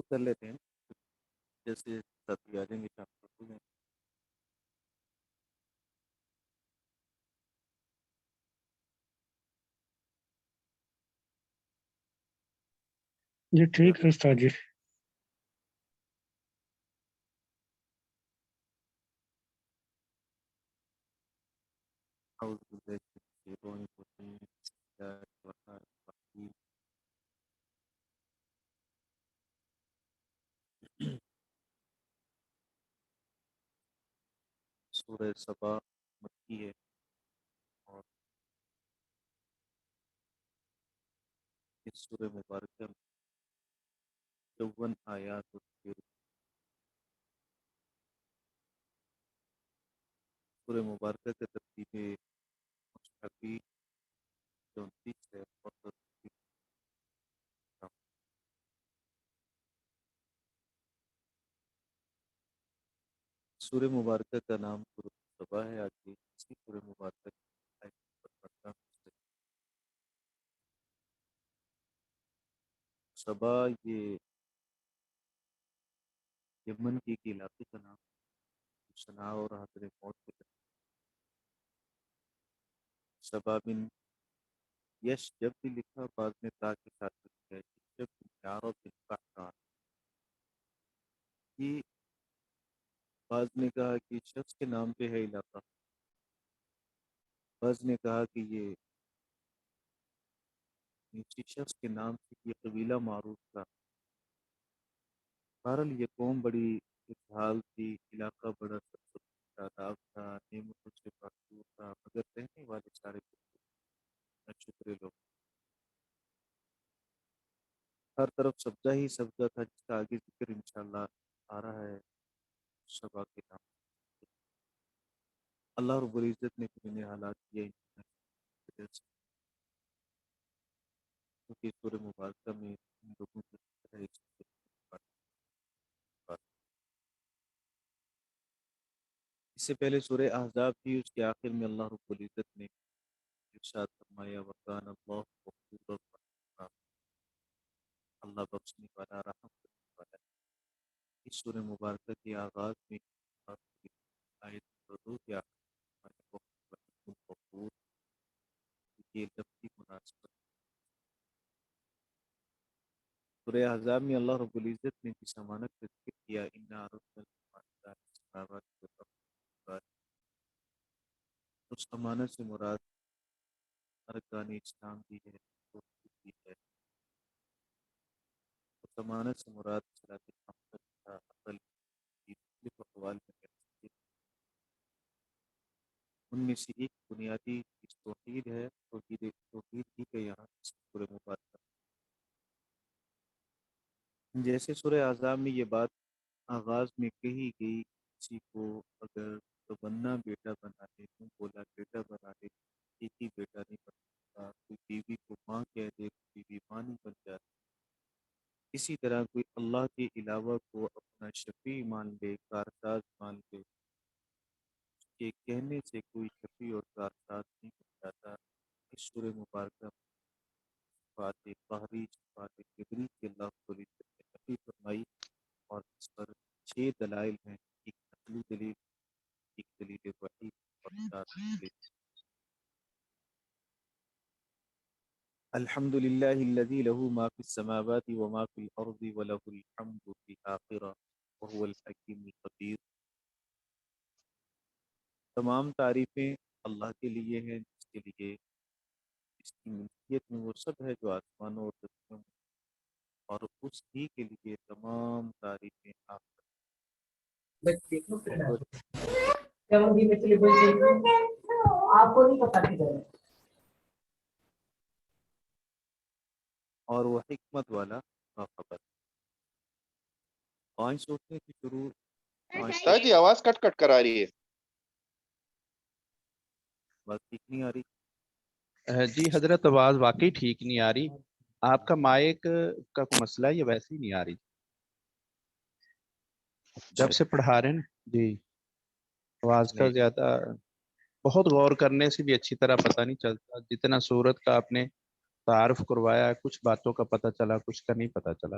شروع کر لیتے ہیں جیسے ساتھی آ جائیں گے شام کو جی ٹھیک ہے استاد جی. أعوذ بالله من الشيطان الرجيم بسم الله الرحمن الرحيم سورہ سبا مکی ہے اور اس سورہ مبارکہ میں 54 آیات ہوتی ہے. سورہ مبارکہ کے ترتیب مصحفی 34 ہے اور ترتیب سورہ مبارکہ کا نام سورہ سبا ہے. آج کی اسی سورہ مبارکہ کی آیت نمبر 15 سے سبا یہ یمن کی ایک علاقے کا نام صنع اور حضر موت کے درمیان. سبا بن یش جب بھی لکھا بعد میں تا کے ساتھ لکھا ہے. جب یار بن قحطان یہ بعض نے کہا کہ شخص کے نام پہ ہے علاقہ، بعض نے کہا کہ یہ کسی شخص کے نام سے یہ قبیلہ معروف تھا. بہرحال یہ قوم بڑی خوشحال تھی، علاقہ بڑا شاداب تھا، نعمتوں سے بھرپور تھا، مگر رہنے والے سارے ناشکرے لوگ. ہر طرف سبزہ ہی سبزہ تھا جس کا آگے ذکر انشاءاللہ آ رہا ہے. شبا کے نام اللہ رب العزت نے پھر انہیں حالات کیا کیونکہ سورہ مبارکہ میں ان لوگوں کی طرح اس سے پہلے سورہ احزاب تھی، اس کے آخر میں اللہ رب العزت نے ارشاد فرمایا وکان اللہ غفورا رحیما، اللہ بخشنے والا رحم کرنے والا. اس سورہ مبارکہ کے آغاز میں آیت نمبر 2 کے آخر میں غفور یہ لفظی مناسبت. سورہ احزاب میں اللہ رب العزت نے جس امانت کا ذکر کیا انا عرضنا الامانۃ علی السماوات والارض، اس امانت سے مراد ارکان اسلام بھی ہے، توحید بھی ہے. اس امانت سے مراد صراط محمد کا عقل کی مختلف اقوال میں ہے. ان میں سے ایک بنیادی چیز توحید ہے. توحید ہی کا یہاں سورہ مبارکہ جیسے سورہ احزاب میں یہ بات آغاز میں کہی گئی کسی کو اگر تمنا بیٹا بنا دے تم بولا بیٹا بنا دے ایک ہی بیٹا نہیں بن سکتا. کوئی بیوی کو ماں کہہ دے بیوی ماں نہیں بن جاتی. اسی طرح کوئی اللہ کے علاوہ کو اپنا شفیع مان لے کارساز مان لے کہ کہنے سے کوئی شفیع اور کارساز نہیں بن جاتا. اس سورہ مبارکہ صفات قہری صفات قدری کی اللہ کو نے نفی فرمائی اور اس پر 6 دلائل ہیں. ایک عقلی دلیل، ایک دلیل وحی اور 4 دلیل. الحمد للہ الذی له ما فی السماوات وما فی الارض وله الحمد فی الآخرہ وهو الحکیم الخبیر. تمام تعریفیں اللہ کے لیے ہیں جس کے لیے اس کی ملکیت میں وہ سب ہے جو آسمانوں اور زمینوں میں، اور اس ہی کے لیے تمام تعریفیں اور وہ حکمت والا باخبر. 5 سوچنے کی شروع استاد جی آواز کٹ کٹ کر آ رہی ہے. بات ٹھیک نہیں آ رہی. جی حضرت آواز واقعی ٹھیک نہیں آ رہی. آپ کا مائک کا کوئی مسئلہ ہے یا ویسے ہی نہیں آ رہی جب سے پڑھا رہے ہیں. جی آواز کا زیادہ بہت غور کرنے سے بھی اچھی طرح پتہ نہیں چلتا. جتنا صورت کا آپ نے تعارف کروایا کچھ باتوں کا پتہ چلا کچھ کا نہیں پتہ چلا.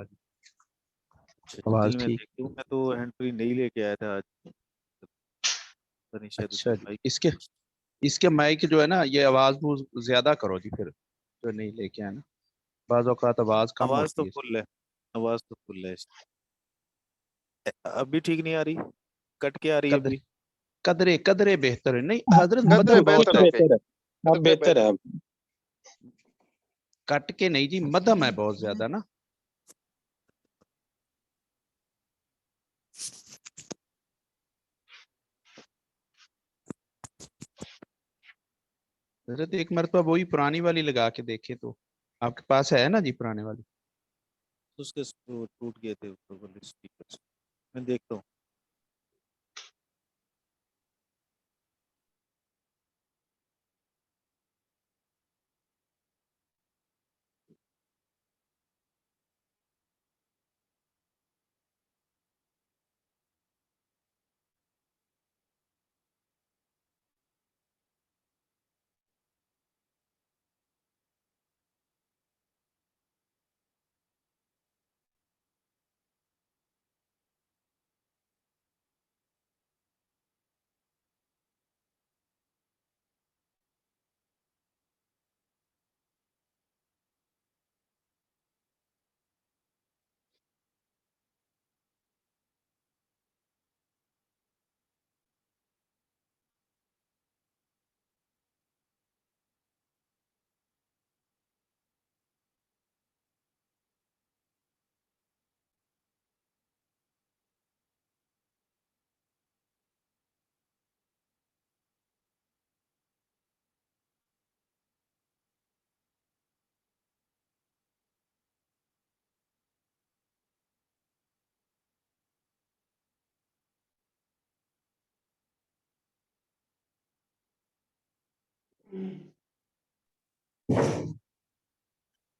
آواز دل میں ٹھیک؟ دیکھتی ہوں، میں تو ہینڈ فری نہیں لے کے آیا تھا آج، پتہ نہیں شاید اس اچھا میں جی، مائک اس کے مائک جو ہے نا، یہ آواز وہ زیادہ کرو جی، پھر جو نہیں لے کے آنا، بعض اوقات آواز کم آواز تو ہوتی ہے. فل ہے، آواز تو فل ہے اس اب بھی ٹھیک نہیں آ رہی، کٹ کے آ رہی ہے قدرے ابھی؟ قدرے بہتر ہے. نہیں حضرت قدرے مدھم بہت بہتر ہے. ہو گئی، بہتر ہے، اب قدرے بہتر ہے اب. کٹ کے نہیں جی، مدھم ہے بہت زیادہ نا. حضرت ایک مرتبہ وہی پرانی والی لگا کے دیکھے تو آپ کے پاس ہے نا جی پرانے والی؟ اس کے وہ ٹوٹ گئے تھے اسپیکر، میں دیکھتا ہوں.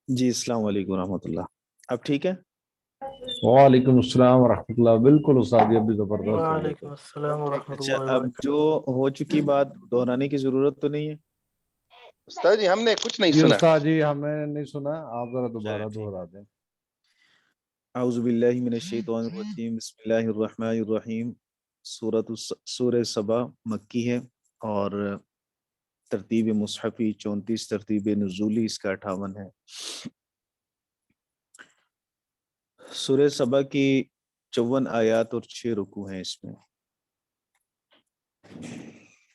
جی السلام علیکم ورحمۃ اللہ، اب ٹھیک ہے؟ وعلیکم السلام ورحمۃ اللہ. بالکل استاد جی، ابھی زبردست ہو گیا. وعلیکم السلام ورحمۃ اچھا، اللہ اب وبرکاتہ. جو ہو چکی بات دہرانے کی ضرورت تو نہیں ہے؟ استاد جی ہم نے کچھ نہیں جی سنا. استاد جی ہمیں نہیں سنا، آپ ذرا دوبارہ چلے ٹھیک. دہرا دیں. اعوذ باللہ من الشیطان الرجیم، بسم اللہ الرحمن الرحیم. سورہ سبا مکی ہے اور ترتیب مصحفی 34، ترتیب نزولی اس کا 58 ہے. سورہ سبا کی 54 آیات اور 6 رکوع ہیں اس میں.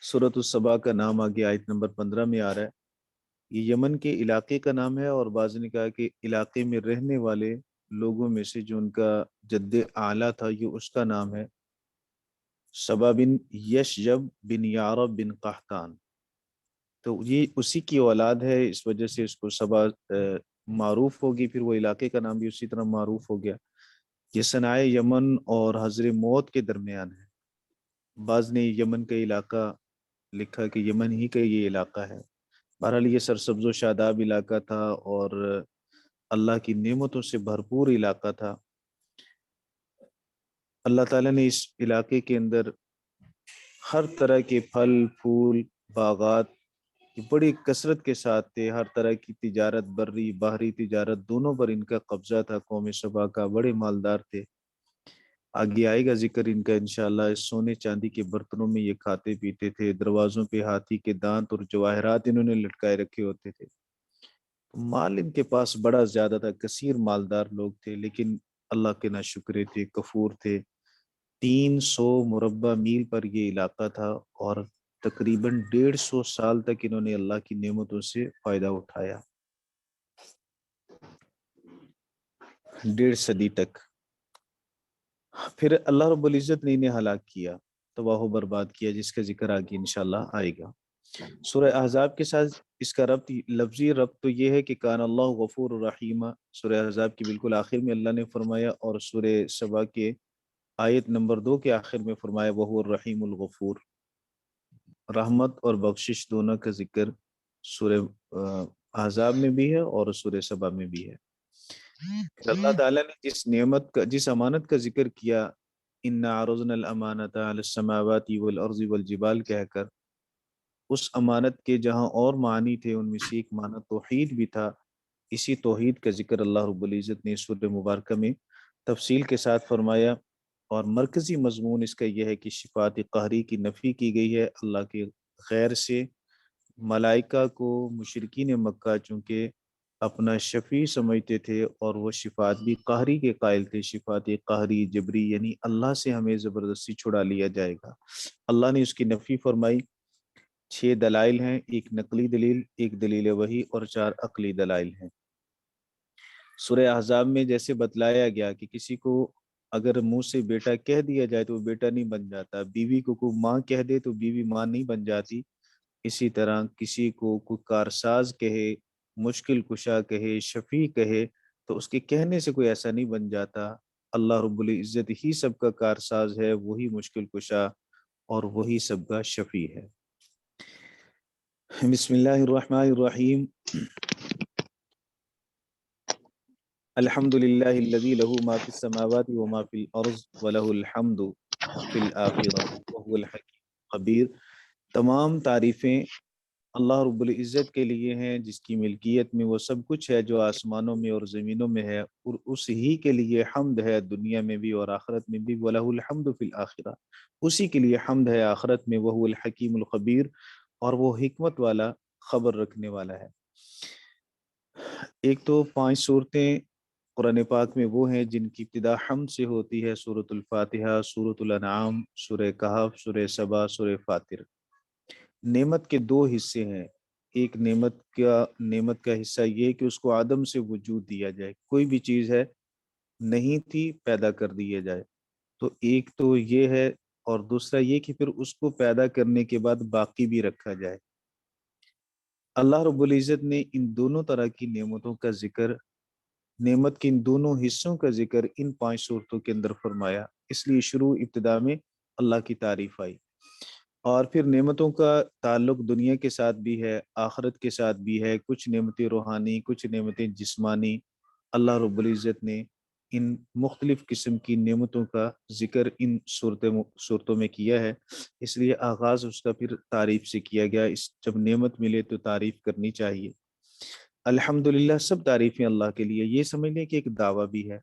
سورۃ السبا کا نام آگے آیت نمبر 15 میں آ رہا ہے. یہ یمن کے علاقے کا نام ہے، اور بعض نے کہا کہ علاقے میں رہنے والے لوگوں میں سے جو ان کا جد اعلیٰ تھا، یہ اس کا نام ہے سبا بن یشجب بن یارب بن قحطان. تو یہ اسی کی اولاد ہے، اس وجہ سے اس کو سبا معروف ہوگی. پھر وہ علاقے کا نام بھی اسی طرح معروف ہو گیا. یہ صنائع یمن اور حضر موت کے درمیان ہے. بعض نے یمن کا علاقہ لکھا کہ یمن ہی کا یہ علاقہ ہے. بہرحال یہ سرسبز و شاداب علاقہ تھا اور اللہ کی نعمتوں سے بھرپور علاقہ تھا. اللہ تعالیٰ نے اس علاقے کے اندر ہر طرح کے پھل پھول باغات بڑی کثرت کے ساتھ تھے. ہر طرح کی تجارت، بری بحری تجارت دونوں پر ان کا قبضہ تھا. قوم سبا کا بڑے مالدار تھے. آگے آئے گا ذکر ان کا انشاءاللہ. اس سونے چاندی کے برتنوں میں یہ کھاتے پیتے تھے. دروازوں پہ ہاتھی کے دانت اور جواہرات انہوں نے لٹکائے رکھے ہوتے تھے. مال ان کے پاس بڑا زیادہ تھا، کثیر مالدار لوگ تھے، لیکن اللہ کے ناشکرے تھے، کفور تھے. 300 مربع میل پر یہ علاقہ تھا اور تقریباً 150 سال تک انہوں نے اللہ کی نعمتوں سے فائدہ اٹھایا. 1.5 صدی تک. پھر اللہ رب العزت نے انہیں ہلاک کیا، تباہ و برباد کیا، جس کا ذکر آگے انشاءاللہ آئے گا. سورہ احزاب کے ساتھ اس کا ربط، لفظی ربط تو یہ ہے کہ کان اللہ غفور الرحیم. سورہ احزاب کی بالکل آخر میں اللہ نے فرمایا، اور سورہ سبا کے آیت نمبر 2 کے آخر میں فرمایا وہو الرحیم الغفور. رحمت اور بخشش دونوں کا ذکر سورہ احزاب میں بھی ہے اور سورہ سبا میں بھی ہے. اللہ تعالیٰ نے جس نعمت کا، جس امانت کا ذکر کیا، انا عرضنا الامانۃ علی السماوات والارض والجبال کہہ کر، اس امانت کے جہاں اور معنی تھے ان میں سے ایک معنی توحید بھی تھا. اسی توحید کا ذکر اللہ رب العزت نے سورہ مبارکہ میں تفصیل کے ساتھ فرمایا، اور مرکزی مضمون اس کا یہ ہے کہ شفاعت قہری کی نفی کی گئی ہے اللہ کے غیر سے۔ ملائکہ کو مشرکین مکہ چونکہ اپنا شفیع سمجھتے تھے اور وہ شفاعت بھی قہری کے قائل تھے، شفاعت قہری جبری یعنی اللہ سے ہمیں زبردستی چھڑا لیا جائے گا، اللہ نے اس کی نفی فرمائی۔ 6 دلائل ہیں، ایک نقلی دلیل، ایک دلیل وحی اور 4 عقلی دلائل ہیں۔ سورہ احزاب میں جیسے بتلایا گیا کہ کسی کو اگر منہ سے بیٹا کہہ دیا جائے تو وہ بیٹا نہیں بن جاتا، بیوی کو کوئی ماں کہہ دے تو بیوی ماں نہیں بن جاتی، اسی طرح کسی کو کوئی کارساز کہے، مشکل کشا کہے، شفیع کہے تو اس کے کہنے سے کوئی ایسا نہیں بن جاتا۔ اللہ رب العزت ہی سب کا کارساز ہے، وہی مشکل کشا اور وہی سب کا شفیع ہے۔ بسم اللہ الرحمن الرحیم۔ الحمد للہ الذی لہ ما فی السماوات وما فی الارض ولہ الحمد فی الآخرہ وہو الحکیم خبیر۔ تمام تعریفیں اللہ رب العزت کے لیے ہیں جس کی ملکیت میں وہ سب کچھ ہے جو آسمانوں میں اور زمینوں میں ہے، اور اس ہی کے لیے حمد ہے دنیا میں بھی اور آخرت میں بھی، وَلَهُ الْحَمْدُ فِي الْآخِرَةِ، اسی کے لیے حمد ہے آخرت میں، وَهُوَ الْحَكِيمُ الْخَبِيرُ، اور وہ حکمت والا خبر رکھنے والا ہے۔ ایک تو 5 صورتیں قرآن پاک میں وہ ہیں جن کی ابتدا حمد سے ہوتی ہے، سورۃ الفاتحہ، سورۃ الانعام، سورہ کہف، سورہ سبا، سورہ فاطر۔ نعمت کے 2 حصے ہیں، ایک نعمت کا حصہ یہ کہ اس کو عدم سے وجود دیا جائے، کوئی بھی چیز ہے نہیں تھی پیدا کر دیا جائے، تو ایک تو یہ ہے، اور دوسرا یہ کہ پھر اس کو پیدا کرنے کے بعد باقی بھی رکھا جائے۔ اللہ رب العزت نے ان دونوں طرح کی نعمتوں کا ذکر، نعمت کے ان دونوں حصوں کا ذکر ان 5 صورتوں کے اندر فرمایا، اس لیے شروع ابتدا میں اللہ کی تعریف آئی۔ اور پھر نعمتوں کا تعلق دنیا کے ساتھ بھی ہے، آخرت کے ساتھ بھی ہے، کچھ نعمتیں روحانی، کچھ نعمتیں جسمانی۔ اللہ رب العزت نے ان مختلف قسم کی نعمتوں کا ذکر ان صورتوں میں کیا ہے، اس لیے آغاز اس کا پھر تعریف سے کیا گیا۔ جب نعمت ملے تو تعریف کرنی چاہیے۔ الحمدللہ، سب تعریفیں اللہ کے لیے، یہ سمجھ لیں کہ ایک دعویٰ بھی ہے،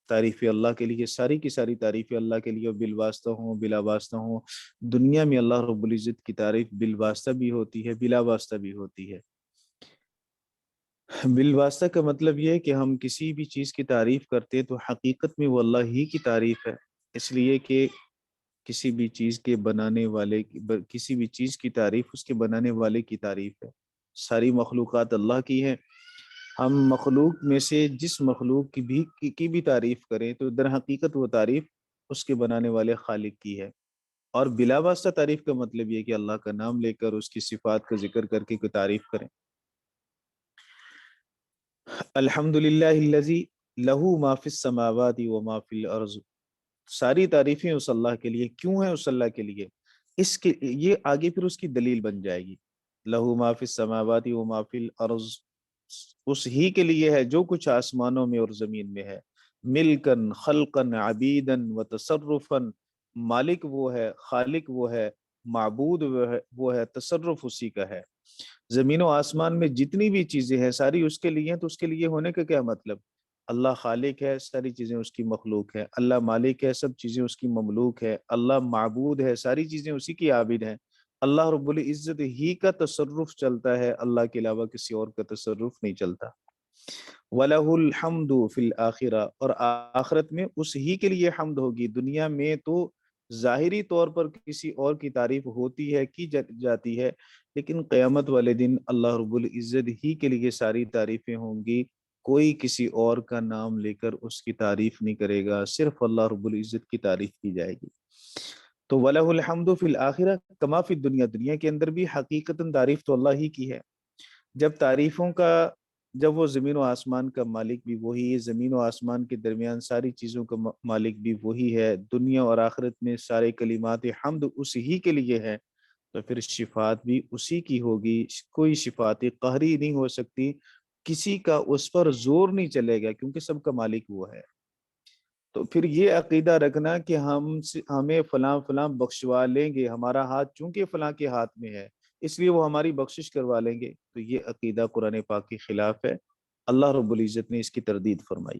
تعریفیں اللہ کے لیے، ساری کی ساری تعریفیں اللہ کے لیے، بالواسطہ ہوں بلا واسطہ ہوں۔ دنیا میں اللہ رب العزت کی تعریف بالواسطہ بھی ہوتی ہے، بلا واسطہ بھی ہوتی ہے۔ بالواسطہ کا مطلب یہ ہے کہ ہم کسی بھی چیز کی تعریف کرتے ہیں تو حقیقت میں وہ اللہ ہی کی تعریف ہے، اس لیے کہ کسی بھی چیز کے بنانے والے کسی بھی چیز کی تعریف اس کے بنانے والے کی تعریف ہے۔ ساری مخلوقات اللہ کی ہیں، ہم مخلوق میں سے جس مخلوق کی بھی تعریف کریں تو در حقیقت وہ تعریف اس کے بنانے والے خالق کی ہے۔ اور بلا واسطہ تعریف کا مطلب یہ کہ اللہ کا نام لے کر اس کی صفات کا ذکر کر کے کوئی تعریف کریں۔ الحمدللہ الذی لہ ما فی السماوات و ما فی الارض، ساری تعریفیں اس اللہ کے لیے۔ کیوں ہیں اس اللہ کے لیے؟ اس کے یہ آگے پھر اس کی دلیل بن جائے گی۔ لہ ما فی السماوات و ما فی الارض، اس ہی کے لیے ہے جو کچھ آسمانوں میں اور زمین میں ہے، ملکن خلقن عبیدن و تصرفن، مالک وہ ہے، خالق وہ ہے، معبود وہ ہے، تصرف اسی کا ہے۔ زمین و آسمان میں جتنی بھی چیزیں ہیں ساری اس کے لیے ہیں، تو اس کے لیے ہونے کا کیا مطلب؟ اللہ خالق ہے، ساری چیزیں اس کی مخلوق ہے، اللہ مالک ہے، سب چیزیں اس کی مملوک ہے، اللہ معبود ہے، ساری چیزیں اسی کی عابد ہیں۔ اللہ رب العزت ہی کا تصرف چلتا ہے، اللہ کے علاوہ کسی اور کا تصرف نہیں چلتا۔ وَلَهُ الْحَمْدُ فِي الْآخِرَةِ، اور آخرت میں اس ہی کے لیے حمد ہوگی۔ دنیا میں تو ظاہری طور پر کسی اور کی تعریف ہوتی ہے، کی جاتی ہے، لیکن قیامت والے دن اللہ رب العزت ہی کے لیے ساری تعریفیں ہوں گی، کوئی کسی اور کا نام لے کر اس کی تعریف نہیں کرے گا، صرف اللہ رب العزت کی تعریف کی جائے گی۔ تو وَلَهُ الْحَمْدُ فِي الْآخِرَةِ كَمَا فِي الدُّنْيَا، دنیا کے اندر بھی حقیقتاً تعریف تو اللہ ہی کی ہے۔ جب وہ زمین و آسمان کا مالک بھی وہی ہے، زمین و آسمان کے درمیان ساری چیزوں کا مالک بھی وہی ہے، دنیا اور آخرت میں سارے کلمات حمد اسی ہی کے لیے ہے، تو پھر شفاعت بھی اسی کی ہوگی۔ کوئی شفاعت قہری نہیں ہو سکتی، کسی کا اس پر زور نہیں چلے گا، کیونکہ سب کا مالک وہ ہے۔ تو پھر یہ عقیدہ رکھنا کہ ہمیں فلاں فلاں بخشوا لیں گے، ہمارا ہاتھ چونکہ فلاں کے ہاتھ میں ہے اس لیے وہ ہماری بخشش کروا لیں گے، تو یہ عقیدہ قرآن پاک کے خلاف ہے۔ اللہ رب العزت نے اس کی تردید فرمائی۔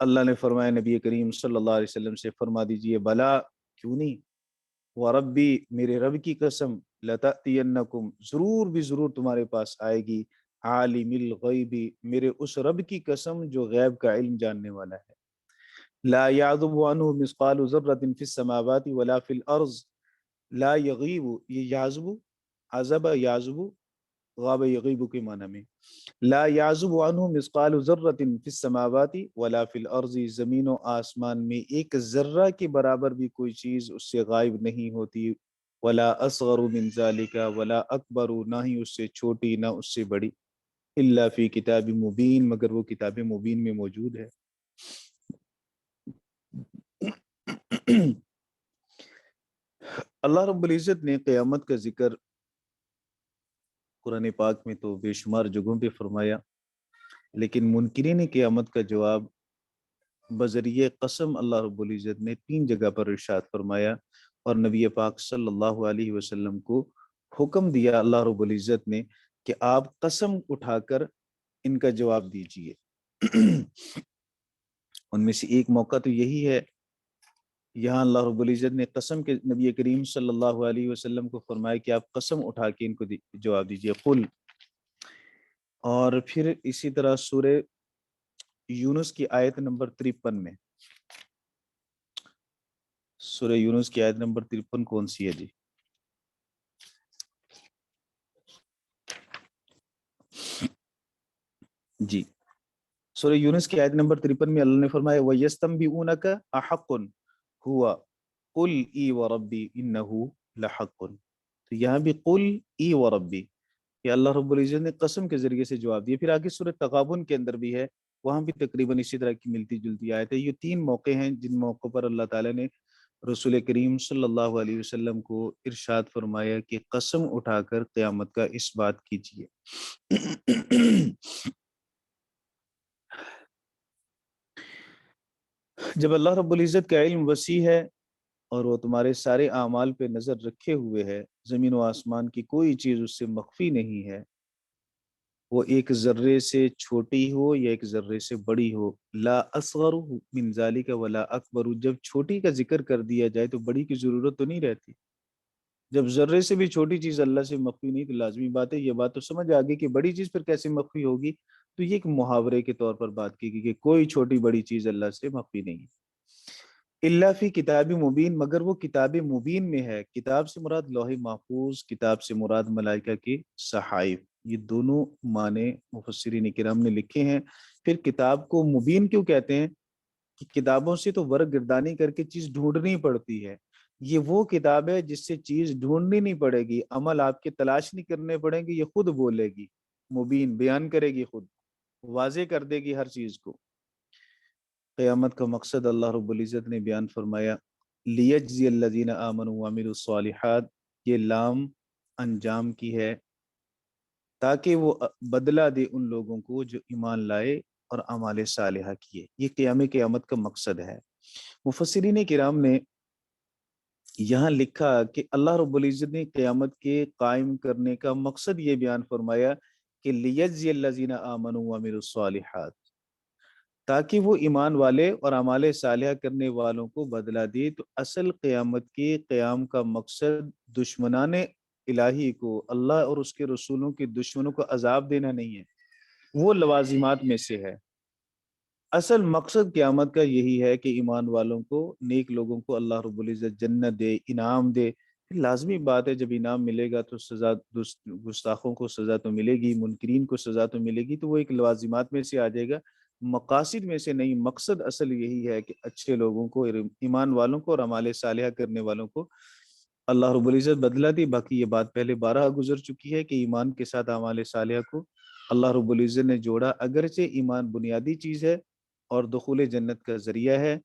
اللہ نے فرمایا نبی کریم صلی اللہ علیہ وسلم سے فرما دیجئے بلا کیوں نہیں، وربی میرے رب کی قسم لتأتینکم ضرور بھی ضرور تمہارے پاس آئے گی، عالم الغیبی میرے اس رب کی قسم جو غیب کا علم جاننے والا ہے، لا یعذب عنہ مثقال ذرۃ فی السماوات ولا فی الارض، لا یغیب یہ یعذب عذب یعذب غاب یغیب کے معنی میں، لا یعزب عنہ مثقال ذرۃ فی السماوات ولا فی الارض، زمین و آسمان میں ایک ذرہ کے برابر بھی کوئی چیز اس سے غائب نہیں ہوتی، ولا اصغر من ذالک ولا اکبر، نہ ہی اس سے چھوٹی نہ اس سے بڑی، الا فی کتاب مبین مگر وہ کتاب مبین میں موجود ہے۔ اللہ رب العزت نے قیامت کا ذکر قرآن پاک میں تو بے شمار جگہوں پہ فرمایا، لیکن منکرین قیامت کا جواب بذریعہ قسم اللہ رب العزت نے 3 جگہ پر ارشاد فرمایا، اور نبی پاک صلی اللہ علیہ وسلم کو حکم دیا اللہ رب العزت نے کہ آپ قسم اٹھا کر ان کا جواب دیجئے۔ ان میں سے ایک موقع تو یہی ہے، یہاں اللہ رب العزت نے قسم کے نبی کریم صلی اللہ علیہ وسلم کو فرمایا کہ آپ قسم اٹھا کے ان کو جواب دیجئے قل، اور پھر اسی طرح سورہ یونس کی آیت نمبر 53 میں، سورہ یونس کی آیت نمبر 53 کون سی ہے جی؟ جی سورہ یونس کی آیت نمبر 53 میں اللہ نے فرمایا وَيَسْتَنْبِئُونَكَ أَحَقٌ هُوَ قُلْ اِي وَرَبِّي إِنَّهُ لَحَقٌ، تو یہاں بھی قُلْ اِي وَرَبِّي، یہ اللہ رب العزت نے قسم کے ذریعے سے جواب دیا۔ پھر آگے سورہ تغابن کے اندر بھی ہے، وہاں بھی تقریباً اسی طرح کی ملتی جلتی آیت ہے۔ یہ 3 موقع ہیں جن موقعوں پر اللہ تعالیٰ نے رسول کریم صلی اللہ علیہ وسلم کو ارشاد فرمایا کہ قسم اٹھا کر قیامت کا اس بات کیجیے۔ جب اللہ رب العزت کا علم وسیع ہے اور وہ تمہارے سارے اعمال پہ نظر رکھے ہوئے ہے، زمین و آسمان کی کوئی چیز اس سے مخفی نہیں ہے، وہ ایک ذرے سے چھوٹی ہو یا ایک ذرے سے بڑی ہو، لا اصغر من ذالک ولا اکبر، جب چھوٹی کا ذکر کر دیا جائے تو بڑی کی ضرورت تو نہیں رہتی، جب ذرے سے بھی چھوٹی چیز اللہ سے مخفی نہیں تو لازمی بات ہے یہ بات تو سمجھ آ گئی کہ بڑی چیز پھر کیسے مخفی ہوگی، تو یہ ایک محاورے کے طور پر بات کی گئی کہ کوئی چھوٹی بڑی چیز اللہ سے مخفی نہیں ہے۔ الا فی کتاب مبین، مگر وہ کتاب مبین میں ہے، کتاب سے مراد لوح محفوظ، کتاب سے مراد ملائکہ کے صحائف، یہ دونوں معنی مفسرین کرام نے لکھے ہیں۔ پھر کتاب کو مبین کیوں کہتے ہیں؟ کہ کتابوں سے تو ورق گردانی کر کے چیز ڈھونڈنی پڑتی ہے، یہ وہ کتاب ہے جس سے چیز ڈھونڈنی نہیں پڑے گی، عمل آپ کے تلاش نہیں کرنے پڑیں گے، یہ خود بولے گی، مبین بیان کرے گی، خود واضح کر دے گی ہر چیز کو۔ قیامت کا مقصد اللہ رب العزت نے بیان فرمایا، لیجزی الذین آمنوا وعملوا الصالحات، یہ لام انجام کی ہے، تاکہ وہ بدلہ دے ان لوگوں کو جو ایمان لائے اور اعمال صالحہ کیے، یہ قیامت کا مقصد ہے۔ مفسرین کرام نے یہاں لکھا کہ اللہ رب العزت نے قیامت کے قائم کرنے کا مقصد یہ بیان فرمایا کہ لیجزی الذین آمنوا وعملوا الصالحات، تاکہ وہ ایمان والے اور اعمال صالحہ کرنے والوں کو بدلہ دے۔ تو اصل قیامت کے قیام کا مقصد دشمنان الہی کو، اللہ اور اس کے رسولوں کے دشمنوں کو عذاب دینا نہیں ہے، وہ لوازمات میں سے ہے۔ اصل مقصد قیامت کا یہی ہے کہ ایمان والوں کو، نیک لوگوں کو اللہ رب العزت جنت دے، انعام دے۔ لازمی بات ہے جب انعام ملے گا تو سزا، گستاخوں کو سزا تو ملے گی، منکرین کو سزا تو ملے گی، تو وہ ایک لوازمات میں سے آ جائے گا، مقاصد میں سے نہیں۔ مقصد اصل یہی ہے کہ اچھے لوگوں کو، ایمان والوں کو اور اعمال صالحہ کرنے والوں کو اللہ رب العزت بدلہ دی۔ باقی یہ بات پہلے 12 گزر چکی ہے کہ ایمان کے ساتھ اعمال صالحہ کو اللہ رب العزت نے جوڑا، اگرچہ ایمان بنیادی چیز ہے اور دخول جنت کا ذریعہ ہے،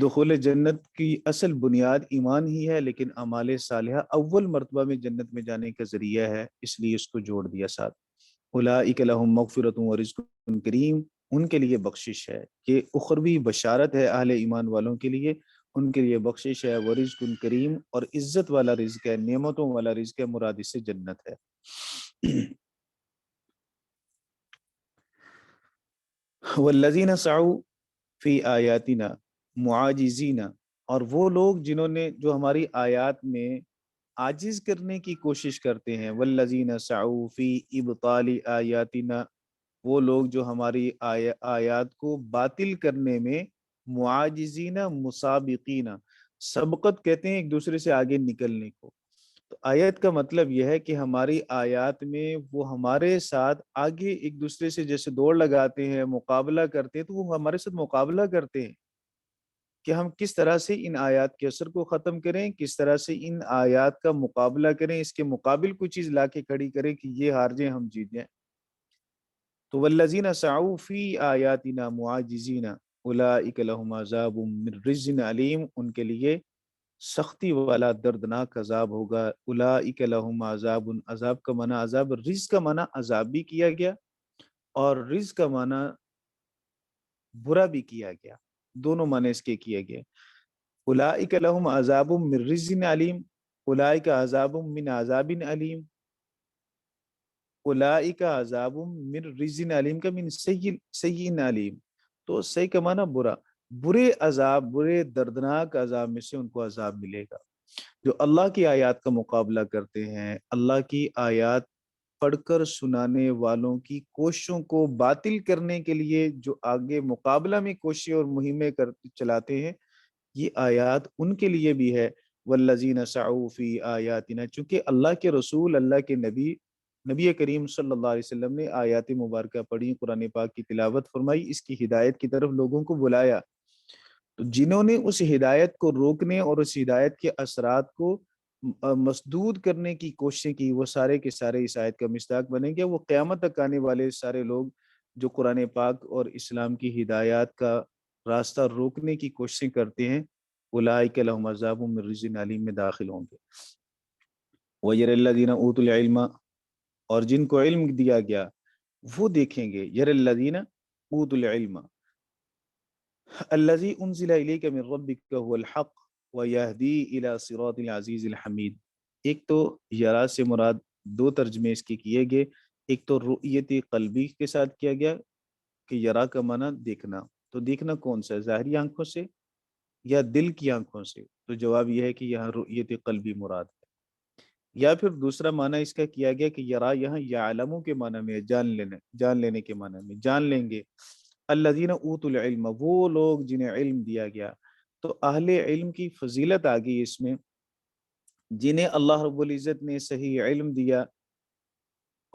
دخول جنت کی اصل بنیاد ایمان ہی ہے، لیکن اعمال صالحہ اول مرتبہ میں جنت میں جانے کا ذریعہ ہے، اس لیے اس کو جوڑ دیا ساتھ۔ اولئک لہم مغفرۃ ورزق کریم، ان کے لیے بخشش ہے، کہ اخروی بشارت ہے اہل ایمان والوں کے لیے، ان کے لیے بخشش ہے، ورزق کریم، اور عزت والا رزق ہے، نعمتوں والا رزق ہے، مراد اس سے جنت ہے۔ والذین سعوا فی آیاتنا معاجزینا، اور وہ لوگ جنہوں نے جو ہماری آیات میں عاجز کرنے کی کوشش کرتے ہیں، والذین سعوا فی ابطال آیاتنا، وہ لوگ جو ہماری آیات کو باطل کرنے میں معاجزین مسابقین، سبقت کہتے ہیں ایک دوسرے سے آگے نکلنے کو۔ تو آیت کا مطلب یہ ہے کہ ہماری آیات میں وہ ہمارے ساتھ آگے ایک دوسرے سے جیسے دوڑ لگاتے ہیں، مقابلہ کرتے ہیں، تو وہ ہمارے ساتھ مقابلہ کرتے ہیں کہ ہم کس طرح سے ان آیات کے اثر کو ختم کریں، کس طرح سے ان آیات کا مقابلہ کریں، اس کے مقابل کوئی چیز لا کے کھڑی کریں کہ یہ ہار جائیں ہم جیت جائیں۔ تو والذین سعوا فی آیاتنا معاجزین اولئک لہم عذاب من رجز علیم، ان کے لیے سختی والا دردناک عذاب ہوگا۔ اولئک لہم عذاب، عذاب کا معنی عذاب، رجز کا معنی عذاب بھی کیا گیا اور رجز کا معنی برا بھی کیا گیا، دونوں معنی اس کے کیے گئے۔ اولئک لہم عذاب من رجز علیم، اولئک عذاب من عذاب علیم، اولئک عذاب من رجز علیم کا من سیء علیم، تو صحیح کا معنی برا، برے عذاب، برے دردناک عذاب میں سے ان کو عذاب ملے گا۔ جو اللہ کی آیات کا مقابلہ کرتے ہیں، اللہ کی آیات پڑھ کر سنانے والوں کی کوششوں کو باطل کرنے کے لیے جو آگے مقابلہ میں کوششیں اور مہمیں چلاتے ہیں، یہ آیات ان کے لیے بھی ہے۔ والذین سعوا فی آیاتنا، چونکہ اللہ کے رسول، اللہ کے نبی کریم صلی اللہ علیہ وسلم نے آیات مبارکہ پڑھی، قرآن پاک کی تلاوت فرمائی، اس کی ہدایت کی طرف لوگوں کو بلایا، تو جنہوں نے اس ہدایت کو روکنے اور اس ہدایت کے اثرات کو مسدود کرنے کی کوششیں کی، وہ سارے کے سارے اس آیت کا مصداق بنیں گے۔ وہ قیامت تک آنے والے سارے لوگ جو قرآن پاک اور اسلام کی ہدایات کا راستہ روکنے کی کوششیں کرتے ہیں، اولئک لہم عذاب من رجز علیم میں داخل ہوں گے۔ وَيَرَى الَّذِينَ أُوتُوا الْعِلْمَ، اور جن کو علم دیا گیا وہ دیکھیں گے، یَرَى الَّذِينَ أُوتُوا الْعِلْمَ الَّذِي أُنزِلَ إِلَيْكَ مِن رَبِّكَ هُوَ الْحَقُّ وَيَهْدِي إِلَى صِرَاطِ الْعَزِيزِ الْحَمِيدِ۔ ایک تو یرا سے مراد دو ترجمے اس کے کیے گئے، ایک تو رؤیت قلبی کے ساتھ کیا گیا کہ یرا کا معنی دیکھنا، تو دیکھنا کون سا ہے، ظاہری آنکھوں سے یا دل کی آنکھوں سے؟ تو جواب یہ ہے کہ یہاں رؤیت قلبی مراد ہے۔ یا پھر دوسرا معنی اس کا کیا گیا کہ یرا یہاں یعلمو کے معنی میں ہے، جان لینے کے معنی میں، جان لیں گے۔ الذین اوتوا العلم، وہ لوگ جنہیں علم دیا گیا، تو اہل علم کی فضیلت آ گئی اس میں، جنہیں اللہ رب العزت نے صحیح علم دیا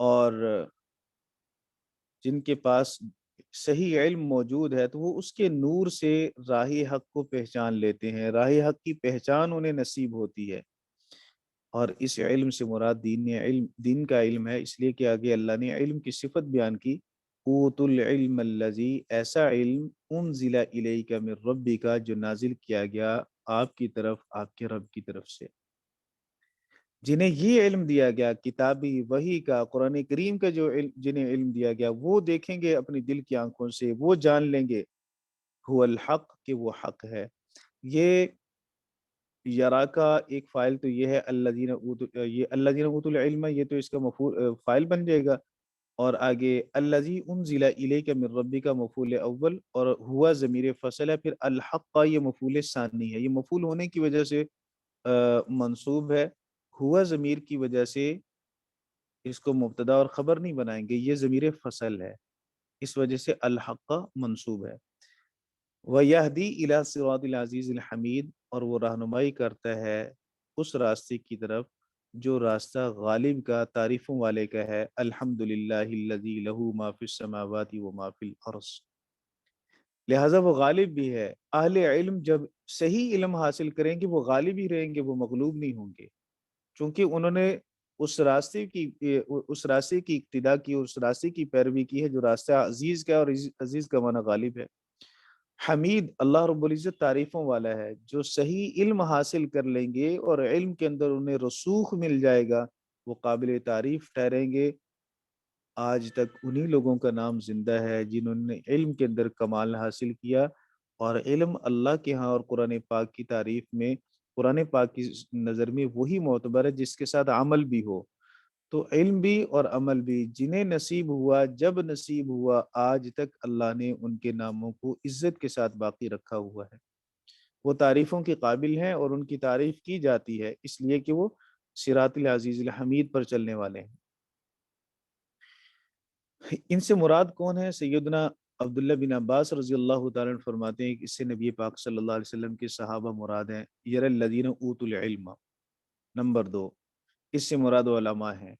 اور جن کے پاس صحیح علم موجود ہے، تو وہ اس کے نور سے راہ حق کو پہچان لیتے ہیں، راہ حق کی پہچان انہیں نصیب ہوتی ہے۔ اور اس علم سے مراد دین کا علم ہے، اس لیے کہ آگے اللہ نے علم کی صفت بیان کی، اوت العلم الذی، ایسا علم انزل الیک من ربک، جو نازل کیا گیا آپ کی طرف آپ کے رب کی طرف سے۔ جنہیں یہ علم دیا گیا کتابی وحی کا، قرآن کریم کا جو علم جنہیں علم دیا گیا، وہ دیکھیں گے اپنی دل کی آنکھوں سے، وہ جان لیں گے هو الحق، کہ وہ حق ہے۔ یہ یرا کا ایک فائل تو یہ ہے الذین اوتوا، یہ الذین اوتوا العلم، یہ تو اس کا مفعول فائل بن جائے گا، اور آگے الذی انزل الیک من ربک کا مفعول اول، اور ہوا ضمیر فصل ہے، پھر الحق کا یہ مفعول ثانی ہے، یہ مفعول ہونے کی وجہ سے منصوب ہے، ہوا ضمیر کی وجہ سے اس کو مبتدا اور خبر نہیں بنائیں گے، یہ ضمیر فصل ہے، اس وجہ سے الحق کا منصوب ہے۔ وَيَهْدِي إِلَى صِرَاطِ الْعَزِيزِ الْحَمِيدِ، اور وہ رہنمائی کرتا ہے اس راستے کی طرف جو راستہ غالب کا، تعریفوں والے کا ہے، الحمدللہ الذی لہ ما فی السماوات و ما فی الارض، لہٰذا وہ غالب بھی ہے۔ اہل علم جب صحیح علم حاصل کریں گے وہ غالب ہی رہیں گے، وہ مغلوب نہیں ہوں گے، چونکہ انہوں نے اس راستے کی اقتدا کی، اس راستے کی پیروی کی ہے جو راستہ عزیز کا ہے، اور عزیز کا معنی غالب ہے۔ حمید، اللہ رب العزت تعریفوں والا ہے، جو صحیح علم حاصل کر لیں گے اور علم کے اندر انہیں رسوخ مل جائے گا، وہ قابل تعریف ٹھہریں گے۔ آج تک انہی لوگوں کا نام زندہ ہے جنہوں نے علم کے اندر کمال حاصل کیا، اور علم اللہ کے ہاں اور قرآن پاک کی تعریف میں، قرآن پاک کی نظر میں وہی معتبر ہے جس کے ساتھ عمل بھی ہو۔ تو علم بھی اور عمل بھی جنہیں نصیب ہوا جب نصیب ہوا، آج تک اللہ نے ان کے ناموں کو عزت کے ساتھ باقی رکھا ہوا ہے۔ وہ تعریفوں کے قابل ہیں اور ان کی تعریف کی جاتی ہے اس لیے کہ وہ صراط العزیز الحمید پر چلنے والے ہیں۔ ان سے مراد کون ہے؟ سیدنا عبداللہ بن عباس رضی اللہ تعالیٰ عنہ فرماتے ہیں کہ اس سے نبی پاک صلی اللہ علیہ وسلم کے صحابہ مراد ہیں۔ یر الذین اوتوا العلم، نمبر 2 اس سے مراد علماء ہیں۔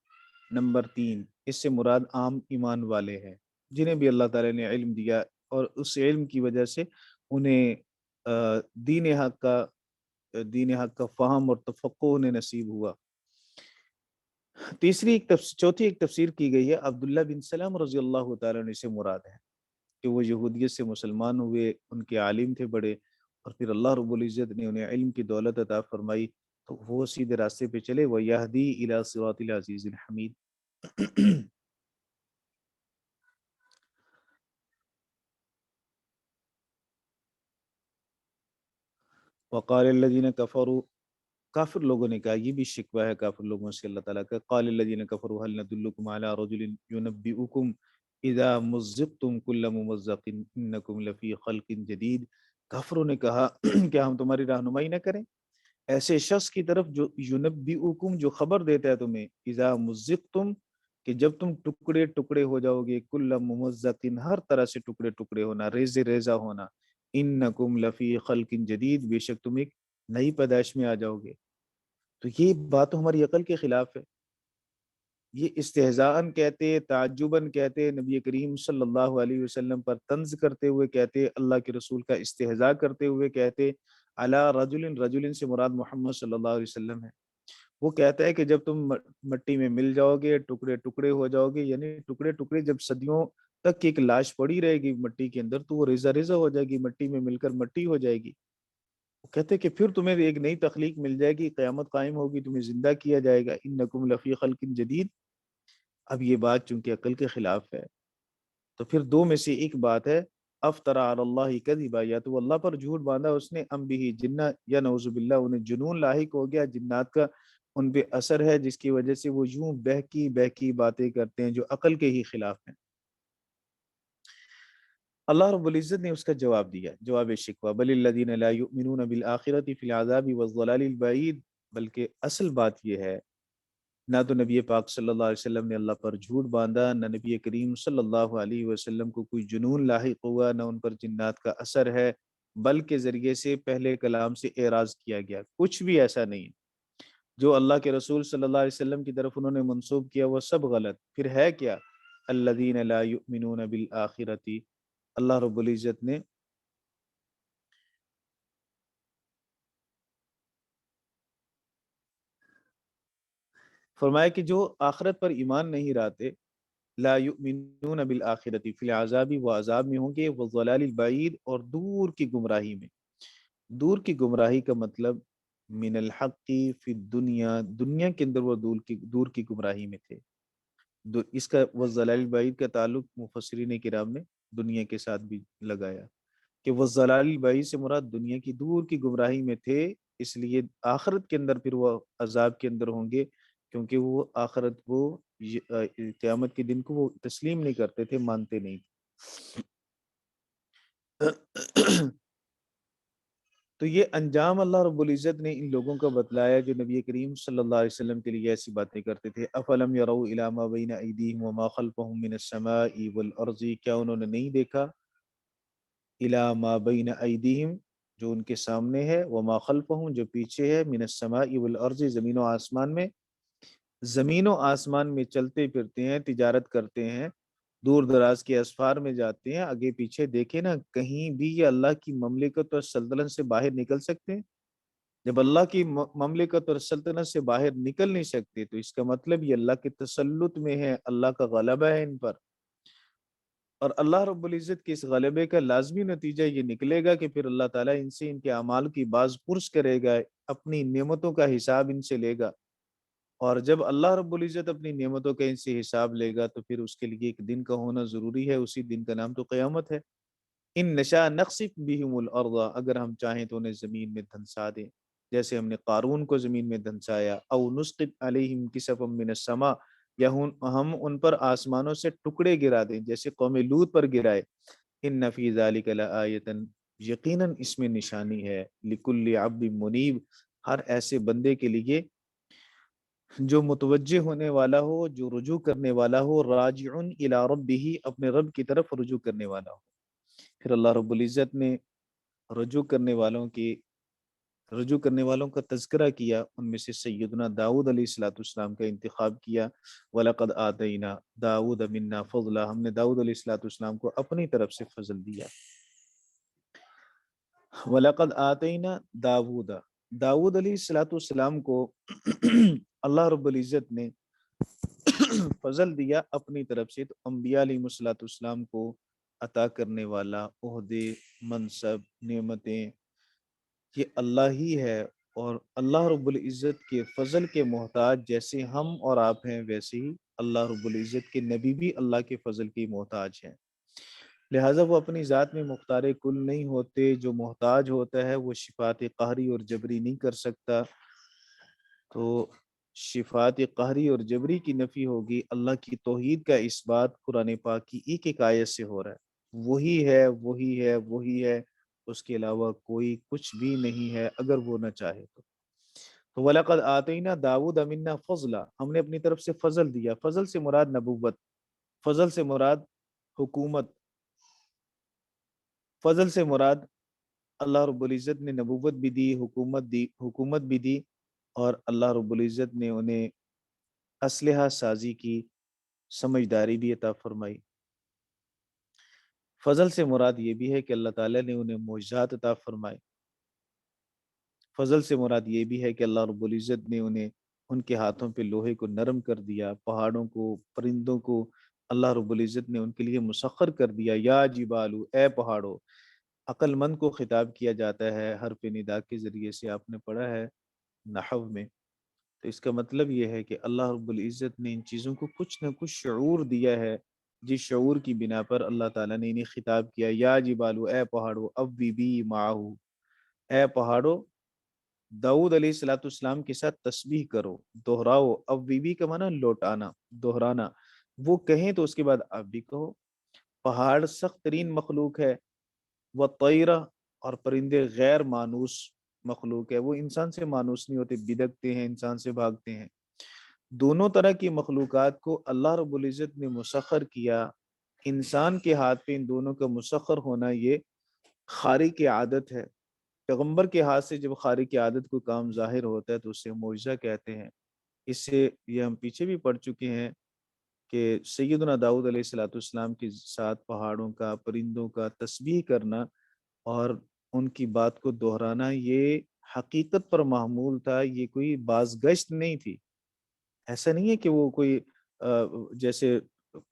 نمبر 3 اس سے مراد عام ایمان والے ہیں جنہیں بھی اللہ تعالیٰ نے علم دیا اور اس علم کی وجہ سے انہیں دین حق کا فہم اور تفقہ انہیں نصیب ہوا۔ چوتھی ایک تفسیر کی گئی ہے، عبداللہ بن سلام رضی اللہ تعالیٰ عنہ سے مراد ہے کہ وہ یہودیت سے مسلمان ہوئے، ان کے عالم تھے بڑے، اور پھر اللہ رب العزت نے انہیں علم کی دولت عطا فرمائی تو وہ سیدھے راستے پہ چلے، وَيَهْدِي إِلَى صِرَاطِ الْعَزِيزِ الْحَمِيدِ۔ وقال الذين كفروا، کافر لوگوں نے کہا، یہ بھی شکوہ ہے کافر لوگوں سے اللہ تعالیٰ کا، قال الذين كفروا هل ندلكم على رجل ينبئكم اذا مزقتم كل ممزق انكم لفی خلق جدید۔ کافروں نے کہا کیا ہم تمہاری رہنمائی نہ کریں ایسے شخص کی طرف جو ينبئكم جو خبر دیتا ہے تمہیں، اذا مزقتم کہ جب تم ٹکڑے ٹکڑے ہو جاؤ گے، کل ممزق ہر طرح سے ٹکڑے ٹکڑے ہونا، ریزے ریزہ ہونا، انکم لفی خلق جدید بے شک تم ایک نئی پیدائش میں آ جاؤ گے۔ تو یہ بات تو ہماری عقل کے خلاف ہے۔ یہ استہزاءً کہتے، تعجباً کہتے، نبی کریم صلی اللہ علیہ وسلم پر طنز کرتے ہوئے کہتے، اللہ کے رسول کا استہزاء کرتے ہوئے کہتے۔ علی رجل، رجل سے مراد محمد صلی اللہ علیہ وسلم ہے۔ وہ کہتا ہے کہ جب تم مٹی میں مل جاؤ گے، ٹکڑے ٹکڑے ہو جاؤ گے، یعنی ٹکڑے ٹکڑے جب صدیوں تک ایک لاش پڑی رہے گی مٹی کے اندر تو وہ ریزہ ریزہ ہو جائے گی، مٹی میں مل کر مٹی ہو جائے گی۔ وہ کہتے کہ پھر تمہیں ایک نئی تخلیق مل جائے گی، قیامت قائم ہوگی، تمہیں زندہ کیا جائے گا، انکم لفی خلق جدید۔ اب یہ بات چونکہ عقل کے خلاف ہے تو پھر دو میں سے ایک بات ہے، افطرا علی اللہ کذبا، یا تو اللہ پر جھوٹ باندھا اس نے، ام بھی جنہ، یا نعوذ باللہ انہیں جنون لاحق ہو گیا، جنات کا ان پہ اثر ہے جس کی وجہ سے وہ یوں بہکی بہکی باتیں کرتے ہیں جو عقل کے ہی خلاف ہیں۔ اللہ رب العزت نے اس کا جواب دیا، جواب شکوہ، بل الذین لا یؤمنون بالآخرۃ فی العذاب والضلال البعید، بلکہ اصل بات یہ ہے نہ تو نبی پاک صلی اللہ علیہ وسلم نے اللہ پر جھوٹ باندھا، نہ نبی کریم صلی اللہ علیہ وسلم کو کوئی جنون لاحق ہوا، نہ ان پر جنات کا اثر ہے، بلکہ ذریعے سے پہلے کلام سے اعراض کیا گیا، کچھ بھی ایسا نہیں۔ جو اللہ کے رسول صلی اللہ علیہ وسلم کی طرف انہوں نے منسوب کیا وہ سب غلط۔ پھر ہے کیا؟ الذین لا یؤمنون بالآخرۃ، اللہ رب العزت نے فرمایا کہ جو آخرت پر ایمان نہیں لاتے، لا یؤمنون بالآخرۃ فی العذاب، وہ عذاب میں ہوں گے، والضلال البعید اور دور کی گمراہی میں۔ دور کی گمراہی کا مطلب من الحق فی الدنیا، دنیا کے اندر وہ دور کی گمراہی میں تھے۔ اس کا والضلال البعید کا تعلق مفسرین کرام نے دنیا کے ساتھ بھی لگایا کہ والضلال البعید سے مراد دنیا کی دور کی گمراہی میں تھے، اس لیے آخرت کے اندر پھر وہ عذاب کے اندر ہوں گے، کیونکہ وہ آخرت کو قیامت کے دن کو وہ تسلیم نہیں کرتے تھے، مانتے نہیں۔ تو یہ انجام اللہ رب العزت نے ان لوگوں کا بتلایا جو نبی کریم صلی اللہ علیہ وسلم کے لیے ایسی باتیں کرتے تھے۔ افلم یروا الی ما بین ایدیہم وما خلفہم من السماء والارض، کیا انہوں نے نہیں دیکھا الی ما بین ایدیہم جو ان کے سامنے ہے، وما خلفہم جو پیچھے ہے، من السماء والارض زمین و آسمان میں، زمین و آسمان میں چلتے پھرتے ہیں، تجارت کرتے ہیں، دور دراز کے اسفار میں جاتے ہیں، آگے پیچھے دیکھیں نا، کہیں بھی یہ اللہ کی مملکت اور سلطنت سے باہر نکل سکتے ہیں؟ جب اللہ کی مملکت اور سلطنت سے باہر نکل نہیں سکتے تو اس کا مطلب یہ اللہ کے تسلط میں ہے، اللہ کا غلبہ ہے ان پر، اور اللہ رب العزت کے اس غلبے کا لازمی نتیجہ یہ نکلے گا کہ پھر اللہ تعالیٰ ان سے ان کے اعمال کی باز پرس کرے گا، اپنی نعمتوں کا حساب ان سے لے گا، اور جب اللہ رب العزت اپنی نعمتوں کا ان سے حساب لے گا تو پھر اس کے لیے ایک دن کا ہونا ضروری ہے، اسی دن کا نام تو قیامت ہے۔ ان نشاء نخسف بہم الارض، اگر ہم چاہیں تو انہیں زمین میں دھنسا دیں، جیسے ہم نے قارون کو زمین میں دھنسایا، او نسقط علیہم کسفا من السماء، یا ہم ان پر آسمانوں سے ٹکڑے گرا دیں جیسے قوم لوط پر گرائے. ان فی ذالک لآیۃ، یقیناً اس میں نشانی ہے، لکل عبد منیب، ہر ایسے بندے کے لیے جو متوجہ ہونے والا ہو، جو رجوع کرنے والا ہو، راجع الی ربہ، اپنے رب کی طرف رجوع کرنے والا ہو. پھر اللہ رب العزت نے رجوع کرنے والوں کا تذکرہ کیا، ان میں سے سیدنا داؤد علیہ السلام کا انتخاب کیا. وَلَقَدْ آتَيْنَا دَاوُودَ مِنَّا فَضْلًا، ہم نے داؤد علیہ السلام کو اپنی طرف سے فضل دیا. وَلَقَدْ آتَيْنَا دَاوُودَ، داؤد علیہ السلام کو اللہ رب العزت نے فضل دیا اپنی طرف سے. تو انبیاء علیہ السلام کو عطا کرنے والا عہدے، منصب، نعمتیں یہ اللہ ہی ہے، اور اللہ رب العزت کے فضل کے محتاج جیسے ہم اور آپ ہیں، ویسے ہی اللہ رب العزت کے نبی بھی اللہ کے فضل کی محتاج ہیں. لہٰذا وہ اپنی ذات میں مختار کل نہیں ہوتے. جو محتاج ہوتا ہے وہ شفاعت قہری اور جبری نہیں کر سکتا. تو شفاعت قہری اور جبری کی نفی ہوگی، اللہ کی توحید کا اس بات قرآن پاک کی ایک ایک آیت سے ہو رہا ہے. وہی ہے، وہی ہے، وہی ہے، اس کے علاوہ کوئی کچھ بھی نہیں ہے اگر وہ نہ چاہے تو. وَلَقَدْ آتَيْنَا دَاوُودَ مِنَّا فَضْلًا، ہم نے اپنی طرف سے فضل دیا. فضل سے مراد نبوت، فضل سے مراد حکومت، فضل سے مراد اللہ رب العزت نے نبوت بھی دی، حکومت بھی دی، اور اللہ رب العزت نے انہیں اسلحہ سازی کی سمجھداری بھی عطا فرمائی. فضل سے مراد یہ بھی ہے کہ اللہ تعالیٰ نے انہیں معجزات عطا فرمائے. فضل سے مراد یہ بھی ہے کہ اللہ رب العزت نے ان کے ہاتھوں پہ لوہے کو نرم کر دیا، پہاڑوں کو، پرندوں کو اللہ رب العزت نے ان کے لیے مسخر کر دیا. یا جبالو، اے پہاڑوں. عقل مند کو خطاب کیا جاتا ہے حرف ندا کے ذریعے سے، آپ نے پڑھا ہے نحو میں. تو اس کا مطلب یہ ہے کہ اللہ رب العزت نے ان چیزوں کو کچھ نہ کچھ شعور دیا ہے، جس شعور کی بنا پر اللہ تعالیٰ نے انہیں خطاب کیا. یا جبالو، اے پہاڑو، اوبی معہو، اے پہاڑو داؤد علیہ السلام کے ساتھ تسبیح کرو، دہراؤ. اوبی کا معنی لوٹانا، دہرانا. وہ کہیں تو اس کے بعد آپ بھی کہو. پہاڑ سخت ترین مخلوق ہے، وطیرہ، اور پرندے غیر مانوس مخلوق ہے، وہ انسان سے مانوس نہیں ہوتے، بدکتے ہیں، انسان سے بھاگتے ہیں. دونوں طرح کی مخلوقات کو اللہ رب العزت نے مسخر کیا. انسان کے ہاتھ پہ ان دونوں کا مسخر ہونا یہ خارق عادت ہے. پیغمبر کے ہاتھ سے جب خارق عادت کو کام ظاہر ہوتا ہے تو اسے معجزہ کہتے ہیں. اس سے یہ ہم پیچھے بھی پڑھ چکے ہیں کہ سیدنا داؤد علیہ السلام کے ساتھ پہاڑوں کا، پرندوں کا تسبیح کرنا اور ان کی بات کو دہرانا یہ حقیقت پر معمول تھا، یہ کوئی بازگشت نہیں تھی. ایسا نہیں ہے کہ وہ کوئی جیسے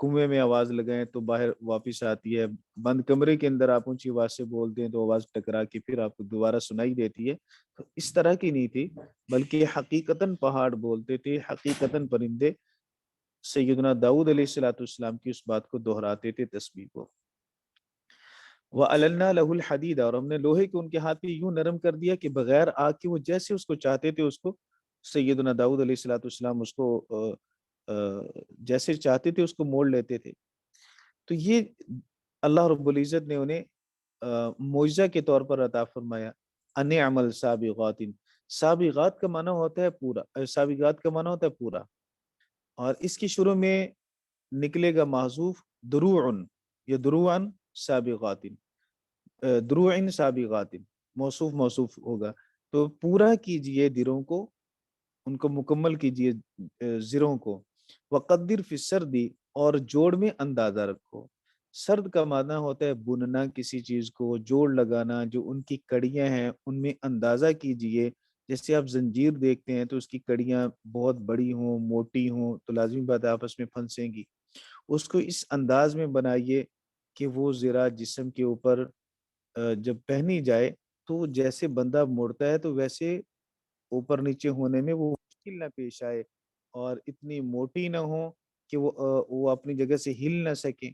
کنویں میں آواز لگائیں تو باہر واپس آتی ہے، بند کمرے کے اندر آپ اونچی آواز سے بولتے ہیں تو آواز ٹکرا کے پھر آپ کو دوبارہ سنائی دیتی ہے. تو اس طرح کی نہیں تھی، بلکہ حقیقتاً پہاڑ بولتے تھے، حقیقتاً پرندے سیدنا داؤد علیہ السلام کی اس بات کو دہراتے تھے، تسبیح کو. وَأَلَلْنَا لَهُ الْحَدِيدَ، اور ہم نے لوہے کو ان کے ہاتھ پہ یوں نرم کر دیا کہ بغیر آگ کے وہ جیسے اس کو چاہتے تھے اس کو سیدنا داؤد علیہ السلام اس کو جیسے چاہتے تھے اس کو موڑ لیتے تھے. تو یہ اللہ رب العزت نے انہیں معجزہ کے طور پر عطا فرمایا. ان عمل سابغات، سابغات کا معنی ہوتا ہے پورا، سابغات کا معنی ہوتا ہے پورا، اور اس کی شروع میں نکلے گا محذوف دروعن، یہ دروعن سابغات، دروعن سابغات، موصوف ہوگا. تو پورا کیجئے دروں کو، ان کو مکمل کیجئے زروں کو. وقدر فی السرد، اور جوڑ میں اندازہ رکھو. سرد کا معنی ہوتا ہے بننا کسی چیز کو، جوڑ لگانا. جو ان کی کڑیاں ہیں ان میں اندازہ کیجئے. جیسے آپ زنجیر دیکھتے ہیں تو اس کی کڑیاں بہت بڑی ہوں، موٹی ہوں تو لازمی بات ہے آپس میں پھنسیں گی. اس کو اس انداز میں بنائیے کہ وہ زرہ جسم کے اوپر جب پہنی جائے تو جیسے بندہ مڑتا ہے تو ویسے اوپر نیچے ہونے میں وہ مشکل نہ پیش آئے، اور اتنی موٹی نہ ہو کہ وہ اپنی جگہ سے ہل نہ سکیں،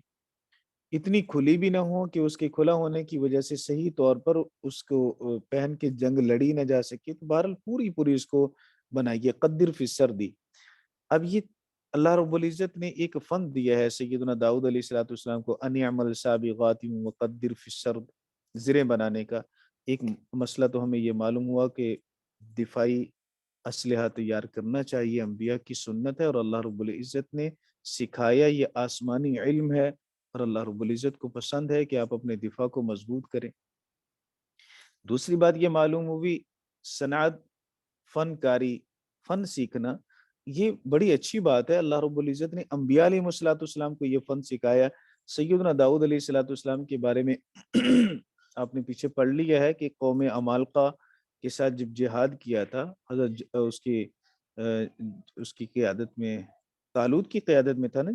اتنی کھلی بھی نہ ہو کہ اس کے کھلا ہونے کی وجہ سے صحیح طور پر اس کو پہن کے جنگ لڑی نہ جا سکے. تو بہرحال پوری اس کو بنائیے. قدر فی السرد. اب یہ اللہ رب العزت نے ایک فن دیا ہے سیدنا داؤد علیہ الصلوۃ والسلام کو، ان اعمل سابغات وقدر فی السرد، زریں بنانے کا۔ ایک مسئلہ تو ہمیں یہ معلوم ہوا کہ دفاعی اسلحہ تیار کرنا چاہیے، انبیاء کی سنت ہے، اور اللہ رب العزت نے سکھایا، یہ آسمانی علم ہے، اور اللہ رب العزت کو پسند ہے کہ آپ اپنے دفاع کو مضبوط کریں۔ دوسری بات یہ معلوم ہوئی، صنعت، فن کاری، فن سیکھنا یہ بڑی اچھی بات ہے۔ اللہ رب العزت نے انبیاء علیہ الصلوۃ والسلام کو یہ فن سکھایا۔ سیدنا داؤد علیہ الصلوۃ والسلام کے بارے میں آپ نے پیچھے پڑھ لیا ہے کہ قوم عمالقہ کے ساتھ جب جہاد کیا تھا، حضرت اس کی قیادت میں، طالوت کی قیادت میں تھا نا،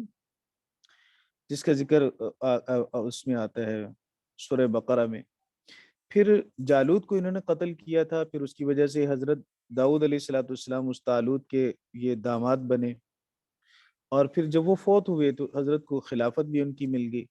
جس کا ذکر اس میں آتا ہے سورہ بقرہ میں۔ پھر جالوت کو انہوں نے قتل کیا تھا، پھر اس کی وجہ سے حضرت داؤد علیہ الصلوۃ والسلام اس طالوت کے یہ داماد بنے، اور پھر جب وہ فوت ہوئے تو حضرت کو خلافت بھی ان کی مل گئی۔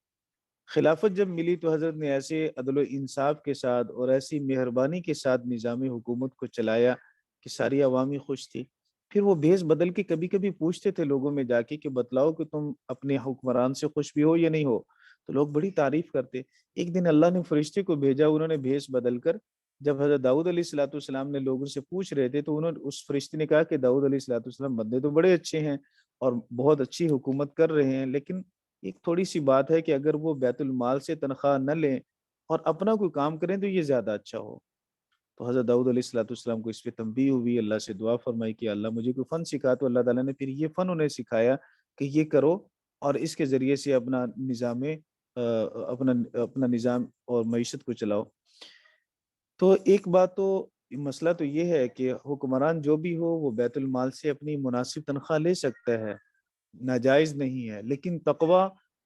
خلافت جب ملی تو حضرت نے ایسے عدل و انصاف کے ساتھ اور ایسی مہربانی کے ساتھ نظام حکومت کو چلایا کہ ساری عوامی خوش تھی۔ پھر وہ بھیس بدل کے کبھی کبھی پوچھتے تھے لوگوں میں جا کے کہ بتلاؤ کہ تم اپنے حکمران سے خوش بھی ہو یا نہیں ہو، تو لوگ بڑی تعریف کرتے۔ ایک دن اللہ نے فرشتے کو بھیجا، انہوں نے بھیس بدل کر، جب حضرت داؤد علیہ الصلوۃ والسلام نے لوگوں سے پوچھ رہے تھے تو اس فرشتے نے کہا کہ داؤد علیہ الصلوۃ والسلام بندے تو بڑے اچھے ہیں اور بہت اچھی حکومت کر رہے ہیں، لیکن ایک تھوڑی سی بات ہے کہ اگر وہ بیت المال سے تنخواہ نہ لیں اور اپنا کوئی کام کریں تو یہ زیادہ اچھا ہو۔ تو حضرت داؤد علیہ الصلوۃ والسلام کو اس پہ تنبیہ ہوئی، اللہ سے دعا فرمائی کہ اللہ مجھے کوئی فن سکھا، تو اللہ تعالیٰ نے پھر یہ فن انہیں سکھایا کہ یہ کرو، اور اس کے ذریعے سے اپنا نظام اپنا نظام اور معیشت کو چلاؤ۔ تو ایک بات تو مسئلہ تو یہ ہے کہ حکمران جو بھی ہو وہ بیت المال سے اپنی مناسب تنخواہ لے سکتا ہے، ناجائز نہیں ہے، لیکن تقوی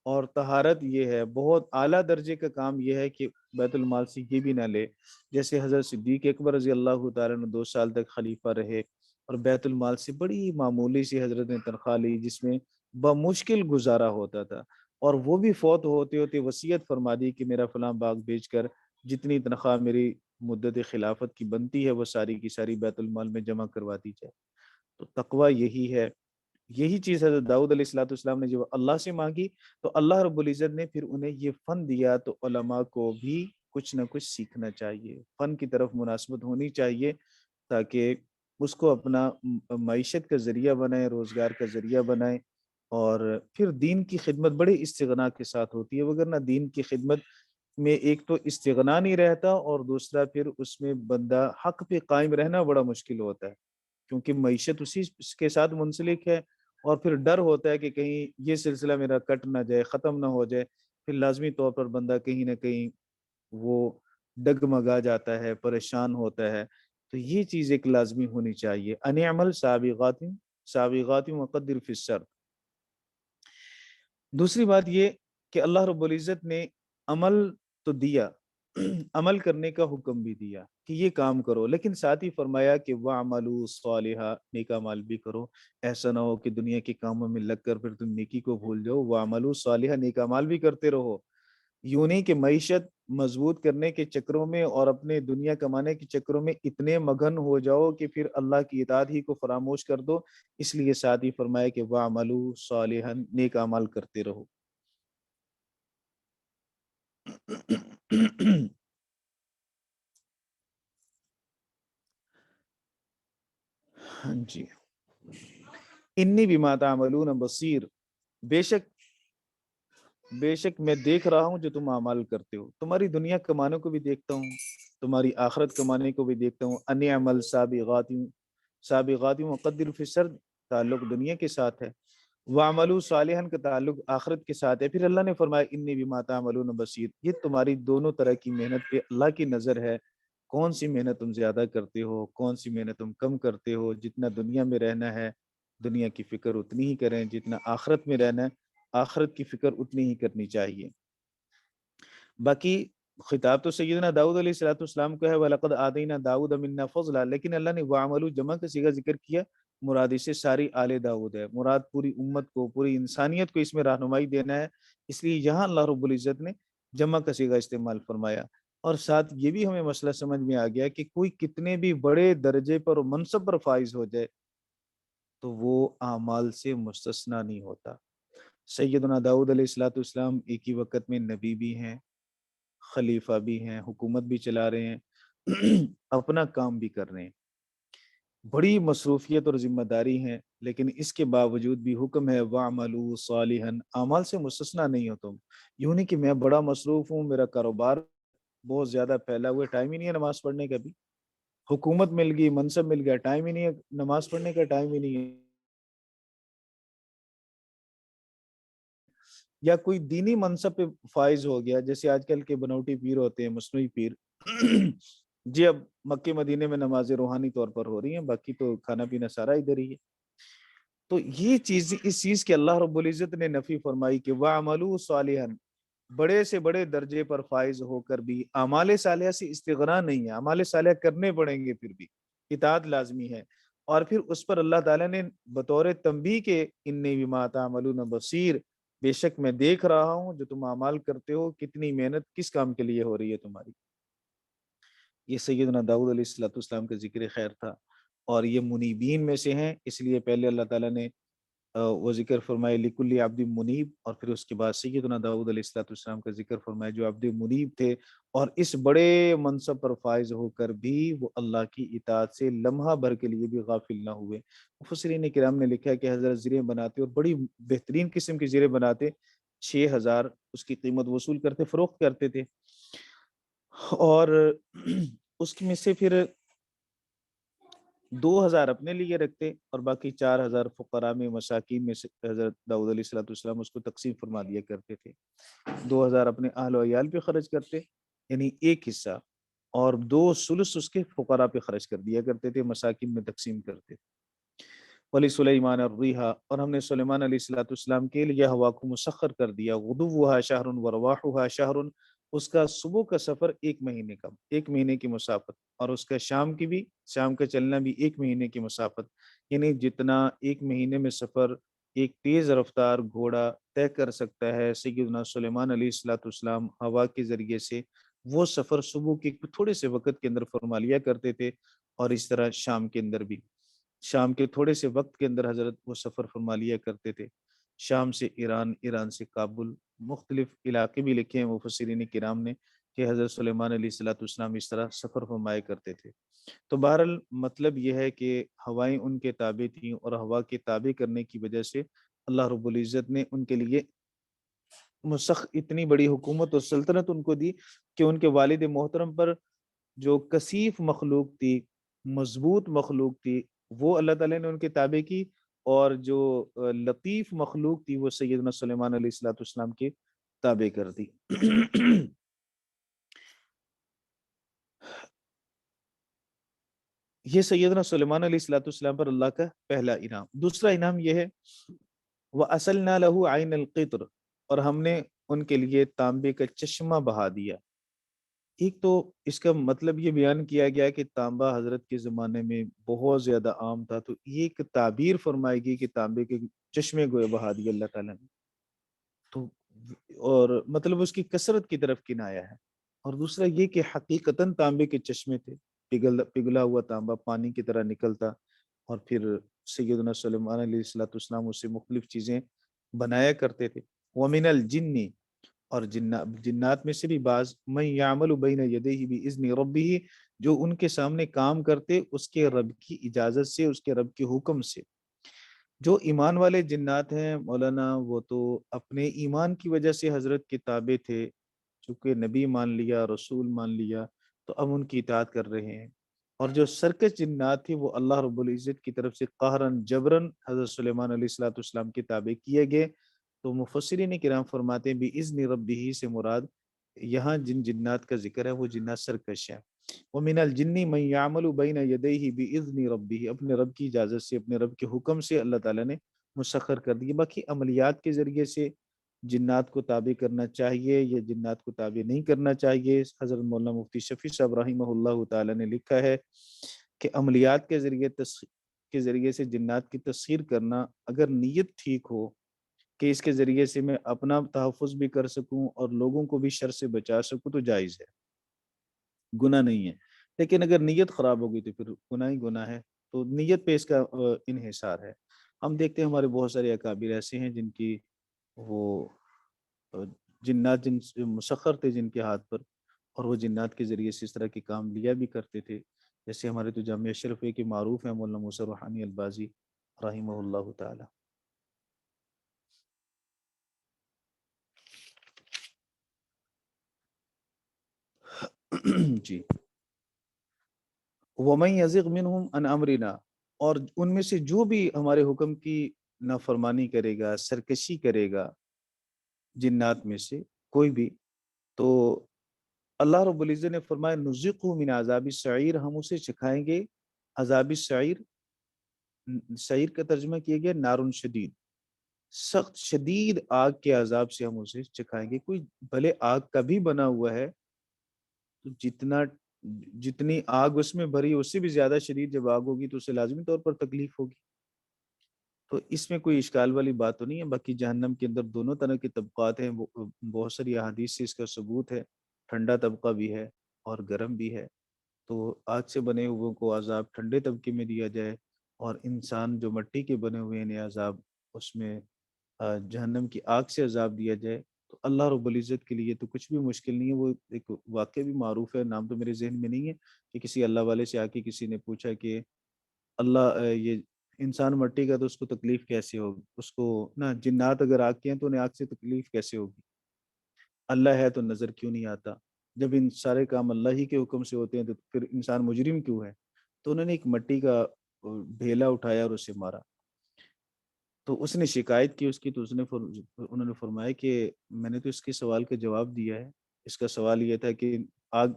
اور طہارت یہ ہے، بہت اعلیٰ درجے کا کام یہ ہے کہ بیت المال سے یہ بھی نہ لے۔ جیسے حضرت صدیق اکبر رضی اللہ تعالیٰ نے 2 سال تک خلیفہ رہے اور بیت المال سے بڑی معمولی سی حضرت نے تنخواہ لی، جس میں بمشکل گزارا ہوتا تھا، اور وہ بھی فوت ہوتے ہوتے وصیت فرما دی کہ میرا فلاں باغ بیچ کر جتنی تنخواہ میری مدت خلافت کی بنتی ہے وہ ساری کی ساری بیت المال میں جمع کروا دی جائے۔ تو تقوی یہی ہے، یہی چیز حضرت داؤد علیہ الصلوۃ والسلام نے جب اللہ سے مانگی تو اللہ رب العزت نے پھر انہیں یہ فن دیا۔ تو علماء کو بھی کچھ نہ کچھ سیکھنا چاہیے، فن کی طرف مناسبت ہونی چاہیے، تاکہ اس کو اپنا معیشت کا ذریعہ بنائیں، روزگار کا ذریعہ بنائیں، اور پھر دین کی خدمت بڑے استغنا کے ساتھ ہوتی ہے، وگرنہ دین کی خدمت میں ایک تو استغنا نہیں رہتا، اور دوسرا پھر اس میں بندہ حق پہ قائم رہنا بڑا مشکل ہوتا ہے، کیونکہ معیشت اسی کے ساتھ منسلک ہے، اور پھر ڈر ہوتا ہے کہ کہیں یہ سلسلہ میرا کٹ نہ جائے، ختم نہ ہو جائے، پھر لازمی طور پر بندہ کہیں نہ کہیں وہ ڈگمگا جاتا ہے، پریشان ہوتا ہے۔ تو یہ چیز ایک لازمی ہونی چاہیے، ان عمل سابغات وقدر فی السرد۔ دوسری بات یہ کہ اللہ رب العزت نے عمل تو دیا، عمل کرنے کا حکم بھی دیا کہ یہ کام کرو، لیکن ساتھ ہی فرمایا کہ وَعْمَلُوا صَالِحًا، نیک اعمال بھی کرو۔ ایسا نہ ہو کہ دنیا کے کاموں میں لگ کر پھر تم نیکی کو بھول جاؤ، وَعْمَلُوا صَالِحًا، نیک اعمال بھی کرتے رہو۔ یوں نہیں کہ معیشت مضبوط کرنے کے چکروں میں اور اپنے دنیا کمانے کے چکروں میں اتنے مگن ہو جاؤ کہ پھر اللہ کی اطاعت ہی کو فراموش کر دو، اس لیے ساتھ ہی فرمایا کہ وَعْمَلُوا صَالِحًا، نیک اعمال کرتے رہو۔ ہاں جی، انی بما تعملون بصیر، بے شک میں دیکھ رہا ہوں جو تم اعمال کرتے ہو، تمہاری دنیا کمانے کو بھی دیکھتا ہوں، تمہاری آخرت کمانے کو بھی دیکھتا ہوں۔ ان عمل سابغات وقدر فی السرد، تعلق دنیا کے ساتھ ہے، وعملوا صالحا کا تعلق آخرت کے ساتھ ہے۔ پھر اللہ نے فرمایا انی بما تعملون بصیر، یہ تمہاری دونوں طرح کی محنت پہ اللہ کی نظر ہے، کون سی محنت تم زیادہ کرتے ہو، کون سی محنت تم کم کرتے ہو۔ جتنا دنیا میں رہنا ہے دنیا کی فکر اتنی ہی کریں، جتنا آخرت میں رہنا ہے آخرت کی فکر اتنی ہی کرنی چاہیے۔ باقی خطاب تو سیدنا داؤد علیہ الصلوۃ والسلام کو ہے، وَلَقَدْ آتَيْنَا دَاوُودَ مِنَّا فَضْلًا، لیکن اللہ نے وَعْمَلُوا جمع کا صیغہ ذکر کیا، مراد اس سے ساری آل داؤد ہے، مراد پوری امت کو، پوری انسانیت کو اس میں رہنمائی دینا ہے، اس لیے یہاں اللہ رب العزت نے جمع کا صیغہ استعمال فرمایا۔ اور ساتھ یہ بھی ہمیں مسئلہ سمجھ میں آ گیا کہ کوئی کتنے بھی بڑے درجے پر اور منصب پر فائز ہو جائے، تو وہ اعمال سے مستثنا نہیں ہوتا۔ سیدنا داؤد علیہ السلام ایک ہی وقت میں نبی بھی ہیں، خلیفہ بھی ہیں، حکومت بھی چلا رہے ہیں، اپنا کام بھی کر رہے ہیں، بڑی مصروفیت اور ذمہ داری ہے، لیکن اس کے باوجود بھی حکم ہے وَعْمَلُوا صَالِحًا، اعمال سے مستثنا نہیں ہو تم۔ یوں نہیں کہ میں بڑا مصروف ہوں، میرا کاروبار بہت زیادہ پھیلا ہوا ہے، ٹائم ہی نہیں ہے نماز پڑھنے کا بھی، حکومت مل گئی، منصب مل گیا، ٹائم ہی نہیں ہے نماز پڑھنے کا، ٹائم ہی نہیں ہے، یا کوئی دینی منصب پہ فائز ہو گیا، جیسے آج کل کے بنوٹی پیر ہوتے ہیں، مصنوعی پیر جی اب مکے مدینے میں نمازیں روحانی طور پر ہو رہی ہیں، باقی تو کھانا پینا سارا ادھر ہی ہے۔ تو یہ چیز، اس چیز کے اللہ رب العزت نے نفی فرمائی کہ وَعْمَلُوا صَالِحًا، بڑے سے بڑے درجے پر فائز ہو کر بھی اعمال صالحہ سے استغنا نہیں ہے، اعمال صالحہ کرنے پڑیں گے، پھر بھی اطاعت لازمی ہے، اور پھر اس پر اللہ تعالیٰ نے بطور تنبیہ کے انی بما تعملون بصیر، بے شک میں دیکھ رہا ہوں جو تم اعمال کرتے ہو، کتنی محنت کس کام کے لیے ہو رہی ہے تمہاری۔ یہ سیدنا داؤد علیہ السلام کا ذکر خیر تھا، اور یہ منیبین میں سے ہیں، اس لیے پہلے اللہ تعالیٰ نے وہ ذکر فرمائے لکل عبد منیب، اور پھر اس کے بعد سیدنا داؤد علیہ السلام کا ذکر فرمایا جو عبد منیب تھے، اور اس بڑے منصب پر فائز ہو کر بھی وہ اللہ کی اطاعت سے لمحہ بھر کے لیے بھی غافل نہ ہوئے۔ مفسرین کرام نے لکھا ہے کہ حضرت زریں بناتے اور بڑی بہترین قسم کی زریں بناتے، 6000 اس کی قیمت وصول کرتے، فروخت کرتے تھے، اور اس میں سے پھر 2000 اپنے لیے رکھتے اور باقی 4000 فقراء میں، مساکین میں سے حضرت داؤد علیہ السلام اس کو تقسیم فرما دیا کرتے تھے۔ 2000 اپنے اہل و عیال پہ خرچ کرتے، یعنی ایک حصہ، اور 2 ثلث اس کے فقراء پہ خرچ کر دیا کرتے تھے، مساکین میں تقسیم کرتے۔ ولی سلیمان الریحا، اور ہم نے سلیمان علیہ السلام کے لیے ہوا کو مسخر کر دیا، غدوها شہر ورواحها شہر، اس کا صبح کا سفر 1 مہینے کا، 1 مہینے کی مسافت، اور اس کا شام کی بھی، شام کا چلنا بھی 1 مہینے کی مسافت، یعنی جتنا 1 مہینے میں سفر ایک تیز رفتار گھوڑا طے کر سکتا ہے، سیدنا سلیمان علیہ السلام ہوا کے ذریعے سے وہ سفر صبح کے تھوڑے سے وقت کے اندر فرما لیا کرتے تھے، اور اس طرح شام کے اندر بھی، شام کے تھوڑے سے وقت کے اندر حضرت وہ سفر فرما لیا کرتے تھے، شام سے ایران، ایران سے کابل، مختلف علاقے بھی لکھے ہیں مفسرین کرام نے کہ حضرت سلیمان علیہ السلام اس طرح سفر فرمایا کرتے تھے۔ تو بہرحال مطلب یہ ہے کہ ہوائیں ان کے تابع تھیں، اور ہوا کے تابع کرنے کی وجہ سے اللہ رب العزت نے ان کے لیے اتنی بڑی حکومت اور سلطنت ان کو دی کہ ان کے والد محترم پر جو کثیف مخلوق تھی، مضبوط مخلوق تھی، وہ اللہ تعالیٰ نے ان کے تابع کی، اور جو لطیف مخلوق تھی وہ سیدنا سلیمان علیہ السلام کے تابع کر دی۔ یہ سیدنا سلیمان علیہ السلام پر اللہ کا پہلا انعام۔ دوسرا انعام یہ ہے وَأَسَلْنَا لَهُ عَيْنَ الْقِطْرِ، اور ہم نے ان کے لیے تانبے کا چشمہ بہا دیا۔ ایک تو اس کا مطلب یہ بیان کیا گیا کہ تانبا حضرت کے زمانے میں بہت زیادہ عام تھا، تو یہ ایک تعبیر فرمائے گی کہ تانبے کے چشمے گوئے بہا دیا اللہ تعالیٰ نے، تو اور مطلب اس کی کثرت کی طرف کنایا ہے۔ اور دوسرا یہ کہ حقیقتاً تانبے کے چشمے تھے، پگھلا ہوا تانبا پانی کی طرح نکلتا، اور پھر سیدنا سلیمان علیہ السلام اس سے مختلف چیزیں بنایا کرتے تھے۔ وَمِنَ الْجِنِّ، اور جنات میں سے بھی بعض، مَن يَعْمَلُ بَيْنَ يَدَيْهِ بِإِذْنِ رَبِّهِ، جو ان کے سامنے کام کرتے اس کے رب کی اجازت سے، اس کے رب کے حکم سے۔ جو ایمان والے جنات ہیں مولانا، وہ تو اپنے ایمان کی وجہ سے حضرت کے تابع تھے، چونکہ نبی مان لیا، رسول مان لیا، تو اب ان کی اطاعت کر رہے ہیں۔ اور جو سرکش جنات تھی وہ اللہ رب العزت کی طرف سے قہراً جبراً حضرت سلیمان علیہ السلام کے تابع کیے گئے۔ تو مفسرین کرام فرماتے ہیں بِإِذْنِ رَبِّهِ سے مراد یہاں جن جنات کا ذکر ہے وہ جنات سرکش ہیں۔ وَمِنَ الْجِنِّ مَن يَعْمَلُ بَيْنَ يَدَيْهِ بِإِذْنِ رَبِّهِ، اپنے رب کی اجازت سے، اپنے رب کے حکم سے اللہ تعالیٰ نے مسخر کر دی۔ باقی عملیات کے ذریعے سے جنات کو تابع کرنا چاہیے یا جنات کو تابع نہیں کرنا چاہیے، حضرت مولانا مفتی شفیع صاحب رحمہ اللہ تعالیٰ نے لکھا ہے کہ عملیات کے ذریعے سے جنات کی تسخیر کرنا، اگر نیت ٹھیک ہو کہ اس کے ذریعے سے میں اپنا تحفظ بھی کر سکوں اور لوگوں کو بھی شر سے بچا سکوں، تو جائز ہے، گناہ نہیں ہے۔ لیکن اگر نیت خراب ہوگی تو پھر گناہ ہی گناہ ہے، تو نیت پہ اس کا انحصار ہے۔ ہم دیکھتے ہیں ہمارے بہت سارے اکابر ایسے ہیں جن کی وہ جنات جن سے مسخر تھے جن کے ہاتھ پر، اور وہ جنات کے ذریعے سے اس طرح کے کام لیا بھی کرتے تھے. جیسے ہمارے تو جامعہ اشرفیہ کے معروف ہیں مولانا موسیٰ روحانی البازی رحمہ اللہ تعالی. جی. وَمَن يَزِغْ مِنْهُمْ عَنْ أَمْرِنَا، اور ان میں سے جو بھی ہمارے حکم کی نافرمانی کرے گا، سرکشی کرے گا جنات میں سے کوئی بھی، تو اللہ رب العزت نے فرمایا نُذِقْهُ مِنْ عَذَابِ السَّعِيرِ، ہم اسے چکھائیں گے عذاب السعیر. سعیر کا ترجمہ کیا گیا نارن شدید، سخت شدید آگ کے عذاب سے ہم اسے چکھائیں گے. کوئی بھلے آگ کا بھی بنا ہوا ہے تو جتنی آگ اس میں بھری اس سے بھی زیادہ شدید جب آگ ہوگی تو اسے لازمی طور پر تکلیف ہوگی. تو اس میں کوئی اشکال والی بات تو نہیں ہے. باقی جہنم کے اندر دونوں طرح کے طبقات ہیں، بہت ساری احادیث سے اس کا ثبوت ہے. ٹھنڈا طبقہ بھی ہے اور گرم بھی ہے. تو آگ سے بنے ہوئے کو عذاب ٹھنڈے طبقے میں دیا جائے، اور انسان جو مٹی کے بنے ہوئے ہیں عذاب اس میں جہنم کی آگ سے عذاب دیا جائے. تو اللہ رب العزت کے لیے تو کچھ بھی مشکل نہیں ہے. وہ ایک واقعہ بھی معروف ہے، نام تو میرے ذہن میں نہیں ہے، کہ کسی اللہ والے سے آ کے کسی نے پوچھا کہ اللہ یہ انسان مٹی کا تو اس کو تکلیف کیسے ہوگی، اس کو نا جنات اگر آگ کے ہیں تو انہیں آگ سے تکلیف کیسے ہوگی، اللہ ہے تو نظر کیوں نہیں آتا؟ جب ان سارے کام اللہ ہی کے حکم سے ہوتے ہیں تو پھر انسان مجرم کیوں ہے؟ تو انہوں نے ایک مٹی کا ڈھیلا اٹھایا اور اسے مارا. تو اس نے شکایت کی اس کی، تو انہوں نے فرمایا کہ میں نے تو اس کے سوال کا جواب دیا ہے. اس کا سوال یہ تھا کہ آگ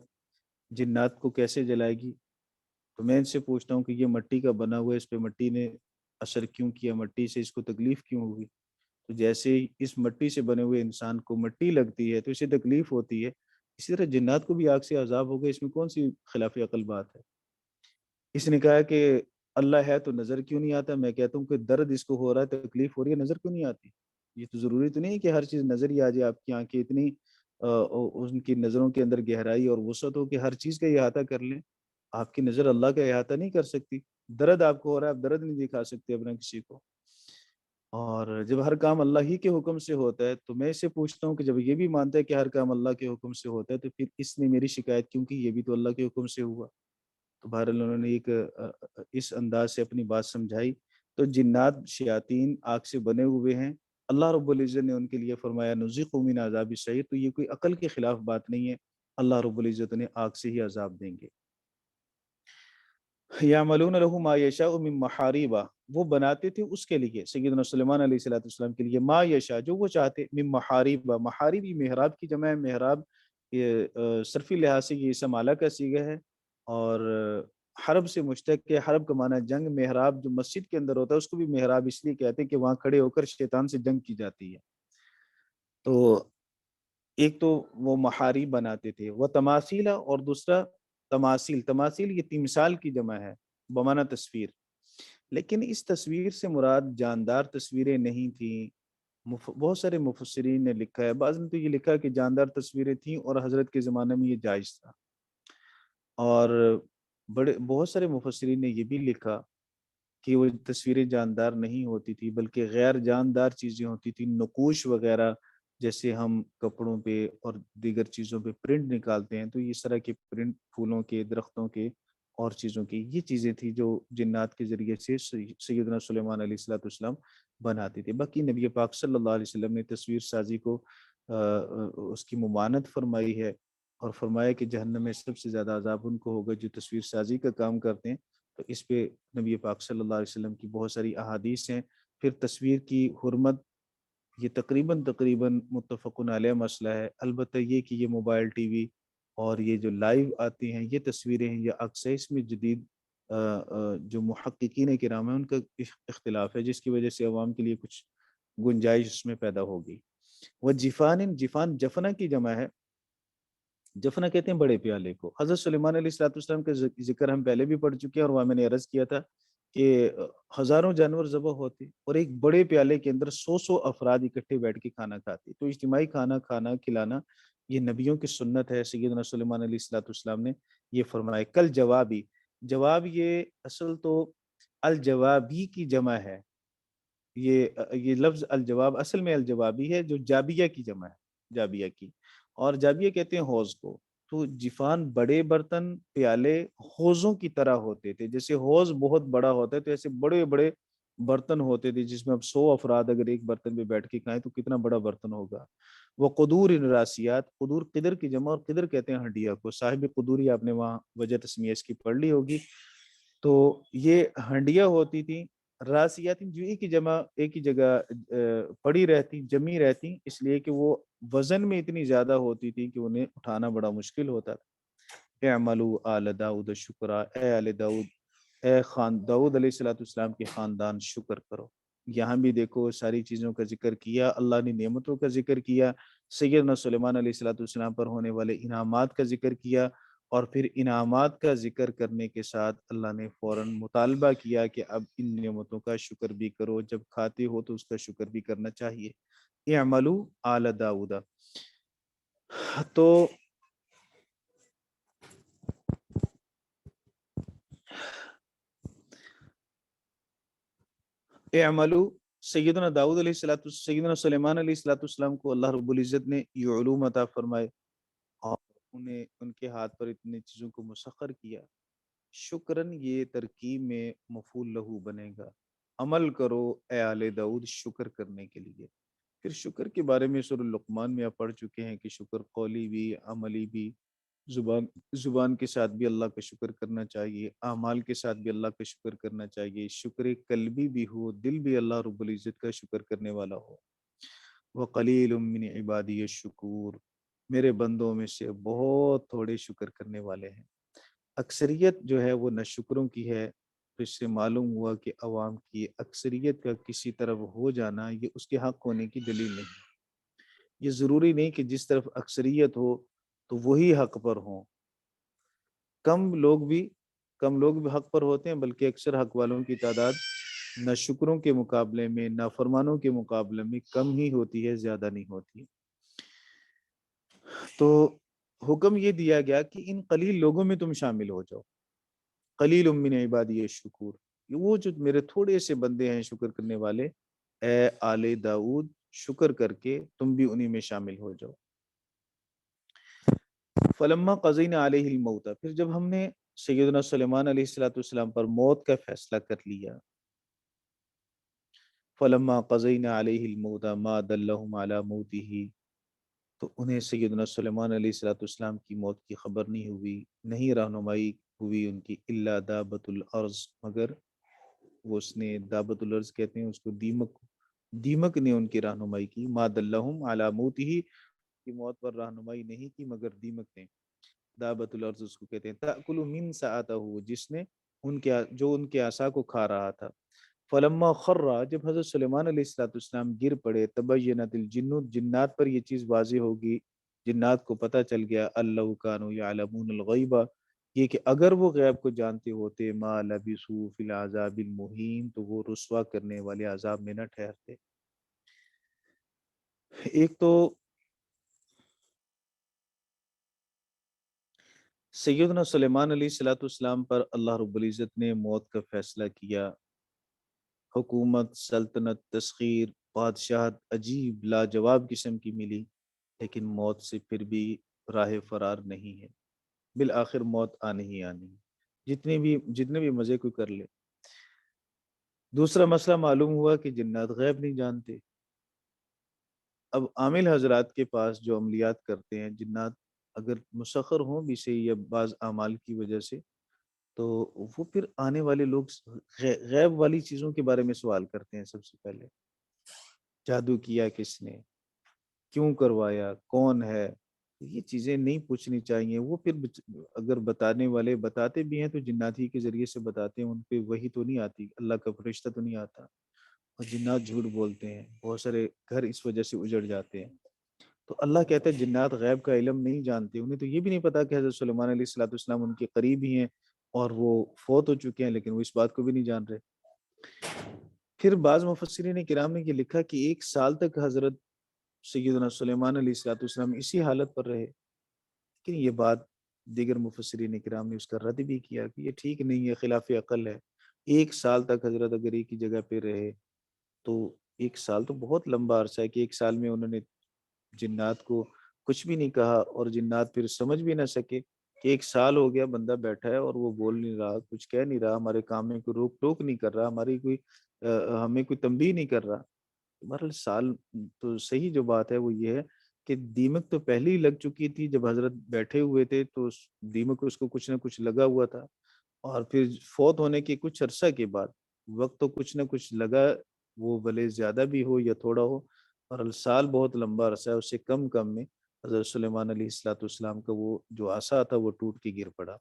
جنات کو کیسے جلائے گی، تو میں ان سے پوچھتا ہوں کہ یہ مٹی کا بنا ہوا ہے، اس پہ مٹی نے اثر کیوں کیا، مٹی سے اس کو تکلیف کیوں ہوگی؟ تو جیسے اس مٹی سے بنے ہوئے انسان کو مٹی لگتی ہے تو اسے تکلیف ہوتی ہے، اسی طرح جنات کو بھی آگ سے عذاب ہوگا. اس میں کون سی خلاف عقل بات ہے؟ اس نے کہا کہ اللہ ہے تو نظر کیوں نہیں آتا؟ میں کہتا ہوں کہ درد اس کو ہو رہا ہے، تکلیف ہو رہی ہے، نظر کیوں نہیں آتی؟ یہ تو ضروری تو نہیں ہے کہ ہر چیز نظر ہی آ جائے. آپ کی آنکھیں اتنی ان کی نظروں کے اندر گہرائی اور وسعت ہو کہ ہر چیز کا احاطہ کر لیں. آپ کی نظر اللہ کا احاطہ نہیں کر سکتی. درد آپ کو ہو رہا ہے، آپ درد نہیں دکھا سکتے اپنا کسی کو. اور جب ہر کام اللہ ہی کے حکم سے ہوتا ہے تو میں اسے پوچھتا ہوں کہ جب یہ بھی مانتا ہے کہ ہر کام اللہ کے حکم سے ہوتا ہے تو پھر اس نے میری شکایت کیوں کی؟ یہ بھی تو اللہ کے حکم سے ہوا. تو بہرحال انہوں نے ایک اس انداز سے اپنی بات سمجھائی. تو جنات شیاطین آگ سے بنے ہوئے ہیں. اللہ رب العزت نے ان کے لیے فرمایا نذیق من عذاب السعیر. تو یہ کوئی عقل کے خلاف بات نہیں ہے، اللہ رب العزت نے آگ سے ہی عذاب دیں گے. یعملون له ما یشاء من محاریب، وہ بناتے تھے اس کے لیے سیدنا سلیمان علیہ الصلوۃ والسلام کے لیے ما یشاء، جو وہ چاہتے، من محاریب. محاریب یہ محراب کی جمع ہے. محراب یہ صرفی لحاظ سے یہ اسم اعلیٰ کا صیغہ ہے، اور حرب سے مشتق ہے. حرب کا معنی جنگ. محراب جو مسجد کے اندر ہوتا ہے اس کو بھی محراب اس لیے کہتے ہیں کہ وہاں کھڑے ہو کر شیطان سے جنگ کی جاتی ہے. تو ایک تو وہ محاریب بناتے تھے، وہ تماثیل، اور دوسرا تماثیل. تماثیل یہ تمثال کی جمع ہے بمعنی تصویر، لیکن اس تصویر سے مراد جاندار تصویریں نہیں تھیں. بہت سارے مفسرین نے لکھا ہے، بعض نے تو یہ لکھا کہ جاندار تصویریں تھیں اور حضرت کے زمانے میں یہ جائز تھا. اور بہت سارے مفسرین نے یہ بھی لکھا کہ وہ تصویریں جاندار نہیں ہوتی تھی بلکہ غیر جاندار چیزیں ہوتی تھیں، نقوش وغیرہ. جیسے ہم کپڑوں پہ اور دیگر چیزوں پہ پرنٹ نکالتے ہیں تو اس طرح کے پرنٹ پھولوں کے، درختوں کے اور چیزوں کی، یہ چیزیں تھیں جو جنات کے ذریعے سے سیدنا سلیمان علیہ الصلوۃ والسلام بناتے تھے. باقی نبی پاک صلی اللہ علیہ وسلم نے تصویر سازی کو اس کی ممانعت فرمائی ہے، اور فرمایا کہ جہنم میں سب سے زیادہ عذاب ان کو ہوگا جو تصویر سازی کا کام کرتے ہیں. تو اس پہ نبی پاک صلی اللہ علیہ وسلم کی بہت ساری احادیث ہیں. پھر تصویر کی حرمت یہ تقریباً متفقن علیہ مسئلہ ہے. البتہ یہ کہ یہ موبائل ٹی وی اور یہ جو لائیو آتی ہیں یہ تصویریں ہیں، یہ اکثر اس میں جدید جو محققین کرام ہیں ان کا اختلاف ہے، جس کی وجہ سے عوام کے لیے کچھ گنجائش اس میں پیدا ہوگی. وہ جفان، جفان جفنا کی جمع ہے. جفنا کہتے ہیں بڑے پیالے کو. حضرت سلیمان علیہ الصلوۃ والسلام کا ذکر ہم پہلے بھی پڑھ چکے ہیں، اور وہاں میں نے عرض کیا تھا کہ ہزاروں جانور ذبح ہوتے اور ایک بڑے پیالے کے اندر 100 افراد اکٹھے بیٹھ کے کھانا کھاتے. تو اجتماعی کھانا کھلانا یہ نبیوں کی سنت ہے. سیدنا سلیمان علیہ الصلوۃ والسلام نے یہ فرمایا. کل جوابی، جواب یہ اصل تو الجوابی کی جمع ہے، یہ لفظ الجواب اصل میں الجوابی ہے، جو جابیہ کی جمع ہے، جابیہ کی، اور جابیہ کہتے ہیں حوض کو۔ تو جفان بڑے برتن پیالے حوضوں کی طرح ہوتے تھے، جیسے حوض بہت بڑا ہوتا ہے تو ایسے بڑے بڑے برتن ہوتے تھے جس میں اب 100 افراد اگر ایک برتن پہ بیٹھ کے کھائیں تو کتنا بڑا برتن ہوگا۔ وہ قدور ان راسیات، قدور قدر کی جمع، اور قدر کہتے ہیں ہنڈیا کو۔ صاحب قدوری آپ نے وہاں وجہ تسمیہ اس کی پڑھ لی ہوگی۔ تو یہ ہنڈیا ہوتی تھی، راسیات جو ایک ہی جمع ایک ہی جگہ پڑی رہتی، جمی رہتی، اس لیے کہ وہ وزن میں اتنی زیادہ ہوتی تھی کہ انہیں اٹھانا بڑا مشکل ہوتا تھا۔ اعملوا آل داؤد شکرا، اے آل داؤد، اے داؤد علیہ الصلوۃ والسلام کے خاندان شکر کرو۔ یہاں بھی دیکھو ساری چیزوں کا ذکر کیا، اللہ نے نعمتوں کا ذکر کیا، سیدنا سلیمان علیہ الصلوۃ والسلام پر ہونے والے انعامات کا ذکر کیا، اور پھر انعامات کا ذکر کرنے کے ساتھ اللہ نے فوراً مطالبہ کیا کہ اب ان نعمتوں کا شکر بھی کرو، جب کھاتے ہو تو اس کا شکر بھی کرنا چاہیے۔ اعملوا آل داؤد۔ تو اعملوا، سیدنا داؤد علیہ الصلوۃ، سیدنا سلیمان علیہ الصلوۃ والسلام کو اللہ رب العزت نے یہ علوم عطا فرمائے اور انہیں ان کے ہاتھ پر اتنی چیزوں کو مسخر کیا۔ شکرن یہ ترکیب میں مفعول لہو بنے گا، عمل کرو اے آل داؤد شکر کرنے کے لیے۔ پھر شکر کے بارے میں سورہ لقمان میں آپ پڑھ چکے ہیں کہ شکر قولی بھی، عملی بھی، زبان کے ساتھ بھی اللہ کا شکر کرنا چاہیے، اعمال کے ساتھ بھی اللہ کا شکر کرنا چاہیے، شکر قلبی بھی ہو، دل بھی اللہ رب العزت کا شکر کرنے والا ہو۔ وَقَلِيلٌ مِّنْ عِبَادِيَ الشُّكُورُ، میرے بندوں میں سے بہت تھوڑے شکر کرنے والے ہیں۔ اکثریت جو ہے وہ ناشکروں کی ہے، تو اس سے معلوم ہوا کہ عوام کی اکثریت کا کسی طرف ہو جانا یہ اس کے حق ہونے کی دلیل نہیں۔ یہ ضروری نہیں کہ جس طرف اکثریت ہو تو وہی حق پر ہوں، کم لوگ بھی حق پر ہوتے ہیں، بلکہ اکثر حق والوں کی تعداد ناشکروں کے مقابلے میں، نافرمانوں کے مقابلے میں کم ہی ہوتی ہے، زیادہ نہیں ہوتی۔ تو حکم یہ دیا گیا کہ ان قلیل لوگوں میں تم شامل ہو جاؤ، قلیل من عبادی الشکور، وہ جو میرے تھوڑے سے بندے ہیں شکر کرنے والے، اے آل داؤد شکر کر کے تم بھی انہی میں شامل ہو جاؤ۔ فلما قضینا علیہ الموت، پھر جب ہم نے سیدنا سلیمان علیہ الصلوۃ والسلام پر موت کا فیصلہ کر لیا، فلما قضینا علیہ الموت ما دلہم علی موتہ، تو انہیں سیدنا سلیمان علیہ الصلوۃ والسلام کی موت کی خبر نہیں ہوئی، نہیں رہنمائی ہوئی ان کی، الا دابۃ الارض، مگر وہ اس نے دابۃ الارض کہتے ہیں اس کو، دیمک نے ان کی رہنمائی کی، ما دلہم علی موتہ، کی موت پر رہنمائی نہیں کی مگر دیمک نے۔ دابۃ الارض اس کو کہتے ہیں، تأکل من ساعتہ، جس نے جو ان کے عصا کو کھا رہا تھا۔ فلما خر، جب حضرت سلیمان علیہ السلام گر پڑے، تبینت الجن، جنات پر یہ چیز واضح ہوگی، جنات کو پتہ چل گیا، اللہ کانوا یعلمون الغیب، یہ کہ اگر وہ غیب کو جانتے ہوتے، ما لبثوا فی العذاب المہین، تو وہ رسوا کرنے والے عذاب میں نہ ٹھہرتے۔ ایک تو سیدنا سلیمان علیہ الصلوۃ والسلام پر اللہ رب العزت نے موت کا فیصلہ کیا، حکومت، سلطنت، تسخیر، بادشاہت عجیب لاجواب قسم کی ملی، لیکن موت سے پھر بھی راہ فرار نہیں ہے، بالآخر موت آنی ہی آنی ہے، جتنے بھی مزے کوئی کر لے۔ دوسرا مسئلہ معلوم ہوا کہ جنات غیب نہیں جانتے۔ اب عامل حضرات کے پاس جو عملیات کرتے ہیں جنات، اگر مسخر ہوں بھی صحیح یا بعض اعمال کی وجہ سے، تو وہ پھر آنے والے لوگ غیب والی چیزوں کے بارے میں سوال کرتے ہیں سب سے پہلے، جادو کیا کس نے، کیوں کروایا، کون ہے، یہ چیزیں نہیں پوچھنی چاہیے۔ وہ پھر اگر بتانے والے بتاتے بھی ہیں تو جنات ہی کے ذریعے سے بتاتے ہیں، ان پہ وہی تو نہیں آتی، اللہ کا فرشتہ تو نہیں آتا، اور جنات جھوٹ بولتے ہیں، بہت سارے گھر اس وجہ سے اجڑ جاتے ہیں۔ تو اللہ کہتا ہے جنات غیب کا علم نہیں جانتے، انہیں تو یہ بھی نہیں پتا کہ حضرت سلیمان علیہ الصلوۃ والسلام ان کے قریب ہی ہیں اور وہ فوت ہو چکے ہیں، لیکن وہ اس بات کو بھی نہیں جان رہے۔ پھر بعض مفسرین کرام نے یہ لکھا کہ 1 سال تک حضرت سیدنا سلیمان علیہ الصلوۃ والسلام اسی حالت پر رہے، لیکن یہ بات دیگر مفسرین کرام نے اس کا رد بھی کیا کہ یہ ٹھیک نہیں ہے، خلاف عقل ہے۔ 1 سال تک حضرت اگر ایک ہی جگہ پہ رہے تو 1 سال تو بہت لمبا عرصہ ہے کہ 1 سال میں انہوں نے جنات کو کچھ بھی نہیں کہا، اور جنات پھر سمجھ بھی نہ سکے کہ 1 سال ہو گیا بندہ بیٹھا ہے اور وہ بول نہیں رہا، کچھ کہہ نہیں رہا، ہمارے کام میں کوئی روک ٹوک نہیں کر رہا، ہماری کوئی ہمیں کوئی تنبیہ نہیں کر رہا۔ بہرحال سال تو صحیح جو بات ہے وہ یہ ہے کہ دیمک تو پہلے ہی لگ چکی تھی، جب حضرت بیٹھے ہوئے تھے تو دیمک اس کو کچھ نہ کچھ لگا ہوا تھا، اور پھر فوت ہونے کے کچھ عرصہ کے بعد وقت تو کچھ نہ کچھ لگا، وہ بھلے زیادہ بھی ہو یا تھوڑا ہو، اور سال بہت لمبا عرصہ ہے، اس سے کم کم میں حضرت سلیمان علیہ الصلوۃ والسلام کا وہ جو عصا تھا وہ ٹوٹ کے گر پڑا۔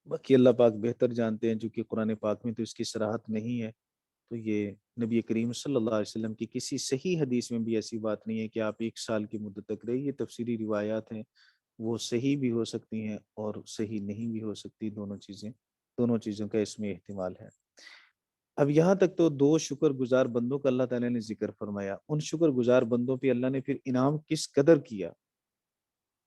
باقی اللہ پاک بہتر جانتے ہیں، چونکہ قرآن پاک میں تو اس کی صراحت نہیں ہے، تو یہ نبی کریم صلی اللہ علیہ وسلم کی کسی صحیح حدیث میں بھی ایسی بات نہیں ہے کہ آپ 1 سال کی مدت تک رہے۔ یہ تفسیری روایات ہیں، وہ صحیح بھی ہو سکتی ہیں اور صحیح نہیں بھی ہو سکتی، دونوں چیزوں کا اس میں احتمال ہے۔ اب یہاں تک تو 2 شکر گزار بندوں کا اللہ تعالیٰ نے ذکر فرمایا، ان شکر گزار بندوں پہ اللہ نے پھر انعام کس قدر کیا،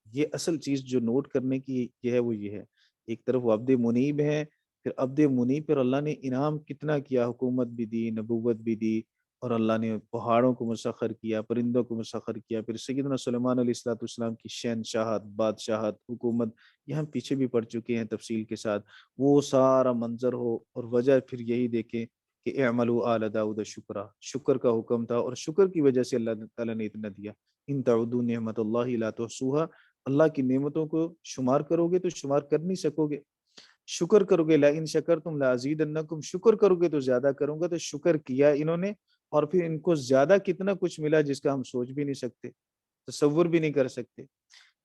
یہ اصل چیز جو نوٹ کرنے کی یہ ہے وہ یہ ہے۔ ایک طرف وہ عبد منیب ہے، پھر عبد منیب پر اللہ نے انعام کتنا کیا، حکومت بھی دی، نبوت بھی دی، اور اللہ نے پہاڑوں کو مسخر کیا، پرندوں کو مسخر کیا، پھر سیدنا سلیمان علیہ الصلوۃ والسلام کی شہنشاہت، بادشاہت، حکومت، یہاں پیچھے بھی پڑ چکے ہیں تفصیل کے ساتھ، وہ سارا منظر ہو، اور وجہ پھر یہی دیکھیں کہ اعملوا آل داؤد شکرا، شکر کا حکم تھا، اور شکر کی وجہ سے اللہ تعالیٰ نے اتنا دیا۔ ان تعدوا نعمت اللہ لا تحصوها، اللہ کی نعمتوں کو شمار کرو گے تو شمار کر نہیں سکو گے۔ شکر کرو گے، لئن شکرتم لازیدنکم، شکر کرو گے تو زیادہ کروں گا، تو شکر کیا انہوں نے، اور پھر ان کو زیادہ کتنا کچھ ملا جس کا ہم سوچ بھی نہیں سکتے، تصور بھی نہیں کر سکتے۔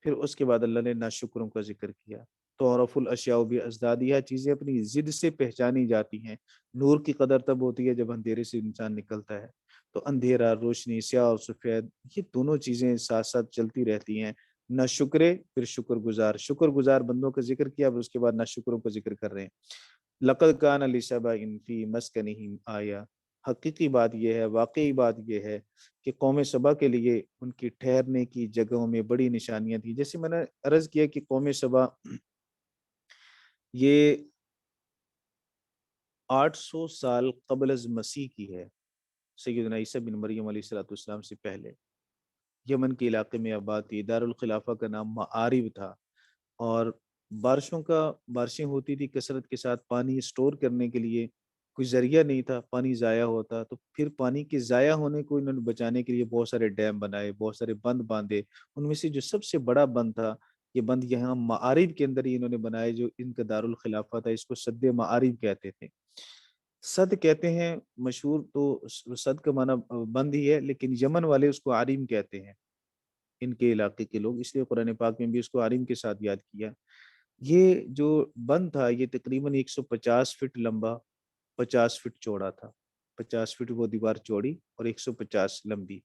پھر اس کے بعد اللہ نے ناشکروں کا ذکر کیا۔ تعرف الاشیاء بازدادها، چیزیں اپنی ضد سے پہچانی جاتی ہیں۔ نور کی قدر تب ہوتی ہے جب اندھیرے سے انسان نکلتا ہے، تو اندھیرا، روشنی، سیاہ اور سفید، یہ دونوں چیزیں ساتھ ساتھ چلتی رہتی ہیں۔ نہ شکرے پھر شکر گزار بندوں کا ذکر کیا، اس کے بعد نہ شکروں کا ذکر کر رہے ہیں۔ لقد کان لسبأ فی مسکنہم آیہ، حقیقی بات یہ ہے، واقعی بات یہ ہے کہ قوم سبا کے لیے ان کی ٹھہرنے کی جگہوں میں بڑی نشانیاں تھیں۔ جیسے میں نے عرض کیا کہ قوم سبا یہ 800 سال قبل از مسیح کی ہے، سیدنا عیسیٰ بن مریم علیہ الصلوۃ والسلام سے پہلے، یمن کے علاقے میں آباد تھی۔ دارالخلافہ کا نام معارب تھا، اور بارشیں ہوتی تھی کثرت کے ساتھ، پانی اسٹور کرنے کے لیے کوئی ذریعہ نہیں تھا، پانی ضائع ہوتا، تو پھر پانی کے ضائع ہونے کو انہوں نے بچانے کے لیے بہت سارے ڈیم بنائے، بہت سارے بند باندھے۔ ان میں سے جو سب سے بڑا بند تھا، یہ بند یہاں معارب کے اندر ہی انہوں نے بنائے، جو ان کا دارالخلافہ تھا، اس کو سد معارب کہتے تھے۔ سد کہتے ہیں، مشہور تو سد کا معنی بند ہی ہے، لیکن یمن والے اس کو عارم کہتے ہیں، ان کے علاقے کے لوگ، اس لیے قرآن پاک میں بھی اس کو عارم کے ساتھ یاد کیا۔ یہ جو بند تھا یہ تقریباً 150 فٹ لمبا، 50 فٹ چوڑا تھا، 50 فٹ وہ دیوار چوڑی اور 150 لمبی،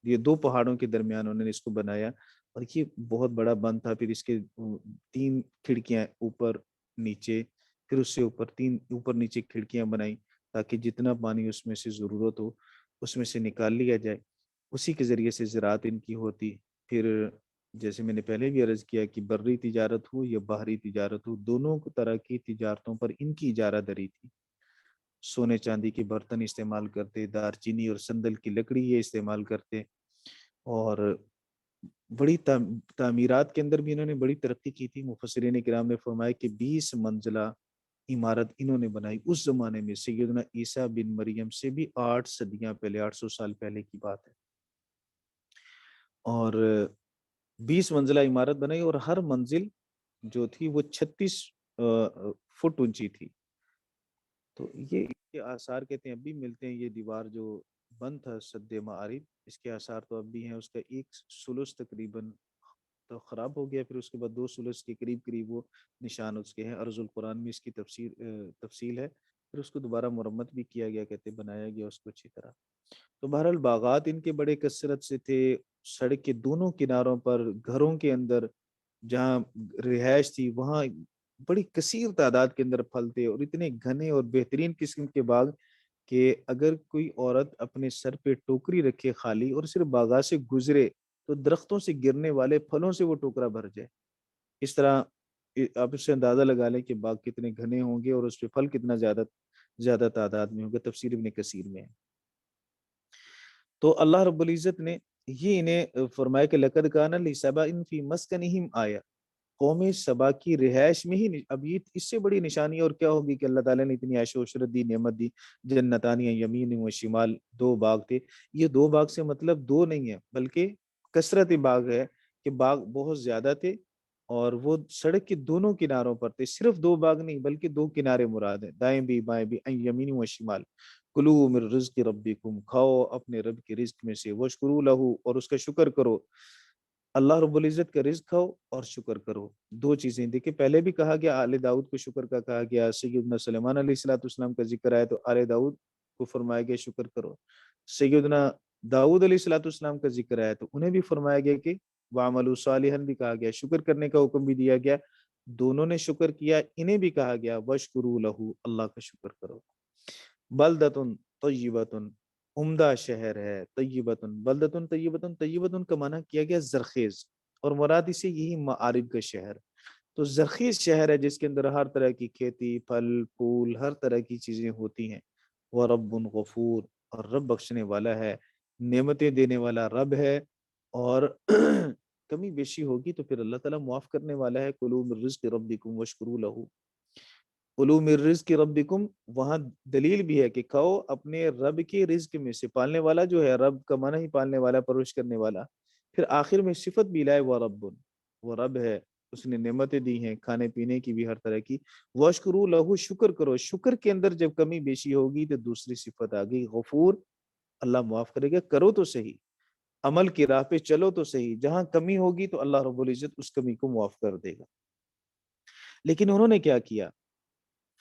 یہ 2 پہاڑوں کے درمیان انہوں نے اس کو بنایا، اور یہ بہت بڑا بند تھا۔ پھر اس کے 3 کھڑکیاں اوپر نیچے، پھر اس سے اوپر 3 اوپر نیچے کھڑکیاں بنائی، تاکہ جتنا پانی اس میں سے ضرورت ہو اس میں سے نکال لیا جائے، اسی کے ذریعے سے زراعت ان کی ہوتی۔ پھر جیسے میں نے پہلے بھی عرض کیا کہ بری تجارت ہو یا باہری تجارت ہو، دونوں طرح کی تجارتوں پر ان کی اجارہ دری تھی۔ سونے چاندی کے برتن استعمال کرتے، دار چینی اور سندل کی لکڑی یہ استعمال کرتے، اور بڑی تعمیرات کے اندر بھی انہوں نے بڑی ترقی کی تھی۔ مفسرین کرام نے فرمایا کہ 20 منزلہ عمارت انہوں نے بنائی اس زمانے میں، سیدنا عیسیٰ بن مریم سے بھی 8 صدیاں پہلے، 800 سال پہلے کی بات ہے، اور 20 منزلہ عمارت بنائی، اور ہر منزل جو تھی وہ 36 فٹ اونچی تھی۔ تو یہ اس کے آثار کہتے ہیں اب بھی ملتے ہیں، یہ دیوار جو بند تھا سد معارف، اس کے آثار تو اب بھی ہیں۔ اس کا 1 ثلث تقریباً تو خراب ہو گیا، پھر اس کے بعد 2 ثلث کے قریب قریب وہ نشان اس کے ہیں۔ ارض القرآن میں اس کی تفصیل ہے، پھر اس کو دوبارہ مرمت بھی کیا گیا، کہتے بنایا گیا اس کو اچھی طرح۔ تو بہرحال باغات ان کے بڑے کثرت سے تھے، سڑک کے دونوں کناروں پر، گھروں کے اندر جہاں رہائش تھی وہاں بڑی کثیر تعداد کے اندر پھل تھے، اور اتنے گھنے اور بہترین قسم کے باغ کہ اگر کوئی عورت اپنے سر پہ ٹوکری رکھے خالی اور صرف باغات سے گزرے تو درختوں سے گرنے والے پھلوں سے وہ ٹوکرا بھر جائے۔ اس طرح آپ اس سے اندازہ لگا لیں کہ باغ کتنے گھنے ہوں گے اور اس پہ پھل کتنا زیادہ زیادہ تعداد میں ہوگا، تفسیر ابن کثیر میں ہے۔ تو اللہ رب العزت نے یہ انہیں فرمایا کہ لقد کان لسبأ فی مسکنہم آیہ، قوم سبا کی رہائش میں ہی اب یہ اس سے بڑی نشانی اور کیا ہوگی کہ اللہ تعالیٰ نے اتنی عیش و عشرت دی، نعمت دی۔ جنتان یمین و شمال، دو باغ تھے۔ یہ دو باغ سے مطلب دو نہیں ہے بلکہ کثرت باغ ہے، کہ باغ بہت زیادہ تھے اور وہ سڑک کے دونوں کناروں پر تھے۔ صرف دو باغ نہیں بلکہ دو کنارے مراد ہیں، دائیں بھی بائیں بھی، یمین و شمال۔ کلوا من رزق ربکم، کھاؤ اپنے رب کے رزق میں سے، واشکروا لہ، اور اس کا شکر کرو۔ اللہ رب العزت کا رزق کھاؤ اور شکر کرو، دو چیزیں دیکھیں۔ پہلے بھی کہا گیا آل داؤد کو شکر کا کہا گیا، سیدنا سلیمان علیہ السلام کا ذکر آیا تو آل داؤد کو فرمایا گیا شکر کرو۔ سیدنا داؤد علیہ السلام کا ذکر آیا تو انہیں بھی فرمایا گیا کہ وَعَمَلُوا صَالِحًا بھی کہا گیا، شکر کرنے کا حکم بھی دیا گیا۔ دونوں نے شکر کیا، انہیں بھی کہا گیا وَاشْكُرُوا لَهُ، اللہ کا شکر کرو۔ بلدتن طیبتن، عمدہ شہر ہے، طیبتن بلدتن طیبتن، طیبتن کا معنی کیا گیا زرخیز، اور مراد اسے یہی معارب کا شہر۔ تو زرخیز شہر ہے جس کے اندر ہر طرح کی کھیتی، پھل پھول، ہر طرح کی چیزیں ہوتی ہیں۔ وَرَبٌ غفور، اور رب بخشنے والا ہے، نعمتیں دینے والا رب ہے، اور کمی بیشی ہوگی تو پھر اللہ تعالیٰ معاف کرنے والا ہے۔ کُلُوا مِن رِزْقِ رَبِّکُمْ وَاشْکُرُوا لَهُ، کُلُوا مِن رِزْقِ رَبِّکُمْ، وہاں دلیل بھی ہے کہ کھاؤ اپنے رب کے رزق میں سے۔ پالنے والا جو ہے، رب کا معنی ہی پالنے والا، پرورش کرنے والا۔ پھر آخر میں صفت بھی لائے، وہ رب، وہ رب ہے، اس نے نعمتیں دی ہیں، کھانے پینے کی بھی، ہر طرح کی۔ واشکروا لہ، شکر کرو۔ شکر کے اندر جب کمی بیشی ہوگی تو دوسری صفت آ گئی غفور، اللہ معاف کرے گا، کرو تو صحیح، عمل کی راہ پہ چلو تو صحیح، جہاں کمی ہوگی تو اللہ رب العزت اس کمی کو معاف کر دے گا۔ لیکن انہوں نے کیا کیا؟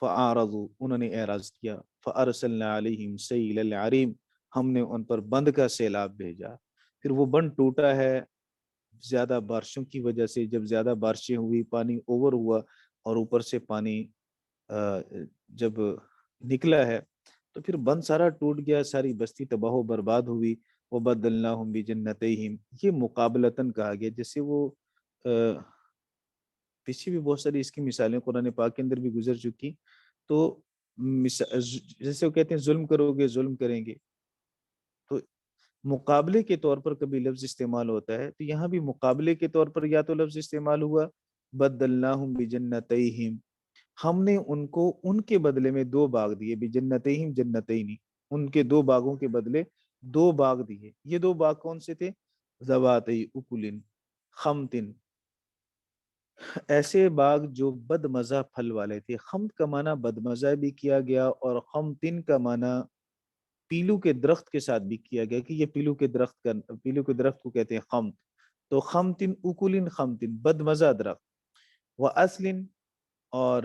فَأَعْرَضُوا، انہوں نے اعراض کیا۔ فَأَرْسَلْنَا عَلَيْهِمْ سَيْلَ الْعَرِيمِ، ہم نے ان پر بند کا سیلاب بھیجا۔ پھر وہ بند ٹوٹا ہے زیادہ بارشوں کی وجہ سے، جب زیادہ بارشیں ہوئی، پانی اوور ہوا، اور اوپر سے پانی جب نکلا ہے تو پھر بند سارا ٹوٹ گیا، ساری بستی تباہ و برباد ہوئی۔ وَبَدَّلْنَاهُمْ بِجَنَّتَيْهِمْ، یہ مقابلتاً کہا گیا، جیسے وہ پیچھے بھی بہت ساری اس کی مثالیں قرآن پاک کے اندر بھی گزر چکی۔ تو جیسے وہ کہتے ہیں ظلم کرو گے ظلم کریں گے، تو مقابلے کے طور پر کبھی لفظ استعمال ہوتا ہے، تو یہاں بھی مقابلے کے طور پر یا تو لفظ استعمال ہوا بدلناہم بجنتیہم، ہم نے ان کو ان کے بدلے میں دو باغ دیے، بجنتیہم جنتین، ان کے دو باغوں کے بدلے دو باغ دیے۔ یہ دو باغ کون سے تھے؟ ذواتی اکل خمط، ایسے باغ جو بد مزہ پھل والے تھے۔ خمط کا معنی بد مزہ بھی کیا گیا، اور خمطن کا معنی پیلو کے درخت کے ساتھ بھی کیا گیا، کہ یہ پیلو کے درخت کو کہتے ہیں خمط۔ تو خمطن اکلن خمطن، بد مزہ درخت، وَأَصْلٍ، اور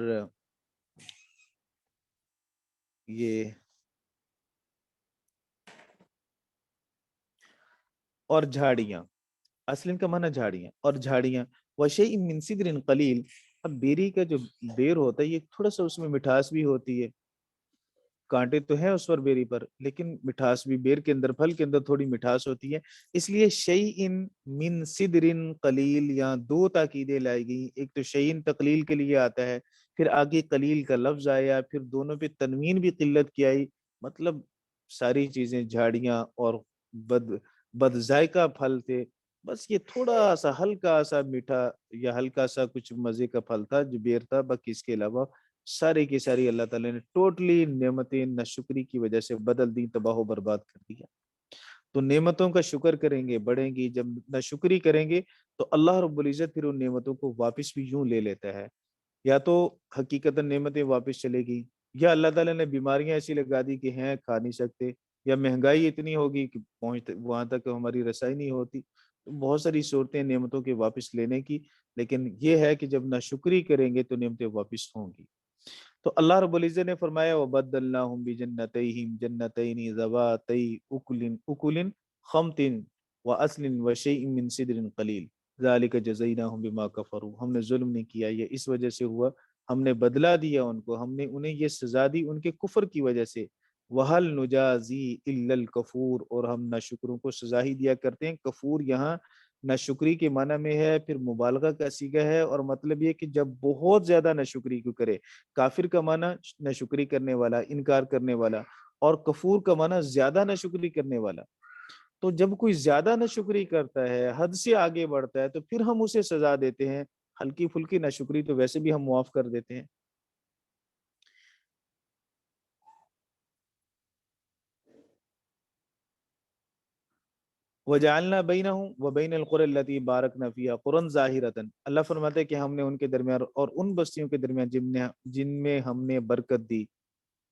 یہ اور جھاڑیاں، اصل کا معنی جھاڑیاں، اور جھاڑیاں، وَشَيْءٍ مِّن سِدْرٍ قَلِيلٍ، اب بیری کا جو بیر ہوتا ہے یہ تھوڑا سا اس میں مٹھاس بھی ہوتی ہے، کانٹے تو ہیں اس پر بیری پر لیکن مٹھاس بھی، بیر کے اندر، پھل کے اندر تھوڑی مٹھاس ہوتی ہے، اس لیے شیئن من صدر قلیل، یہاں دو تاکیدیں لائی گئی۔ ایک تو شیئن تقلیل کے لیے آتا ہے، پھر آگے قلیل کا لفظ آیا، پھر دونوں پہ تنوین بھی قلت کی آئی، مطلب ساری چیزیں جھاڑیاں اور بد ذائقہ پھل تھے، بس یہ تھوڑا سا ہلکا سا میٹھا یا ہلکا سا کچھ مزے کا پھل تھا جو بیر تھا، باقی اس کے علاوہ ساری کی ساری اللہ تعالیٰ نے ٹوٹلی نعمتیں ناشکری کی وجہ سے بدل دی، تباہ و برباد کر دیا۔ تو نعمتوں کا شکر کریں گے بڑھیں گی، جب ناشکری کریں گے تو اللہ رب العزت پھر ان نعمتوں کو واپس بھی یوں لے لیتا ہے، یا تو حقیقتاً نعمتیں واپس چلے گی، یا اللہ تعالیٰ نے بیماریاں ایسی لگا دی کہ ہیں کھا نہیں سکتے، یا مہنگائی اتنی ہوگی کہ وہاں تک ہماری رسائی نہیں ہوتی۔ تو بہت ساری صورتیں نعمتوں کے واپس لینے کی، لیکن یہ ہے کہ جب ناشکری کریں گے تو نعمتیں واپس ہوں گی۔ تو اللہ رب العزت نے فرمایا وَبَدَّلْنَاهُمْ بِجَنَّتَيْهِمْ جَنَّتَيْنِ ذَوَاتَيْ أُكُلٍ خَمْطٍ وَأَصْلٍ وَشَيْءٍ مِّن صِدْرٍ قَلِيلٍ ذَلِكَ جَزَيْنَاهُمْ بِمَا كَفَرُوا، ہم نے ظلم نہیں کیا، یہ اس وجہ سے ہوا، ہم نے بدلہ دیا ان کو، ہم نے انہیں یہ سزا دی ان کے کفر کی وجہ سے۔ وَهَلْ نُجَازِي إِلَّا الْكَفُورَ، اور ہم ناشکروں کو سزا ہی دیا کرتے ہیں۔ کفور یہاں ناشکری کے معنی میں ہے، پھر مبالغہ کا صیغہ ہے، اور مطلب یہ کہ جب بہت زیادہ ناشکری کو کرے۔ کافر کا معنی ناشکری کرنے والا، انکار کرنے والا، اور کفور کا معنی زیادہ ناشکری کرنے والا۔ تو جب کوئی زیادہ ناشکری کرتا ہے، حد سے آگے بڑھتا ہے، تو پھر ہم اسے سزا دیتے ہیں۔ ہلکی پھلکی ناشکری تو ویسے بھی ہم معاف کر دیتے ہیں۔ وَجَعَلْنَا بَيْنَهُمْ وَبَيْنَ الْقُرَى الَّتِي بَارَكْنَا فِيهَا قُرًى ظَاهِرَةً، اللہ فرماتے ہیں کہ ہم نے ان کے درمیان اور ان بستیوں کے درمیان جن میں ہم نے برکت دی،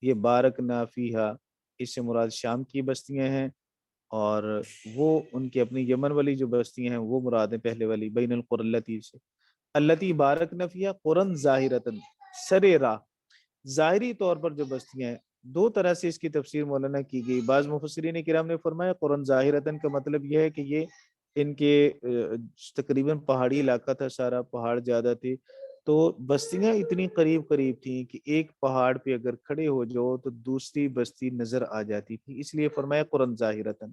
یہ بارکنا فیہا، اس سے مراد شام کی بستیاں ہیں، اور وہ ان کے اپنی یمن والی جو بستیاں ہیں وہ مراد ہیں پہلے والی، بین القرى التي سے، التي بارکنا فیہا قُرًى ظَاهِرَةً، سر راہ، ظاہری طور پر جو بستیاں ہیں۔ دو طرح سے اس کی تفسیر مولانا کی گئی۔ بعض مفسرین کرام نے فرمایا قرآن ظاہرتاً کا مطلب یہ ہے کہ یہ ان کے تقریباً پہاڑی علاقہ تھا، سارا پہاڑ زیادہ تھے، تو بستیاں اتنی قریب قریب تھیں کہ ایک پہاڑ پہ اگر کھڑے ہو جاؤ تو دوسری بستی نظر آ جاتی تھی، اس لیے فرمایا قرآن ظاہرتاً۔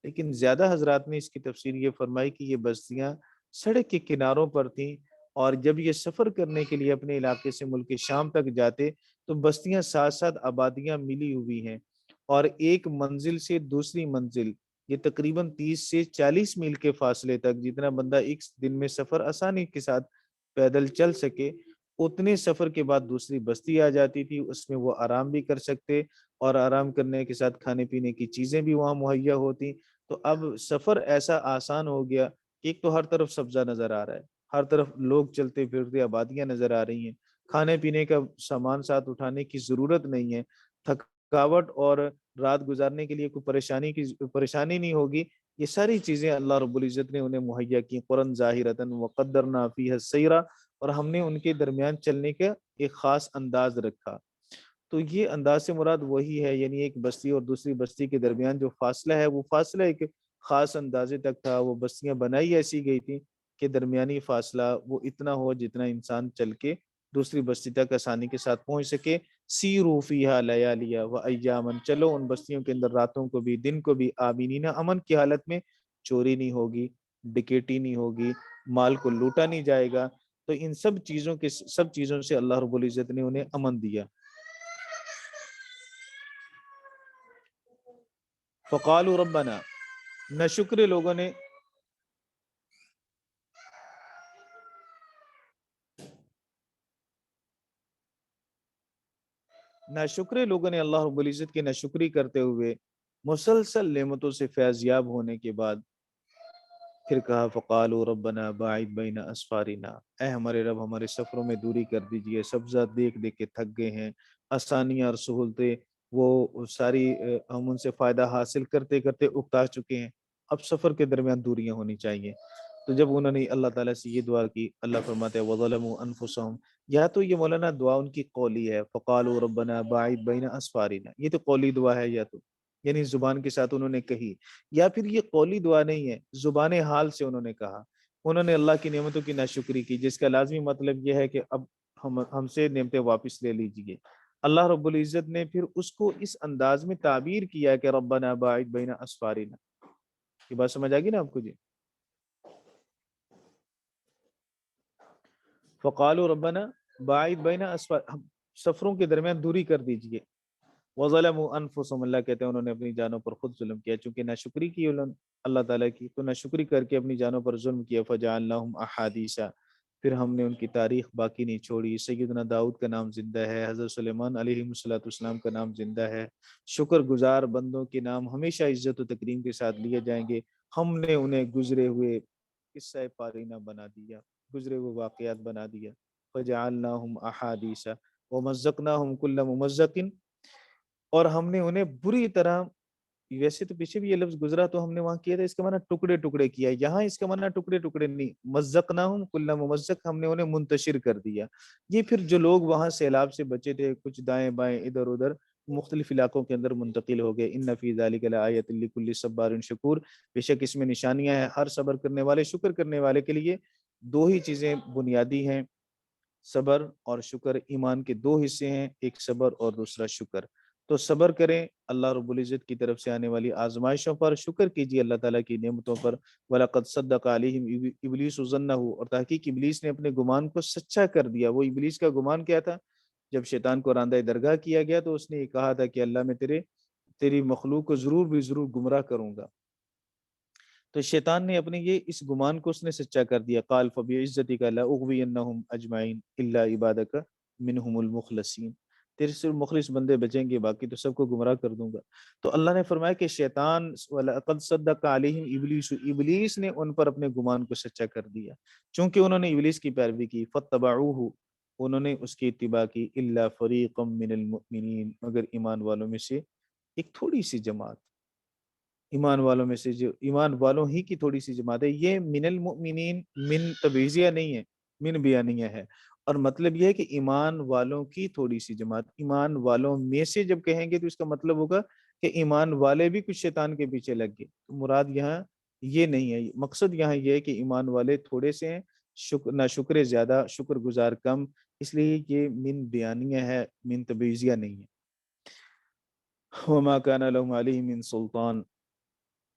لیکن زیادہ حضرات نے اس کی تفسیر یہ فرمائی کہ یہ بستیاں سڑک کے کناروں پر تھیں، اور جب یہ سفر کرنے کے لیے اپنے علاقے سے ملک شام تک جاتے تو بستیاں ساتھ ساتھ آبادیاں ملی ہوئی ہیں، اور ایک منزل سے دوسری منزل یہ تقریباً 30 سے 40 میل کے فاصلے تک، جتنا بندہ ایک دن میں سفر آسانی کے ساتھ پیدل چل سکے، اتنے سفر کے بعد دوسری بستی آ جاتی تھی، اس میں وہ آرام بھی کر سکتے، اور آرام کرنے کے ساتھ کھانے پینے کی چیزیں بھی وہاں مہیا ہوتی۔ تو اب سفر ایسا آسان ہو گیا کہ ایک تو ہر طرف سبزہ نظر آ رہا ہے، ہر طرف لوگ چلتے پھرتے، آبادیاں نظر آ رہی ہیں، کھانے پینے کا سامان ساتھ اٹھانے کی ضرورت نہیں ہے، تھکاوٹ اور رات گزارنے کے لیے کوئی پریشانی نہیں ہوگی۔ یہ ساری چیزیں اللہ رب العزت نے انہیں مہیا کی، قرآن ظاہرتاً وقدرنا فیہا السیرا، اور ہم نے ان کے درمیان چلنے کا ایک خاص انداز رکھا۔ تو یہ انداز سے مراد وہی ہے، یعنی ایک بستی اور دوسری بستی کے درمیان جو فاصلہ ہے وہ فاصلہ ایک خاص اندازے تک تھا۔ وہ بستیاں بنائی ایسی گئی تھی کہ درمیانی فاصلہ وہ اتنا ہو جتنا انسان چل کے دوسری بستی تک آسانی کے ساتھ پہنچ سکے۔ سیروا فیہا لیالیا و ایامن، چلو ان بستیوں کے اندر راتوں کو بھی دن کو بھی، آمینین، امن کی حالت میں، چوری نہیں ہوگی، ڈکیٹی نہیں ہوگی، مال کو لوٹا نہیں جائے گا۔ تو ان سب چیزوں سے اللہ رب العزت نے انہیں امن دیا۔ فقالوا ربنا، ناشکر لوگوں نے اللہ رب العزت کی ناشکری کرتے ہوئے مسلسل نعمتوں سے فیض یاب ہونے کے بعد پھر کہا فقالوا ربنا باعد بین اسفارنا، اے ہمارے رب ہمارے سفروں میں دوری کر دیجئے، سبزہ دیکھ دیکھ کے تھک گئے ہیں، آسانیاں اور سہولتیں وہ ساری ہم ان سے فائدہ حاصل کرتے کرتے اکتا چکے ہیں، اب سفر کے درمیان دوریاں ہونی چاہیے۔ تو جب انہوں نے اللہ تعالیٰ سے یہ دعا کی، اللہ فرماتے ہیں وَظَلَمُوا أَنفُسَهُمْ، یا تو یہ مولانا دعا ان کی قولی ہے، فقالوا ربنا باعد بین اسفارنا، یہ تو قولی دعا ہے، یا تو یعنی زبان کے ساتھ انہوں نے کہی، یا پھر یہ قولی دعا نہیں ہے، زبان حال سے انہوں نے کہا، انہوں نے اللہ کی نعمتوں کی ناشکری کی، جس کا لازمی مطلب یہ ہے کہ اب ہم سے نعمتیں واپس لے لیجئے۔ اللہ رب العزت نے پھر اس کو اس انداز میں تعبیر کیا کہ ربنا باعد بین اسفارنا، یہ بات سمجھ آگی نا آپ کو جی؟ فقالوا ربنا باعد بین اسفار، سفروں کے درمیان دوری کر دیجئے۔ وَظَلَمُوا أَنفُسَهُمْ، اللہ کہتے ہیں انہوں نے اپنی جانوں پر خود ظلم کیا، چونکہ ناشکری کی اللہ تعالیٰ کی، تو ناشکری کر کے اپنی جانوں پر ظلم کیا۔ فَجَعَلْنَاهُمْ أَحَادِيثَ، پھر ہم نے ان کی تاریخ باقی نہیں چھوڑی۔ سیدنا داؤد کا نام زندہ ہے، حضرت سلیمان علیہ السلام کا نام زندہ ہے، شکر گزار بندوں کے نام ہمیشہ عزت و تکریم کے ساتھ لیے جائیں گے۔ ہم نے انہیں گزرے ہوئے قصہ پارینہ بنا دیا، گزرے ہوئے واقعات بنا دیا۔ فَجَعَلْنَاهُمْ أَحَادِيثَ وَمَزَّقْنَاهُمْ كُلَّ مُمَزَّقٍ، اور ہم نے انہیں بری طرح، ویسے تو پیچھے بھی یہ لفظ گزرا تو ہم نے وہاں کیا تھا، اس کا معنی ٹکڑے ٹکڑے کیا، یہاں اس کا معنی ٹکڑے ٹکڑے نہیں، مزقناہم کل ممزق، ہم نے انہیں منتشر کر دیا۔ یہ پھر جو لوگ وہاں سیلاب سے بچے تھے، کچھ دائیں بائیں ادھر ادھر مختلف علاقوں کے اندر منتقل ہو گئے۔ ان فی ذلک لآیۃ لکل صبار شکور، بے شک اس میں نشانیاں ہیں ہر صبر کرنے والے، شکر کرنے والے کے لیے۔ دو ہی چیزیں بنیادی ہیں، صبر اور شکر، ایمان کے دو حصے ہیں، ایک صبر اور دوسرا شکر۔ تو صبر کریں اللہ رب العزت کی طرف سے آنے والی آزمائشوں پر، شکر کیجیے اللہ تعالیٰ کی نعمتوں پر۔ وَلَقَدْ صَدَّقَ عَلَيْهِمْ إِبْلِيسُ ظَنَّهُ، اور تحقیق ابلیس نے اپنے گمان کو سچا کر دیا۔ وہ ابلیس کا گمان کیا تھا؟ جب شیطان کو راندہ درگاہ کیا گیا تو اس نے یہ کہا تھا کہ اللہ میں تیری مخلوق کو ضرور بھی ضرور گمراہ کروں گا۔ تو شیطان نے اپنے اس گمان کو اس نے سچا کر دیا۔ قال فبعزتک لاغوینہم اجمعین الا عبادک منہم المخلصین، تیرے صرف مخلص بندے بچیں گے، باقی تو سب کو گمراہ کر دوں گا۔ تو اللہ نے فرمایا کہ شیطان وَلَقَدْ صَدَّقَ عَلَيْهِمْ إِبْلِيسُ، ابلیس نے ان پر اپنے گمان کو سچا کر دیا، چونکہ انہوں نے ابلیس کی پیروی کی۔ فَاتَّبَعُوهُ، انہوں نے اس کی اتباع کی۔ إِلَّا فَرِيقًا مِّنَ الْمُؤْمِنِينَ، مگر ایمان والوں میں سے ایک تھوڑی سی جماعت، ایمان والوں میں سے جو ایمان والوں ہی کی تھوڑی سی جماعت ہے۔ یہ من المؤمنین من تبعیضیہ نہیں ہے، من بیانیہ ہے، اور مطلب یہ ہے کہ ایمان والوں کی تھوڑی سی جماعت۔ ایمان والوں میں سے جب کہیں گے تو اس کا مطلب ہوگا کہ ایمان والے بھی کچھ شیطان کے پیچھے لگ گئے۔ تو مراد یہاں یہ نہیں ہے، مقصد یہاں یہ ہے کہ ایمان والے تھوڑے سے ہیں، ناشکرے زیادہ، شکر گزار کم، اس لیے یہ من بیانیہ ہے، من تبعیضیہ نہیں ہے۔ وما كان لهم عليهم من سلطان،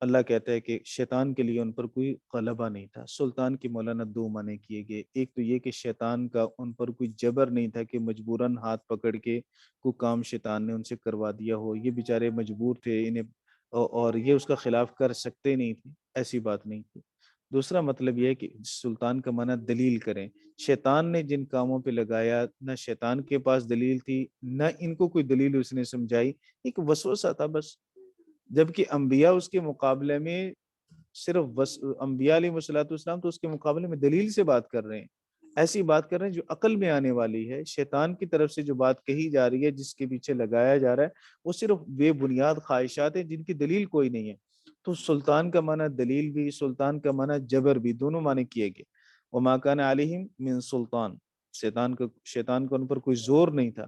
اللہ کہتا ہے کہ شیطان کے لیے ان پر کوئی غلبہ نہیں تھا۔ سلطان کی مولانا دو معنی کیے گئے، ایک تو یہ کہ شیطان کا ان پر کوئی جبر نہیں تھا کہ مجبوراً ہاتھ پکڑ کے کوئی کام شیطان نے ان سے کروا دیا ہو، یہ بیچارے مجبور تھے انہیں، اور یہ اس کا خلاف کر سکتے نہیں تھے، ایسی بات نہیں تھی۔ دوسرا مطلب یہ ہے کہ سلطان کا معنی دلیل کریں، شیطان نے جن کاموں پہ لگایا نہ شیطان کے پاس دلیل تھی نہ ان کو کوئی دلیل اس نے سمجھائی، ایک وسوسہ تھا بس۔ جبکہ انبیاء اس کے مقابلے میں صرف انبیاء علیہ السلام تو اس کے مقابلے میں دلیل سے بات کر رہے ہیں، ایسی بات کر رہے ہیں جو عقل میں آنے والی ہے۔ شیطان کی طرف سے جو بات کہی جا رہی ہے، جس کے پیچھے لگایا جا رہا ہے، وہ صرف بے بنیاد خواہشات ہیں جن کی دلیل کوئی نہیں ہے۔ تو سلطان کا معنی دلیل بھی، سلطان کا معنی جبر بھی، دونوں معنی کیے گئے۔ وما كان عليهم من سلطان، شیطان کا ان پر کوئی زور نہیں تھا۔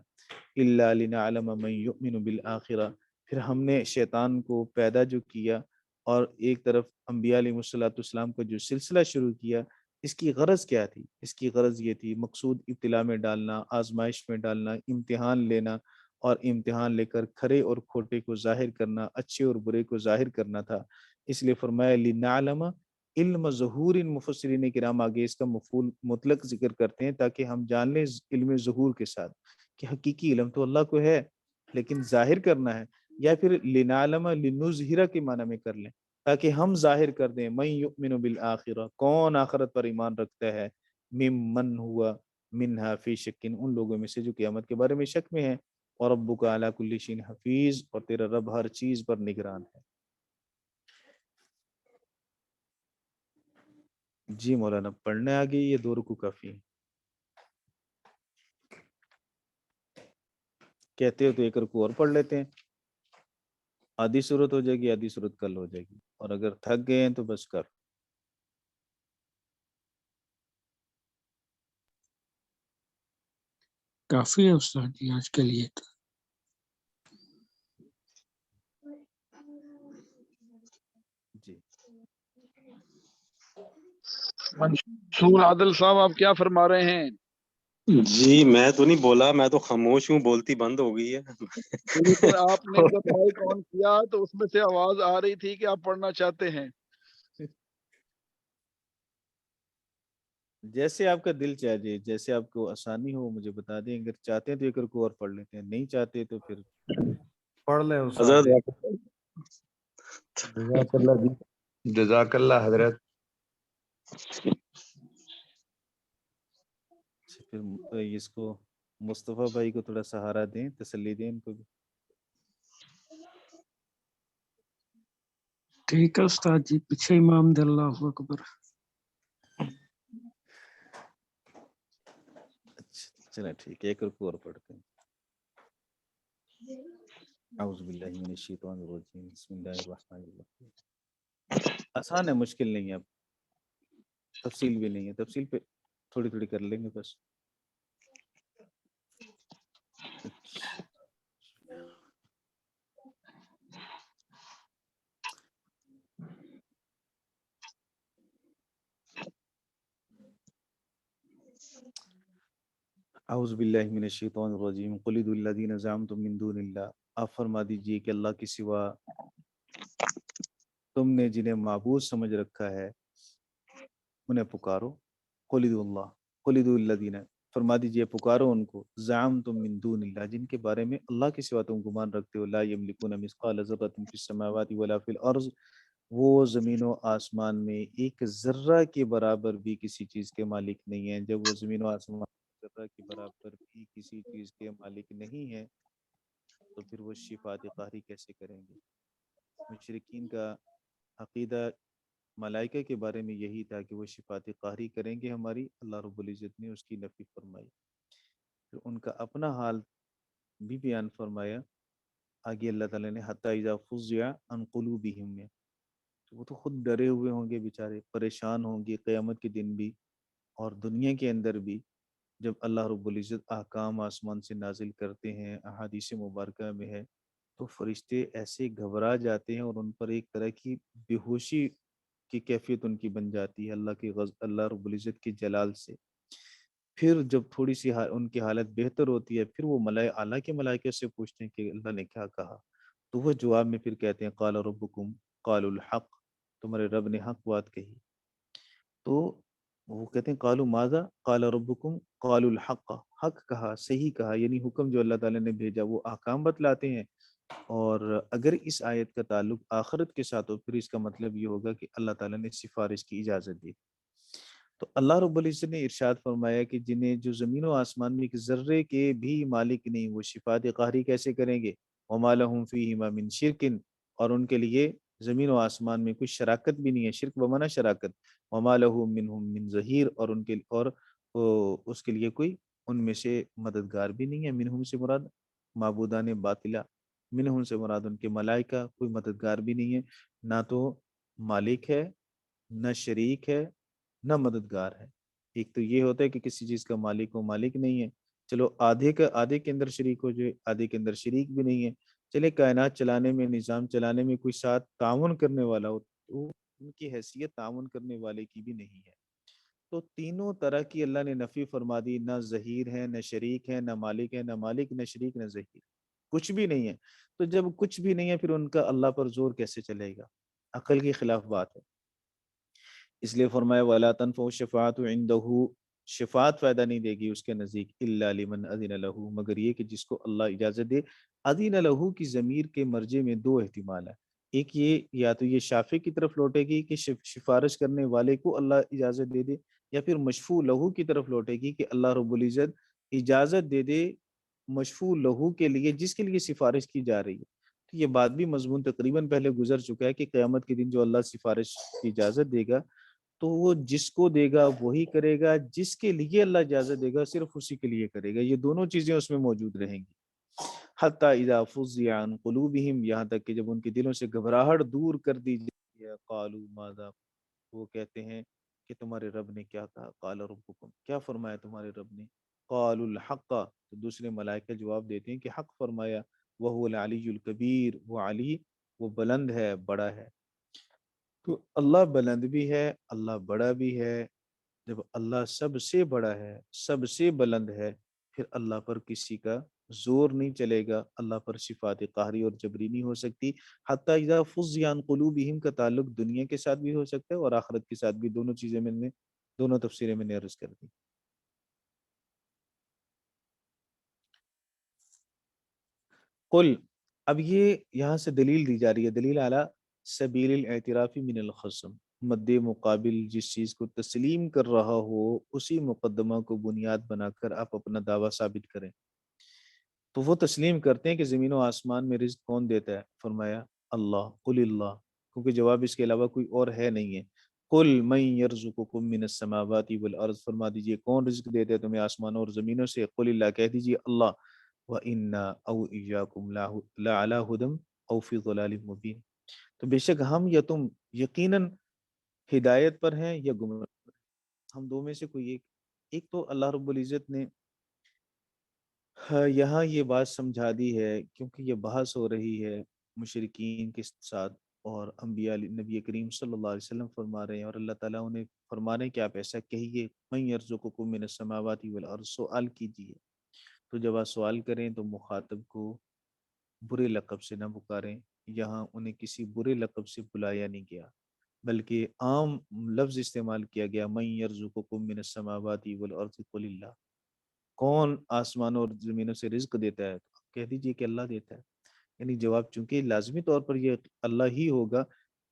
الا لنعلم من يؤمن بالآخرہ، پھر ہم نے شیطان کو پیدا جو کیا اور ایک طرف انبیاء علیہ السلام کا جو سلسلہ شروع کیا، اس کی غرض کیا تھی؟ اس کی غرض یہ تھی، مقصود ابتلا میں ڈالنا، آزمائش میں ڈالنا، امتحان لینا، اور امتحان لے کر کھرے اور کھوٹے کو ظاہر کرنا، اچھے اور برے کو ظاہر کرنا تھا۔ اس لیے فرمایا لنعلم، علم ظہور، مفسرین کرام آگے اس کا مفعول مطلق ذکر کرتے ہیں تاکہ ہم جان لیں علم ظہور کے ساتھ کہ حقیقی علم تو اللہ کو ہے لیکن ظاہر کرنا ہے، یا پھر لنعلم لنظہر کے معنی میں کر لیں تاکہ ہم ظاہر کر دیں من یؤمن بالآخرہ، کون آخرت پر ایمان رکھتا ہے، ممن ہوا منہا فی شکن، ان لوگوں میں سے جو قیامت کے بارے میں شک میں ہیں، اور ربک علی کل شیء حفیظ، اور تیرا رب ہر چیز پر نگران ہے۔ جی مولانا پڑھنے آگے، یہ 2 رکوع کافی ہے، کہتے ہو تو 1 رکوع اور پڑھ لیتے ہیں، آدھی صورت ہو جائے گی، آدھی صورت کل ہو جائے گی، اور اگر تھک گئے ہیں تو بس کر۔ کافی ہے استاد جی آج کے لیے تو۔ جی منصور عادل صاحب آپ کیا فرما رہے ہیں؟ جی میں تو نہیں بولا، میں تو خاموش ہوں، بولتی بند ہو گئی ہے۔ لیکن آپ نے جب مائک آن کیا تو اس میں سے آواز آ رہی تھی کہ آپ پڑھنا چاہتے ہیں۔ جیسے آپ کا دل چاہے، جیسے آپ کو آسانی ہو مجھے بتا دیں، اگر چاہتے ہیں تو 1 رکوع اور پڑھ لیتے ہیں، نہیں چاہتے تو پھر پڑھ لیں استاد حضرت جی۔ جزاک اللہ جی، جزاک اللہ حضرت۔ پھر اس کو مصطفیٰ بھائی کو تھوڑا سہارا دیں، تسلی دیں ان کو بھی۔ ٹھیک ہے استاد جی، پیچھے امام دے، اللہ اکبر۔ اچھا چلیں ٹھیک ہے، 1 رکوع اور پڑھتے ہیں۔ اعوذ باللہ من الشیطان الرجیم، بسم اللہ الرحمن الرحیم۔ آسان ہے، مشکل نہیں ہے، اب تفصیل بھی نہیں ہے، تفصیل پہ تھوڑی تھوڑی کر لیں گے بس۔ اعوذ باللہ من الشیطان الرجیم، قل ادعوا الذین زعمتم من دون اللہ، آپ فرما دیجئے کہ اللہ کے سوا تم نے جنہیں معبود سمجھ رکھا ہے انہیں پکارو، قل ادعوا اللہ، قل ادعوا الذین، فرما دیجئے پکارو ان کو، زعمتم من دون اللہ، جن کے بارے میں اللہ کے سوا تم گمان رکھتے ہو، لا یملکون مثقال ذرۃ فی السماوات ولا فی الارض، وہ زمین و آسمان میں ایک ذرہ کے برابر بھی کسی چیز کے مالک نہیں ہیں۔ جب وہ زمین و آسمان ذرہ کے برابر بھی کسی چیز کے مالک نہیں ہیں تو پھر وہ شفاعت قہری کیسے کریں گے؟ مشرکین کا عقیدہ ملائکہ کے بارے میں یہی تھا کہ وہ شفاعت قہری کریں گے ہماری، اللہ رب العزت نے اس کی نفی فرمائی۔ پھر ان کا اپنا حال بھی بیان فرمایا آگے اللہ تعالیٰ نے، حتی اذا فزع عن قلوبہم میں، تو وہ تو خود ڈرے ہوئے ہوں گے بیچارے، پریشان ہوں گے قیامت کے دن بھی اور دنیا کے اندر بھی، جب اللہ رب العزت احکام آسمان سے نازل کرتے ہیں، احادیث مبارکہ میں ہے، تو فرشتے ایسے گھبرا جاتے ہیں اور ان پر ایک طرح کی بے ہوشی کی کیفیت ان کی بن جاتی ہے اللہ رب العزت کے جلال سے۔ پھر جب تھوڑی سی ان کی حالت بہتر ہوتی ہے، پھر وہ اعلیٰ کے ملائکہ سے پوچھتے ہیں کہ اللہ نے کیا کہا، تو وہ جواب میں پھر کہتے ہیں قال ربکم قال الحق، تمہارے رب نے حق بات کہی۔ تو وہ کہتے ہیں قالوا ماذا قال ربکم قالوا الحق، حق کہا، صحیح کہا، یعنی حکم جو اللہ تعالیٰ نے بھیجا وہ احکام بتلاتے ہیں۔ اور اگر اس آیت کا تعلق آخرت کے ساتھ ہو پھر اس کا مطلب یہ ہوگا کہ اللہ تعالیٰ نے سفارش کی اجازت دی۔ تو اللہ رب العزت نے ارشاد فرمایا کہ جنہیں جو زمین و آسمان میں ایک ذرے کے بھی مالک نہیں، وہ شفاعت قہری کیسے کریں گے؟ وما لهم فیہما من شرک، اور ان کے لیے زمین و آسمان میں کوئی شراکت بھی نہیں ہے، شرک بمعنی شراکت، وما له منہم من ظہیر، اور ان کے اس کے لیے کوئی ان میں سے مددگار بھی نہیں ہے۔ منہم سے مراد معبودان باطلہ، منہم سے مراد ان کے ملائکہ، کوئی مددگار بھی نہیں ہے، نہ تو مالک ہے، نہ شریک ہے، نہ مددگار ہے۔ ایک تو یہ ہوتا ہے کہ کسی چیز کا مالک ہو، مالک نہیں ہے، چلو آدھے کے اندر شریک ہو جائے، آدھے کے اندر شریک بھی نہیں ہے، چلے کائنات چلانے میں، نظام چلانے میں کوئی ساتھ تعاون کرنے والا ہو تو ان کی حیثیت تعاون کرنے والے کی بھی نہیں ہے۔ تو تینوں طرح کی اللہ نے نفی فرما دی، نہ ظہیر ہے، نہ شریک ہے، نہ مالک ہے، نہ مالک، نہ شریک، نہ ظہیر، کچھ بھی نہیں ہے۔ تو جب کچھ بھی نہیں ہے پھر ان کا اللہ پر زور کیسے چلے گا؟ عقل کے خلاف بات ہے۔ اس لیے فرمایا وَلَا تَنْفَعُ الشَّفَاعَةُ عِنْدَهُ، شفاعت فائدہ نہیں دے گی اس کے نزدیک، إِلَّا لِمَنْ أَذِنَ لَهُ، مگر یہ کہ جس کو اللہ اجازت دے۔ أَذِنَ لَهُ کی ضمیر کے مرجع میں دو احتمال ہے، ایک یہ یا تو یہ شافع کی طرف لوٹے گی کہ سفارش کرنے والے کو اللہ اجازت دے دے، یا پھر مشفوع لہو کی طرف لوٹے گی کہ اللہ رب العزت اجازت دے دے مشفوع لہو کے لیے جس کے لیے سفارش کی جا رہی ہے۔ تو یہ بات بھی مضمون تقریباً پہلے گزر چکا ہے کہ قیامت کے دن جو اللہ سفارش کی اجازت دے گا تو وہ جس کو دے گا وہی کرے گا، جس کے لیے اللہ اجازت دے گا صرف اسی کے لیے کرے گا، یہ دونوں چیزیں اس میں موجود رہیں گی۔ حتی اذا فزع عن قلوبہم، یہاں تک کہ جب ان کے دلوں سے گھبراہٹ دور کر دی جاتی ہے، قالوا ماذا، وہ کہتے ہیں کہ تمہارے رب نے کیا کہا، قال ربکم، کیا فرمایا تمہارے رب نے، قالوا الحق، تو دوسرے ملائکہ جواب دیتے ہیں کہ حق فرمایا، وہو العلی الکبیر، وہ علی، وہ بلند ہے، بڑا ہے۔ تو اللہ بلند بھی ہے، اللہ بڑا بھی ہے۔ جب اللہ سب سے بڑا ہے، سب سے بلند ہے، پھر اللہ پر کسی کا زور نہیں چلے گا، اللہ پر شفاعت قہری اور جبری نہیں ہو سکتی۔ حتی اذا فزع عن قلوبہم کا تعلق دنیا کے ساتھ بھی ہو سکتا ہے اور آخرت کے ساتھ بھی، دونوں چیزیں میں نے، دونوں تفسیریں میں نے عرض کر دی۔ قل، اب یہ یہاں سے دلیل دی جا رہی ہے، دلیل اعلیٰ سبیل الاعتراف من الخصم، مد مقابل جس چیز کو تسلیم کر رہا ہو اسی مقدمہ کو بنیاد بنا کر آپ اپنا دعویٰ ثابت کریں۔ تو وہ تسلیم کرتے ہیں کہ زمین و آسمان میں رزق کون دیتا ہے؟ فرمایا اللہ، قل اللہ، کیونکہ جواب اس کے علاوہ کوئی اور ہے نہیں ہے۔ قل من یرزقکم من السماوات والارض، فرما دیجئے کون رزق دیتے ہے تمہیں آسمانوں اور زمینوں سے؟ قل اللہ، کہہ دیجئے اللہ۔ وَإِنَّا أَوْ إِيَّاكُمْ لَعَلَىٰ هُدًى أَوْ فِي ضَلَالٍ مُبِينٍ، تو بے شک ہم یا تم یقیناً ہدایت پر ہیں یا گمراہ پر ہیں، ہم دو میں سے کوئی ایک تو اللہ رب العزت نے یہاں یہ بات سمجھا دی ہے کیونکہ یہ بحث ہو رہی ہے مشرکین کے ساتھ، اور انبیاء نبی کریم صلی اللہ علیہ وسلم فرما رہے ہیں اور اللہ تعالیٰ انہیں فرما رہے ہیں کہ آپ ایسا کہیے، من یرزقکم من السماوات والارض، سوال کیجیے۔ تو جب آپ سوال کریں تو مخاطب کو برے لقب سے نہ پکاریں. یہاں انہیں کسی برے لقب سے بلایا نہیں گیا بلکہ عام لفظ استعمال کیا گیا، من یرزقکم من السماوات والارض قل اللہ. کون آسمانوں اور زمینوں سے رزق دیتا ہے؟ تو آپ کہہ دیجئے کہ اللہ دیتا ہے. یعنی جواب چونکہ لازمی طور پر یہ اللہ ہی ہوگا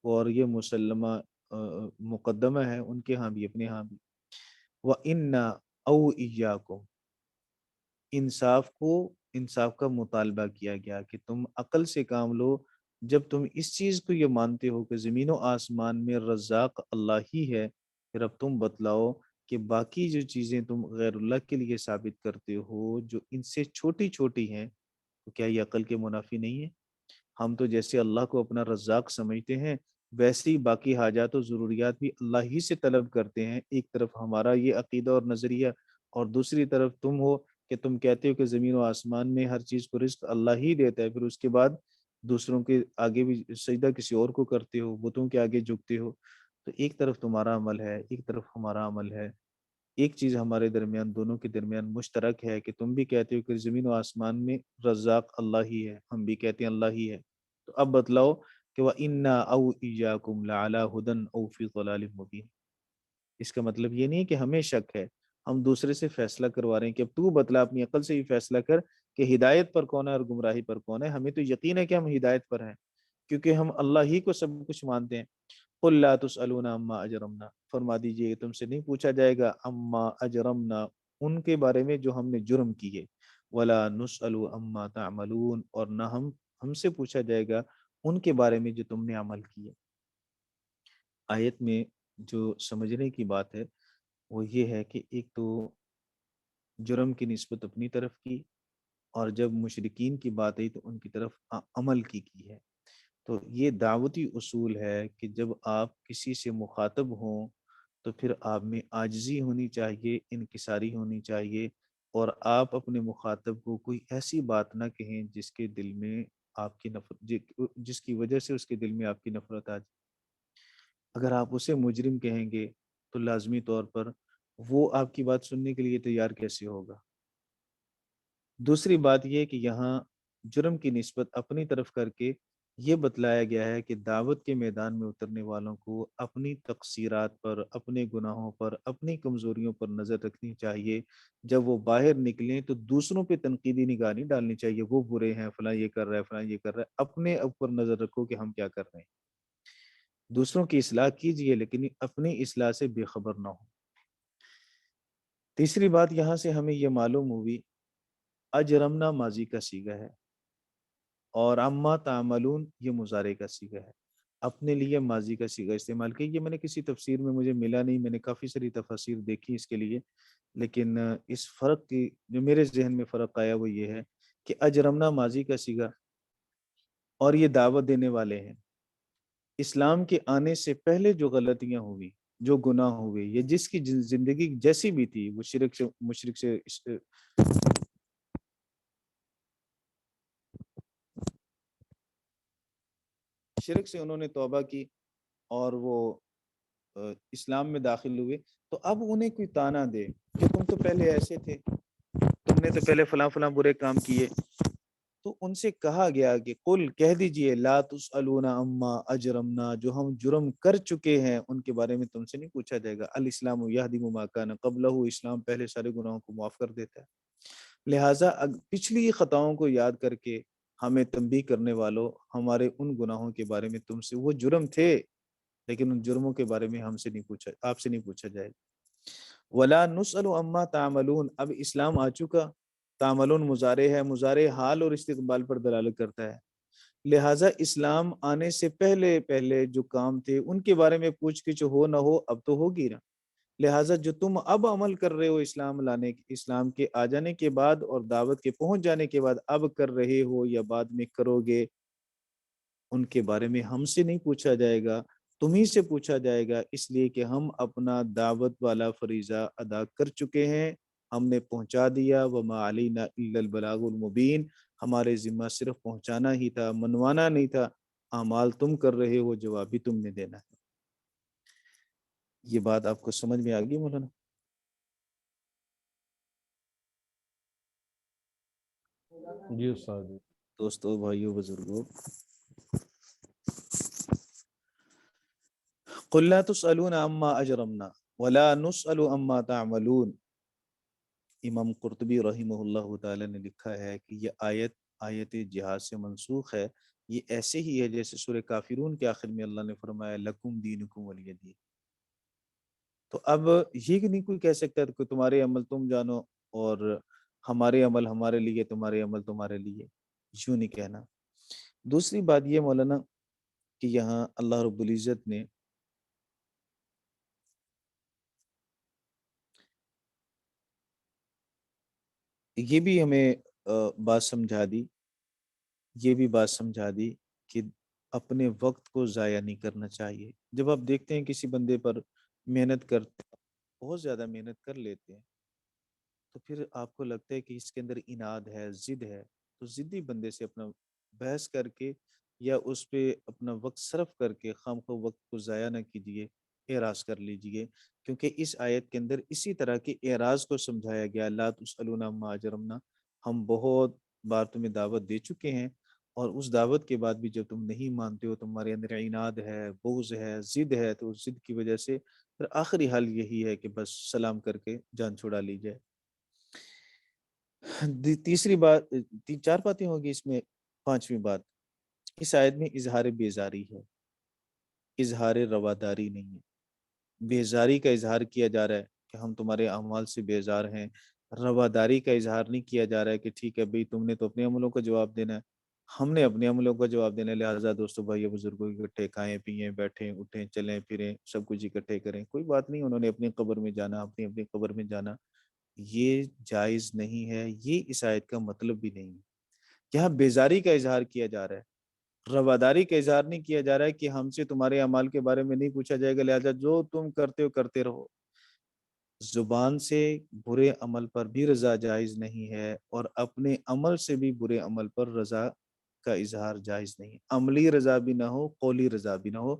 اور یہ مسلمہ مقدمہ ہے ان کے ہاں بھی اپنے ہاں بھی. وَإِنَّا أَوْ إِيَّاكُمْ، انصاف کا مطالبہ کیا گیا کہ تم عقل سے کام لو. جب تم اس چیز کو یہ مانتے ہو کہ زمین و آسمان میں رزاق اللہ ہی ہے، پھر اب تم بتلاؤ کہ باقی جو چیزیں تم غیر اللہ کے لیے ثابت کرتے ہو جو ان سے چھوٹی چھوٹی ہیں، تو کیا یہ عقل کے منافی نہیں ہے؟ ہم تو جیسے اللہ کو اپنا رزاق سمجھتے ہیں ویسے ہی باقی حاجات و ضروریات بھی اللہ ہی سے طلب کرتے ہیں. ایک طرف ہمارا یہ عقیدہ اور نظریہ، اور دوسری طرف تم ہو کہ تم کہتے ہو کہ زمین و آسمان میں ہر چیز کو رزق اللہ ہی دیتا ہے، پھر اس کے بعد دوسروں کے آگے بھی سجدہ کسی اور کو کرتے ہو، بتوں کے آگے جھکتے ہو. تو ایک طرف تمہارا عمل ہے، ایک طرف ہمارا عمل ہے. ایک چیز ہمارے درمیان، دونوں کے درمیان مشترک ہے کہ تم بھی کہتے ہو کہ زمین و آسمان میں رزاق اللہ ہی ہے، ہم بھی کہتے ہیں اللہ ہی ہے. تو اب بتلاؤ کہ وَإِنَّا أَوْ إِيَّاكُمْ لَعَلَىٰ هُدًى أَوْ فِي ضَلَالٍ مُبِينٍ. اس کا مطلب یہ نہیں کہ ہمیں شک ہے، ہم دوسرے سے فیصلہ کروا رہے ہیں کہ اب تو بتلا اپنی عقل سے ہی فیصلہ کر کہ ہدایت پر کون ہے اور گمراہی پر کون ہے. ہمیں تو یقین ہے کہ ہم ہدایت پر ہیں کیونکہ ہم اللہ ہی کو سب کچھ مانتے ہیں. قُلْ لَا تُسْأَلُونَ عَمَّا أَجْرَمْنَا، فرما دیجئے کہ تم سے نہیں پوچھا جائے گا عَمَّا أَجْرَمْنَا، ان کے بارے میں جو ہم نے جرم کیے. وَلَا نُسْأَلُ عَمَّا تَعْمَلُونَ، اور نہ ہم سے پوچھا جائے گا ان کے بارے میں جو تم نے عمل کیے. آیت میں جو سمجھنے کی بات ہے وہ یہ ہے کہ ایک تو جرم کی نسبت اپنی طرف کی، اور جب مشرکین کی بات آئی تو ان کی طرف عمل کی ہے. تو یہ دعوتی اصول ہے کہ جب آپ کسی سے مخاطب ہوں تو پھر آپ میں عاجزی ہونی چاہیے، انکساری ہونی چاہیے، اور آپ اپنے مخاطب کو کوئی ایسی بات نہ کہیں جس کے دل میں آپ کی نفرت، جس کی وجہ سے اس کے دل میں آپ کی نفرت آ جائے. اگر آپ اسے مجرم کہیں گے تو لازمی طور پر وہ آپ کی بات سننے کے لیے تیار کیسے ہوگا؟ دوسری بات یہ کہ یہاں جرم کی نسبت اپنی طرف کر کے یہ بتلایا گیا ہے کہ دعوت کے میدان میں اترنے والوں کو اپنی تقصیرات پر، اپنے گناہوں پر، اپنی کمزوریوں پر نظر رکھنی چاہیے. جب وہ باہر نکلیں تو دوسروں پہ تنقیدی نگاہ نہیں ڈالنی چاہیے، وہ برے ہیں، فلاں یہ کر رہا ہے، فلاں یہ کر رہا ہے. اپنے اوپر نظر رکھو کہ ہم کیا کر رہے ہیں. دوسروں کی اصلاح کیجئے لیکن اپنی اصلاح سے بے خبر نہ ہو. تیسری بات یہاں سے ہمیں یہ معلوم ہوئی، اجرمنا ماضی کا صیغہ ہے اور اما تعملون یہ مضارع کا صیغہ ہے. اپنے لیے ماضی کا صیغہ استعمال کیا. یہ میں نے کسی تفسیر میں مجھے ملا نہیں، میں نے کافی ساری تفاسیر دیکھی اس کے لیے، لیکن اس فرق کی جو میرے ذہن میں فرق آیا وہ یہ ہے کہ اجرمنا ماضی کا صیغہ اور یہ دعوت دینے والے ہیں. اسلام کے آنے سے پہلے جو غلطیاں ہوئی، جو گناہ ہوئے، یا جس کی زندگی جیسی بھی تھی، وہ مشرک سے شرک سے انہوں نے توبہ کی اور وہ اسلام میں داخل ہوئے، تو اب انہیں کوئی تانا دے کہ تم تو پہلے ایسے تھے، تم نے تو پہلے فلاں فلاں برے کام کیے. تو ان سے کہا گیا کہ قل کہہ دیجئے لا تسألون عما اجرمنا، جو ہم جرم کر چکے ہیں ان کے بارے میں تم سے نہیں پوچھا جائے گا. الاسلام یہدم ما کان قبلہ، اسلام پہلے سارے گناہوں کو معاف کر دیتا ہے. لہٰذا پچھلی خطاؤں کو یاد کر کے ہمیں تنبیہ کرنے والوں، ہمارے ان گناہوں کے بارے میں تم سے، وہ جرم تھے لیکن ان جرموں کے بارے میں ہم سے نہیں پوچھا، آپ سے نہیں پوچھا جائے گا. ولا نسأل عما تعملون، اب اسلام آ چکا، تعملون مضارع ہے، مضارع حال اور استقبال پر دلالت کرتا ہے. لہٰذا اسلام آنے سے پہلے پہلے جو کام تھے ان کے بارے میں پوچھ گچھ ہو نہ ہو، اب تو ہوگی نا. لہٰذا جو تم اب عمل کر رہے ہو اسلام کے آ جانے کے بعد اور دعوت کے پہنچ جانے کے بعد اب کر رہے ہو یا بعد میں کرو گے، ان کے بارے میں ہم سے نہیں پوچھا جائے گا، تمہیں سے پوچھا جائے گا، اس لیے کہ ہم اپنا دعوت والا فریضہ ادا کر چکے ہیں، ہم نے پہنچا دیا. وما علینا الا البلاغ المبین، ہمارے ذمہ صرف پہنچانا ہی تھا، منوانا نہیں تھا. اعمال تم کر رہے ہو، جواب بھی تم نے دینا ہے. یہ بات آپ کو سمجھ میں آ گئی مولانا؟ جی استاد جی. دوستوں بھائیوں بزرگوں، قل لا تسألون عما اجرمنا ولا نسأل عما تعملون۔ امام قرطبی رحمہ اللہ تعالی نے لکھا ہے کہ یہ آیت جہاد سے منسوخ ہے۔ یہ ایسے ہی ہے جیسے سورہ کافرون کے آخر میں اللہ نے فرمایا لکم دینکم ولی دین۔ تو اب یہ نہیں کوئی کہہ سکتا کہ تمہارے عمل تم جانو اور ہمارے عمل ہمارے لیے، تمہارے عمل تمہارے لیے، یوں نہیں کہنا۔ دوسری بات یہ مولانا کہ یہاں اللہ رب العزت نے یہ بھی ہمیں بات سمجھا دی کہ اپنے وقت کو ضائع نہیں کرنا چاہیے۔ جب آپ دیکھتے ہیں کسی بندے پر محنت کرتے بہت زیادہ محنت کر لیتے ہیں تو پھر آپ کو لگتا ہے کہ اس کے اندر اناد ہے، ضد ہے، تو ضدی بندے سے اپنا بحث کر کے یا اس پہ اپنا وقت صرف کر کے خواہ وقت کو ضائع نہ کیجیے، اعراض کر لیجیے، کیونکہ اس آیت کے اندر اسی طرح کے اعراض کو سمجھایا گیا۔ لا تسألون عما اجرمنا، ہم بہت بار تمہیں دعوت دے چکے ہیں اور اس دعوت کے بعد بھی جب تم نہیں مانتے ہو، تمہارے اندر عناد ہے، بغض ہے، ضد ہے، تو اس ضد کی وجہ سے پھر آخری حل یہی ہے کہ بس سلام کر کے جان چھڑا لی جائے۔ تیسری بات، چار باتیں ہوگی اس میں، پانچویں بات، اس آیت میں اظہار بیزاری ہے، اظہار رواداری نہیں ہے۔ بیزاری کا اظہار کیا جا رہا ہے کہ ہم تمہارے اعمال سے بیزار ہیں، رواداری کا اظہار نہیں کیا جا رہا ہے کہ ٹھیک ہے بھئی تم نے تو اپنے عملوں کا جواب دینا ہے، ہم نے اپنے عملوں کا جواب دینا ہے، لہٰذا دوستوں بھائیوں بزرگوں اکٹھے کھائیں پیئیں بیٹھیں اٹھیں چلیں پھریں سب کچھ اکٹھے کریں، کوئی بات نہیں، انہوں نے اپنی قبر میں جانا، اپنی قبر میں جانا، یہ جائز نہیں ہے، یہ اس آیت کا مطلب بھی نہیں ہے۔ یہاں بیزاری کا اظہار کیا جا رہا ہے، رواداری کا اظہار نہیں کیا جا رہا ہے کہ ہم سے تمہارے اعمال کے بارے میں نہیں پوچھا جائے گا، لہذا جو تم کرتے ہو کرتے رہو۔ زبان سے برے عمل پر بھی رضا جائز نہیں ہے اور اپنے عمل سے بھی برے عمل پر رضا کا اظہار جائز نہیں، عملی رضا بھی نہ ہو، قولی رضا بھی نہ ہو،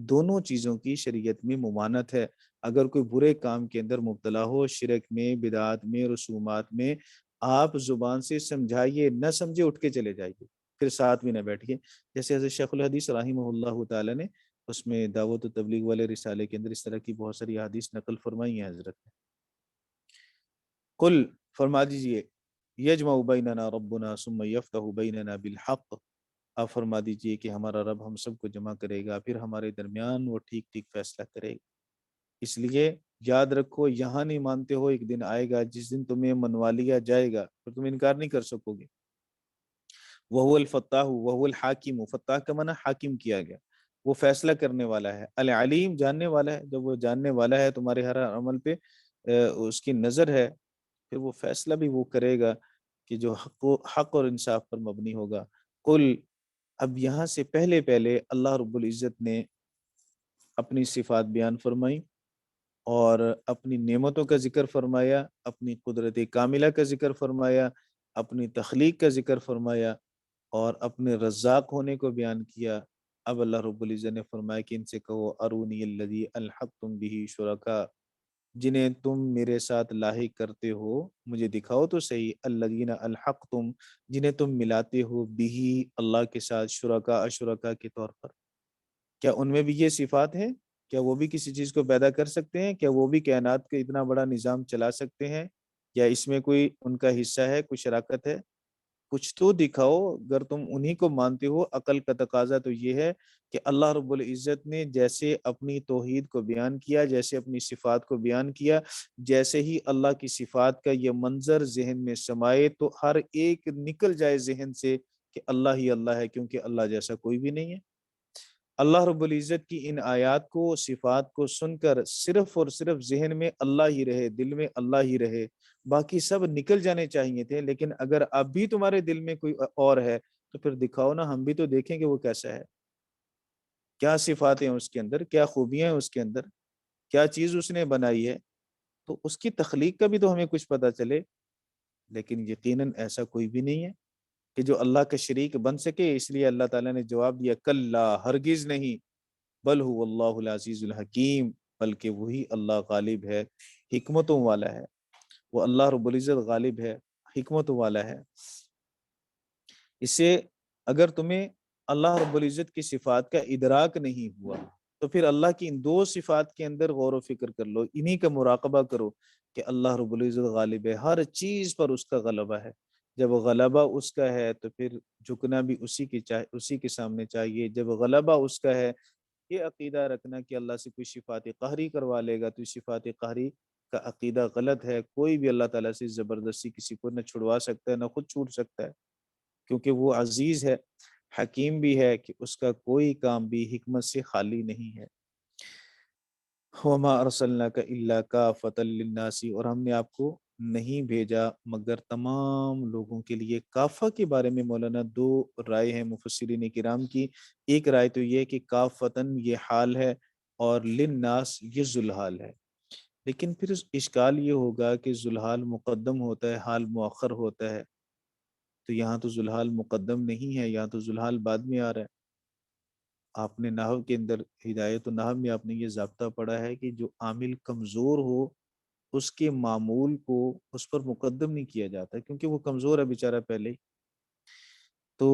دونوں چیزوں کی شریعت میں ممانعت ہے۔ اگر کوئی برے کام کے اندر مبتلا ہو، شرک میں، بدعات میں، رسومات میں، آپ زبان سے سمجھائیے، نہ سمجھے اٹھ کے چلے جائیے، پھر ساتھ بھی نہ بیٹھیے۔ جیسے حضرت شیخ الحدیث رحمہ اللہ تعالی نے اس میں دعوت و تبلیغ والے رسالے کے اندر اس طرح کی بہت ساری احادیث نقل فرمائی ہیں حضرت نے۔ قل، فرما دیجئے، یجمع بیننا ربنا ثم یفتح بیننا بالحق، آپ فرما دیجئے کہ ہمارا رب ہم سب کو جمع کرے گا، پھر ہمارے درمیان وہ ٹھیک ٹھیک فیصلہ کرے گا۔ اس لیے یاد رکھو، یہاں نہیں مانتے ہو، ایک دن آئے گا جس دن تمہیں منوا لیا جائے گا، پھر تم انکار نہیں کر سکو گے۔ وہو الفتاح وہو الحاکم، فتاح کا معنی حاکم کیا گیا، وہ فیصلہ کرنے والا ہے، العلیم جاننے والا ہے، جب وہ جاننے والا ہے تمہارے ہر عمل پہ اس کی نظر ہے، پھر وہ فیصلہ بھی وہ کرے گا کہ جو حق اور انصاف پر مبنی ہوگا۔ قل، اب یہاں سے پہلے اللہ رب العزت نے اپنی صفات بیان فرمائی اور اپنی نعمتوں کا ذکر فرمایا، اپنی قدرت کاملہ کا ذکر فرمایا، اپنی تخلیق کا ذکر فرمایا اور اپنے رزاق ہونے کو بیان کیا۔ اب اللہ رب العزت نے فرمایا کہ ان سے کہو ارونی الذی الحقتم بہ شرکا، جنہیں تم میرے ساتھ لاحق کرتے ہو مجھے دکھاؤ تو صحیح، الذین الحقتم، جنہیں تم ملاتے ہو بہ اللہ کے ساتھ، شرکا اشرکا کے طور پر، کیا ان میں بھی یہ صفات ہیں؟ کیا وہ بھی کسی چیز کو پیدا کر سکتے ہیں؟ کیا وہ بھی کائنات کا اتنا بڑا نظام چلا سکتے ہیں؟ یا اس میں کوئی ان کا حصہ ہے، کوئی شراکت ہے؟ کچھ تو دکھاؤ۔ اگر تم انہی کو مانتے ہو، عقل کا تقاضا تو یہ ہے کہ اللہ رب العزت نے جیسے اپنی توحید کو بیان کیا، جیسے اپنی صفات کو بیان کیا، جیسے ہی اللہ کی صفات کا یہ منظر ذہن میں سمائے تو ہر ایک نکل جائے ذہن سے کہ اللہ ہی اللہ ہے، کیونکہ اللہ جیسا کوئی بھی نہیں ہے۔ اللہ رب العزت کی ان آیات کو، صفات کو سن کر صرف اور صرف ذہن میں اللہ ہی رہے، دل میں اللہ ہی رہے، باقی سب نکل جانے چاہیے تھے، لیکن اگر اب بھی تمہارے دل میں کوئی اور ہے تو پھر دکھاؤ نا، ہم بھی تو دیکھیں کہ وہ کیسا ہے، کیا صفات ہیں اس کے اندر، کیا خوبیاں ہیں اس کے اندر، کیا چیز اس نے بنائی ہے، تو اس کی تخلیق کا بھی تو ہمیں کچھ پتہ چلے۔ لیکن یقیناً ایسا کوئی بھی نہیں ہے کہ جو اللہ کا شریک بن سکے، اس لیے اللہ تعالیٰ نے جواب دیا کلا، ہرگز نہیں، بل هو اللہ العزیز الحکیم، بلکہ وہی اللہ غالب ہے، حکمتوں والا ہے، وہ اللہ رب العزت غالب ہے، حکمتوں والا ہے۔ اس سے اگر تمہیں اللہ رب العزت کی صفات کا ادراک نہیں ہوا تو پھر اللہ کی ان دو صفات کے اندر غور و فکر کر لو، انہی کا مراقبہ کرو کہ اللہ رب العزت غالب ہے، ہر چیز پر اس کا غلبہ ہے۔ جب غلبہ اس کا ہے تو پھر جھکنا بھی اسی کے سامنے چاہیے۔ جب غلبہ اس کا ہے، یہ عقیدہ رکھنا کہ اللہ سے کوئی صفات قہری کروا لے گا تو اس صفات قہری کا عقیدہ غلط ہے۔ کوئی بھی اللہ تعالیٰ سے زبردستی کسی کو نہ چھڑوا سکتا ہے نہ خود چھوٹ سکتا ہے، کیونکہ وہ عزیز ہے، حکیم بھی ہے کہ اس کا کوئی کام بھی حکمت سے خالی نہیں ہے۔ وَمَا أَرْسَلْنَاكَ إِلَّا كَافَةً لِلنَّاسِ، اور ہم نے آپ کو نہیں بھیجا مگر تمام لوگوں کے لیے۔ کافہ کے بارے میں مولانا دو رائے ہیں مفسرین کرام کی۔ ایک رائے تو یہ کہ کافتن یہ حال ہے اور للناس یہ ذوالحال ہے، لیکن پھر اشکال یہ ہوگا کہ ذوالحال مقدم ہوتا ہے، حال مؤخر ہوتا ہے، تو یہاں تو ذوالحال مقدم نہیں ہے، یہاں تو ذوالحال بعد میں آ رہا ہے۔ آپ نے نحو کے اندر ہدایت و نحو میں آپ نے یہ ضابطہ پڑھا ہے کہ جو عامل کمزور ہو اس کے معمول کو اس پر مقدم نہیں کیا جاتا، کیونکہ وہ کمزور ہے بیچارہ پہلے ہی، تو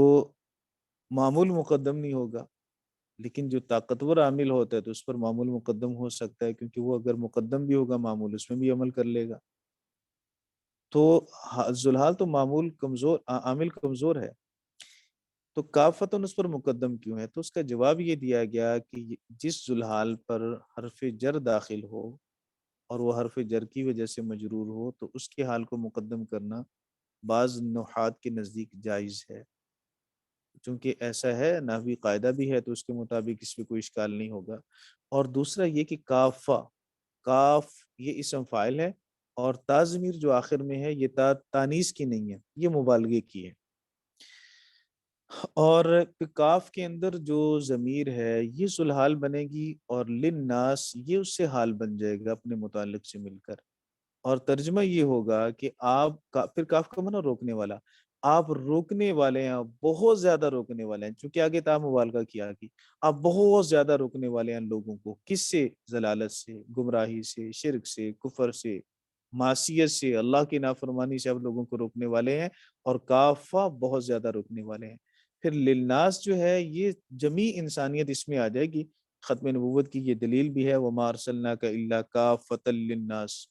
معمول مقدم نہیں ہوگا۔ لیکن جو طاقتور عامل ہوتا ہے تو اس پر معمول مقدم ہو سکتا ہے، کیونکہ وہ اگر مقدم بھی ہوگا معمول اس میں بھی عمل کر لے گا۔ تو ذوالحال تو معمول کمزور، عامل کمزور ہے، تو کافتن اس پر مقدم کیوں ہے؟ تو اس کا جواب یہ دیا گیا کہ جس ذوالحال پر حرف جر داخل ہو اور وہ حرف جر کی وجہ سے مجرور ہو تو اس کے حال کو مقدم کرنا بعض نحات کے نزدیک جائز ہے، چونکہ ایسا ہے، نحوی قاعدہ بھی ہے، تو اس کے مطابق اس پہ کوئی اشکال نہیں ہوگا۔ اور دوسرا یہ کہ کافہ، کاف یہ اسم فاعل ہے، اور تا ضمیر جو آخر میں ہے یہ تانیث کی نہیں ہے، یہ مبالغے کی ہے۔ اور کاف کے اندر جو ضمیر ہے یہ ذوالحال بنے گی، اور للناس یہ اس سے حال بن جائے گا اپنے متعلق سے مل کر، اور ترجمہ یہ ہوگا کہ آپ پھر کاف کا معنی روکنے والا، آپ روکنے والے ہیں، بہت زیادہ روکنے والے ہیں، چونکہ آگے تا مبالغہ کیا گی، آپ بہت زیادہ روکنے والے ہیں لوگوں کو، کس سے؟ ضلالت سے، گمراہی سے، شرک سے، کفر سے، معصیت سے، اللہ کی نافرمانی سے آپ لوگوں کو روکنے والے ہیں، اور کافہ بہت زیادہ روکنے والے ہیں۔ پھر للناس جو ہے یہ جمیع انسانیت اس میں آ جائے گی۔ ختم نبوت کی یہ دلیل بھی ہے، وَمَا أَرْسَلْنَاكَ إِلَّا كَافَّةً لِلنَّاسِ،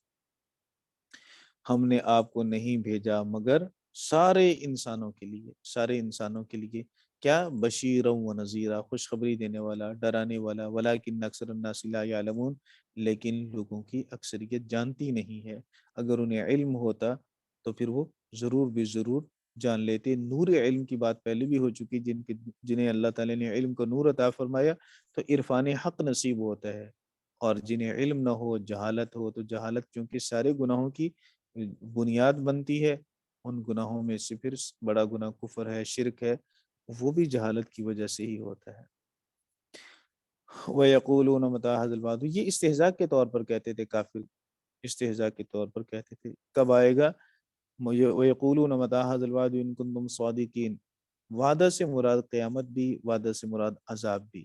ہم نے آپ کو نہیں بھیجا مگر سارے انسانوں کے لیے، سارے انسانوں کے لیے کیا؟ بشیرا و نذیرا، خوشخبری دینے والا، ڈرانے والا، ولیکن اکثر الناس لا یعلمون، لیکن لوگوں کی اکثریت جانتی نہیں ہے۔ اگر انہیں علم ہوتا تو پھر وہ ضرور بھی ضرور جان لیتے۔ نور علم کی بات پہلے بھی ہو چکی، جنہیں اللہ تعالیٰ نے علم کو نور عطا فرمایا تو عرفان حق نصیب ہوتا ہے، اور جنہیں علم نہ ہو، جہالت ہو، تو جہالت کیونکہ سارے گناہوں کی بنیاد بنتی ہے، ان گناہوں میں سے پھر بڑا گناہ کفر ہے، شرک ہے، وہ بھی جہالت کی وجہ سے ہی ہوتا ہے۔ وَيَقُولُونَ مَتَىٰ هَٰذَا الْوَعْدُ، یہ استہزاء کے طور پر کہتے تھے کافر، استہزاء کے طور پر کہتے تھے کب آئے گا؟ وَيَقُولُونَ مَتَىٰ هَٰذَا الْوَعْدُ إِن كُنتُمْ صَادِقِينَ، وعدہ سے مراد قیامت بھی، وعدہ سے مراد عذاب بھی۔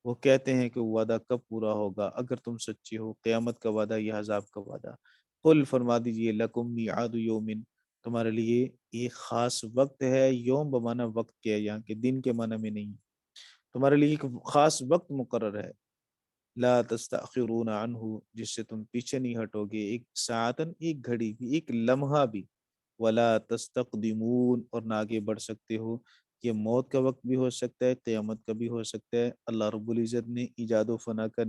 وہ کہتے ہیں کہ وعدہ کب پورا ہوگا؟ اگر تم سچے ہو، قیامت کا وعدہ یا عذاب کا وعدہ؟ قل فرما دیجئے، لکم میعاد یومن، تمہارے لیے ایک خاص وقت ہے، یوم بمانا وقت کے، یہاں کے دن کے معنی میں نہیں، تمہارے لیے ایک خاص وقت مقرر ہے، لا تستأخرون عنہ، جس سے تم پیچھے نہیں ہٹو گے، ایک ساعتن، ایک گھڑی بھی، ایک لمحہ بھی، ولا تستقدمون، اور نہ آگے بڑھ سکتے ہو۔ یہ موت کا وقت بھی ہو سکتا ہے، قیامت کا بھی ہو سکتا ہے۔ اللہ رب العزت نے ایجاد و فنا کا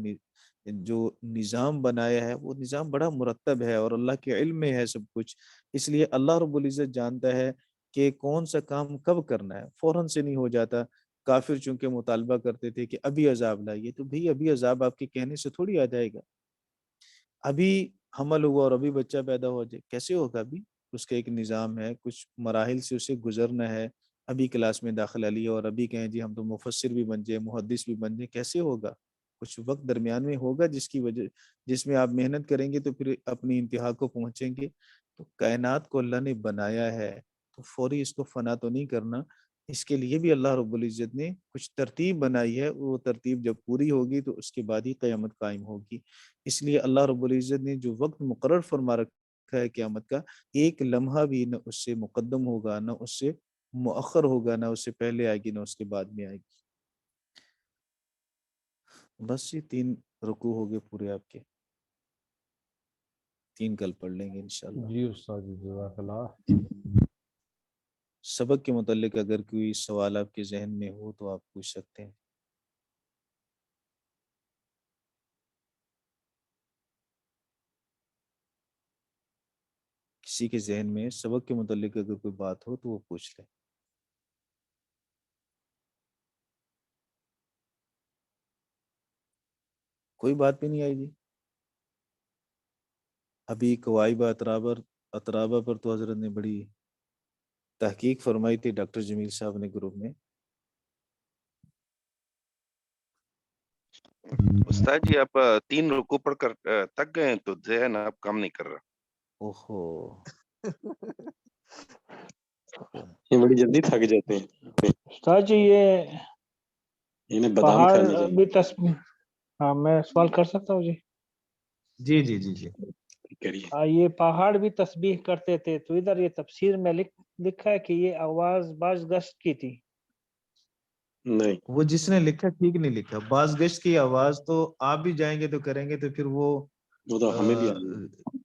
جو نظام بنایا ہے وہ نظام بڑا مرتب ہے، اور اللہ کے علم میں ہے سب کچھ، اس لیے اللہ رب العزت جانتا ہے کہ کون سا کام کب کرنا ہے، فوراً سے نہیں ہو جاتا۔ کافر چونکہ مطالبہ کرتے تھے کہ ابھی عذاب لائیے، تو بھئی ابھی عذاب آپ کے کہنے سے تھوڑی آ جائے گا، ابھی حمل ہوا اور ابھی بچہ پیدا ہو جائے، کیسے ہوگا؟ ابھی اس کا ایک نظام ہے، کچھ مراحل سے اسے گزرنا ہے، ابھی کلاس میں داخلہ لیا اور ابھی کہیں جی ہم تو مفسر بھی بن جائیں، محدث بھی بن جائیں، کیسے ہوگا؟ کچھ وقت درمیان میں ہوگا جس میں آپ محنت کریں گے تو پھر اپنی انتہا کو پہنچیں گے۔ تو کائنات کو اللہ نے بنایا ہے تو فوری اس کو فنا تو نہیں کرنا، اس کے لیے بھی اللہ رب العزت نے کچھ ترتیب بنائی ہے، وہ ترتیب جب پوری ہوگی تو اس کے بعد ہی قیامت قائم ہوگی۔ اس لیے اللہ رب العزت نے جو وقت مقرر فرما رکھا ہے قیامت کا، ایک لمحہ بھی نہ اس سے مقدم ہوگا نہ اس سے مؤخر ہوگا، نہ اس سے پہلے آئے گی نہ اس کے بعد میں آئے گی. بس یہ 3 رکوع ہو گئے پورے آپ کے. 3 کل پڑھ لیں گے انشاءاللہ. جی استاد جی جزاک اللہ. سبق کے متعلق اگر کوئی سوال آپ کے ذہن میں ہو تو آپ پوچھ سکتے ہیں. کسی کے ذہن میں سبق کے متعلق اگر کوئی بات ہو تو وہ پوچھ لیں. کوئی بات بھی نہیں آئی جی. ابھی کوائبہ اترابہ پر تو حضرت نے بڑی تحقیق فرمائی تھی ڈاکٹر جمیل صاحب نے گروپ میں. استاد جی آپ 3 رکوع پڑھ کر تھک گئے ہیں تو ذہن آپ کام نہیں کر رہا. اوہو یہ بڑی جلدی تھک جاتے ہیں. استاد جی یہ انہیں بادام پہاڑ کھانے چاہیے. بھی تسبیح، ہاں میں سوال کر سکتا ہوں جی؟ جی جی جی جی. کریے. یہ پہاڑ بھی تسبیح کرتے تھے، تو ادھر یہ تفسیر میں لکھا ہے کہ یہ آواز باز گشت کی تھی. نہیں وہ جس نے لکھا ٹھیک نہیں لکھا. باز گشت کی آواز تو آپ بھی جائیں گے تو کریں گے تو پھر وہ وہ تو ہمیں بھی آئی ہے.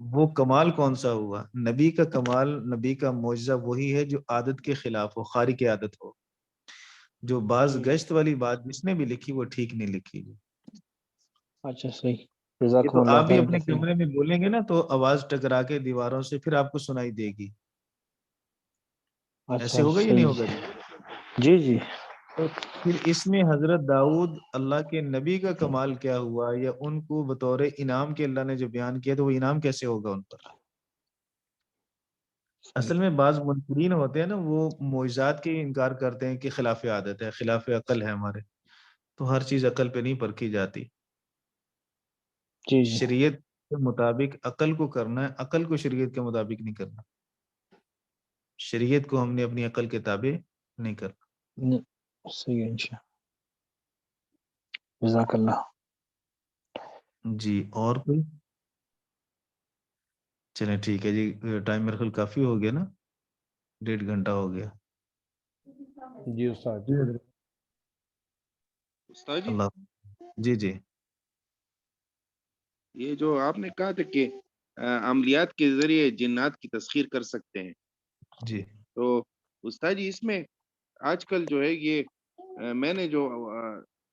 وہ کمال کون سا ہوا؟ نبی کا کمال، نبی کا معجزہ وہی ہے جو عادت کے خلاف ہو، خارق عادت ہو. جو باز گشت والی بات جس نے بھی لکھی وہ ٹھیک نہیں لکھی. اچھا صحیح، یہ جزاکم تو اللہ آپ بھی خیر اپنے کثیر. کمرے میں بولیں گے نا تو آواز ٹکرا کے دیواروں سے پھر آپ کو سنائی دے گی. اچھا ایسے ہوگا یا نہیں ہوگا صحیح. جی؟ جی جی تو پھر اس میں حضرت داؤد اللہ کے نبی کا کمال کیا ہوا، یا ان کو بطور انعام کے اللہ نے جو بیان کیا تو وہ انعام کیسے ہوگا ان پر؟ اصل میں بعض منکرین ہوتے ہیں نا، وہ معجزات کے انکار کرتے ہیں کہ خلاف عادت ہے، خلاف عقل ہے ہمارے. تو ہر چیز عقل پہ نہیں پرکھی جاتی. جی جی شریعت کے مطابق عقل کو کرنا ہے، عقل کو شریعت کے مطابق نہیں کرنا. شریعت کو ہم نے اپنی عقل کے تابع نہیں کرنا. صحیح ہے انشاء جزاک اللہ. جی اور کوئی؟ چلیں ٹھیک ہے جی. ٹائم میرے خیال کافی ہو گیا نا، 1.5 گھنٹہ ہو گیا. جی استاد جی. استاد جی اللہ. جی جی یہ جو آپ نے کہا تھا کہ عملیات کے ذریعے جنات کی تسخیر کر سکتے ہیں، جی. تو استاد جی اس میں آج کل جو ہے یہ میں نے جو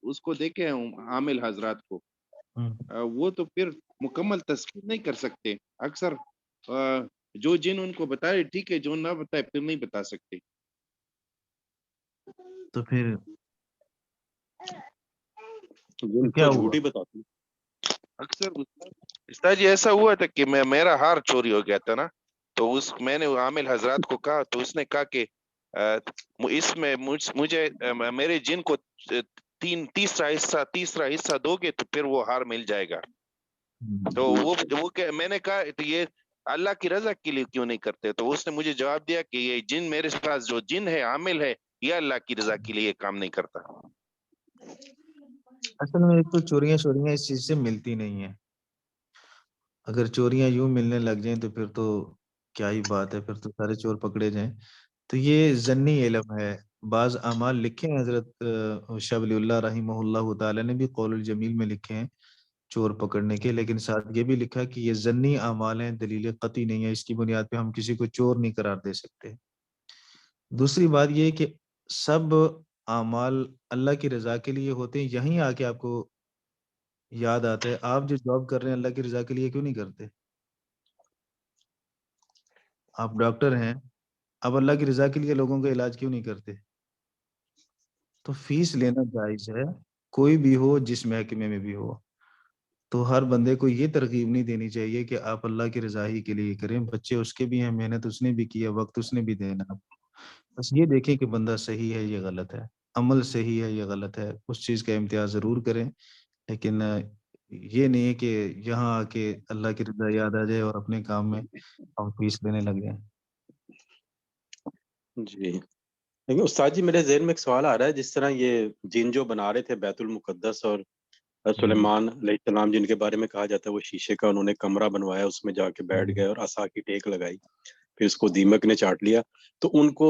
اس کو دیکھے ہیں عامل حضرات کو، وہ تو پھر مکمل تسخیر نہیں کر سکتے. اکثر جو جن ان کو بتائے ٹھیک ہے، جو نہ بتائے پھر نہیں بتا سکتے. تو پھر جن کیا تو ہوا؟ جھوٹ ہی بتاتے ہیں. اکثر استاد جی ایسا ہوا تھا کہ میرا ہار چوری ہو گیا تھا نا، تو میں نے عامل حضرات کو کہا تو اس نے کہا کہ اس میں مجھے میرے جن کو تیسرا حصہ دو گے تو پھر وہ ہار مل جائے گا. تو وہ میں نے کہا تو یہ اللہ کی رضا کے لیے کیوں نہیں کرتے؟ تو اس نے مجھے جواب دیا کہ یہ جن میرے پاس جو جن ہے عامل ہے یہ اللہ کی رضا کے لیے کام نہیں کرتا. اصل میں ایک تو چوریاں اس چیز سے ملتی نہیں ہیں. اگر چوریاں یوں ملنے لگ جائیں تو پھر تو کیا ہی بات ہے، پھر تو سارے چور پکڑے جائیں. تو یہ ضنی علم ہے. بعض اعمال لکھے ہیں حضرت شاہ ولی اللہ رحمہ اللہ تعالی نے بھی قول الجمیل میں لکھے ہیں چور پکڑنے کے، لیکن ساتھ یہ بھی لکھا کہ یہ ضنی اعمال ہیں، دلیل قطعی نہیں ہے، اس کی بنیاد پہ ہم کسی کو چور نہیں قرار دے سکتے. دوسری بات یہ ہے کہ سب اعمال اللہ کی رضا کے لیے ہوتے ہیں. یہیں آ کے آپ کو یاد آتا ہے آپ جو جاب کر رہے ہیں اللہ کی رضا کے لیے کیوں نہیں کرتے؟ آپ ڈاکٹر ہیں، آپ اللہ کی رضا کے لیے لوگوں کا علاج کیوں نہیں کرتے؟ تو فیس لینا جائز ہے، کوئی بھی ہو جس محکمے میں بھی ہو. تو ہر بندے کو یہ ترغیب نہیں دینی چاہیے کہ آپ اللہ کی رضا ہی کے لیے کریں. بچے اس کے بھی ہیں، محنت اس نے بھی کی ہے، وقت اس نے بھی دینا. بس یہ دیکھیں کہ بندہ صحیح ہے یہ غلط ہے، عمل صحیح ہے یہ غلط ہے، اس چیز کا امتیاز ضرور کریں. لیکن یہ نہیں ہے کہ یہاں آ کے اللہ کی رضا یاد آ جائے اور اپنے کام میں ہم فیس لینے لگ جائیں. جی لیکن استاد جی میرے ذہن میں ایک سوال آ رہا ہے، جس طرح یہ جن جو بنا رہے تھے بیت المقدس اور سلیمان علیہ السلام جن کے بارے میں کہا جاتا ہے وہ شیشے کا انہوں نے کمرہ بنوایا، اس میں جا کے بیٹھ گئے اور عصا کی ٹیک لگائی، پھر اس کو دیمک نے چاٹ لیا. تو ان کو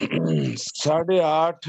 8:30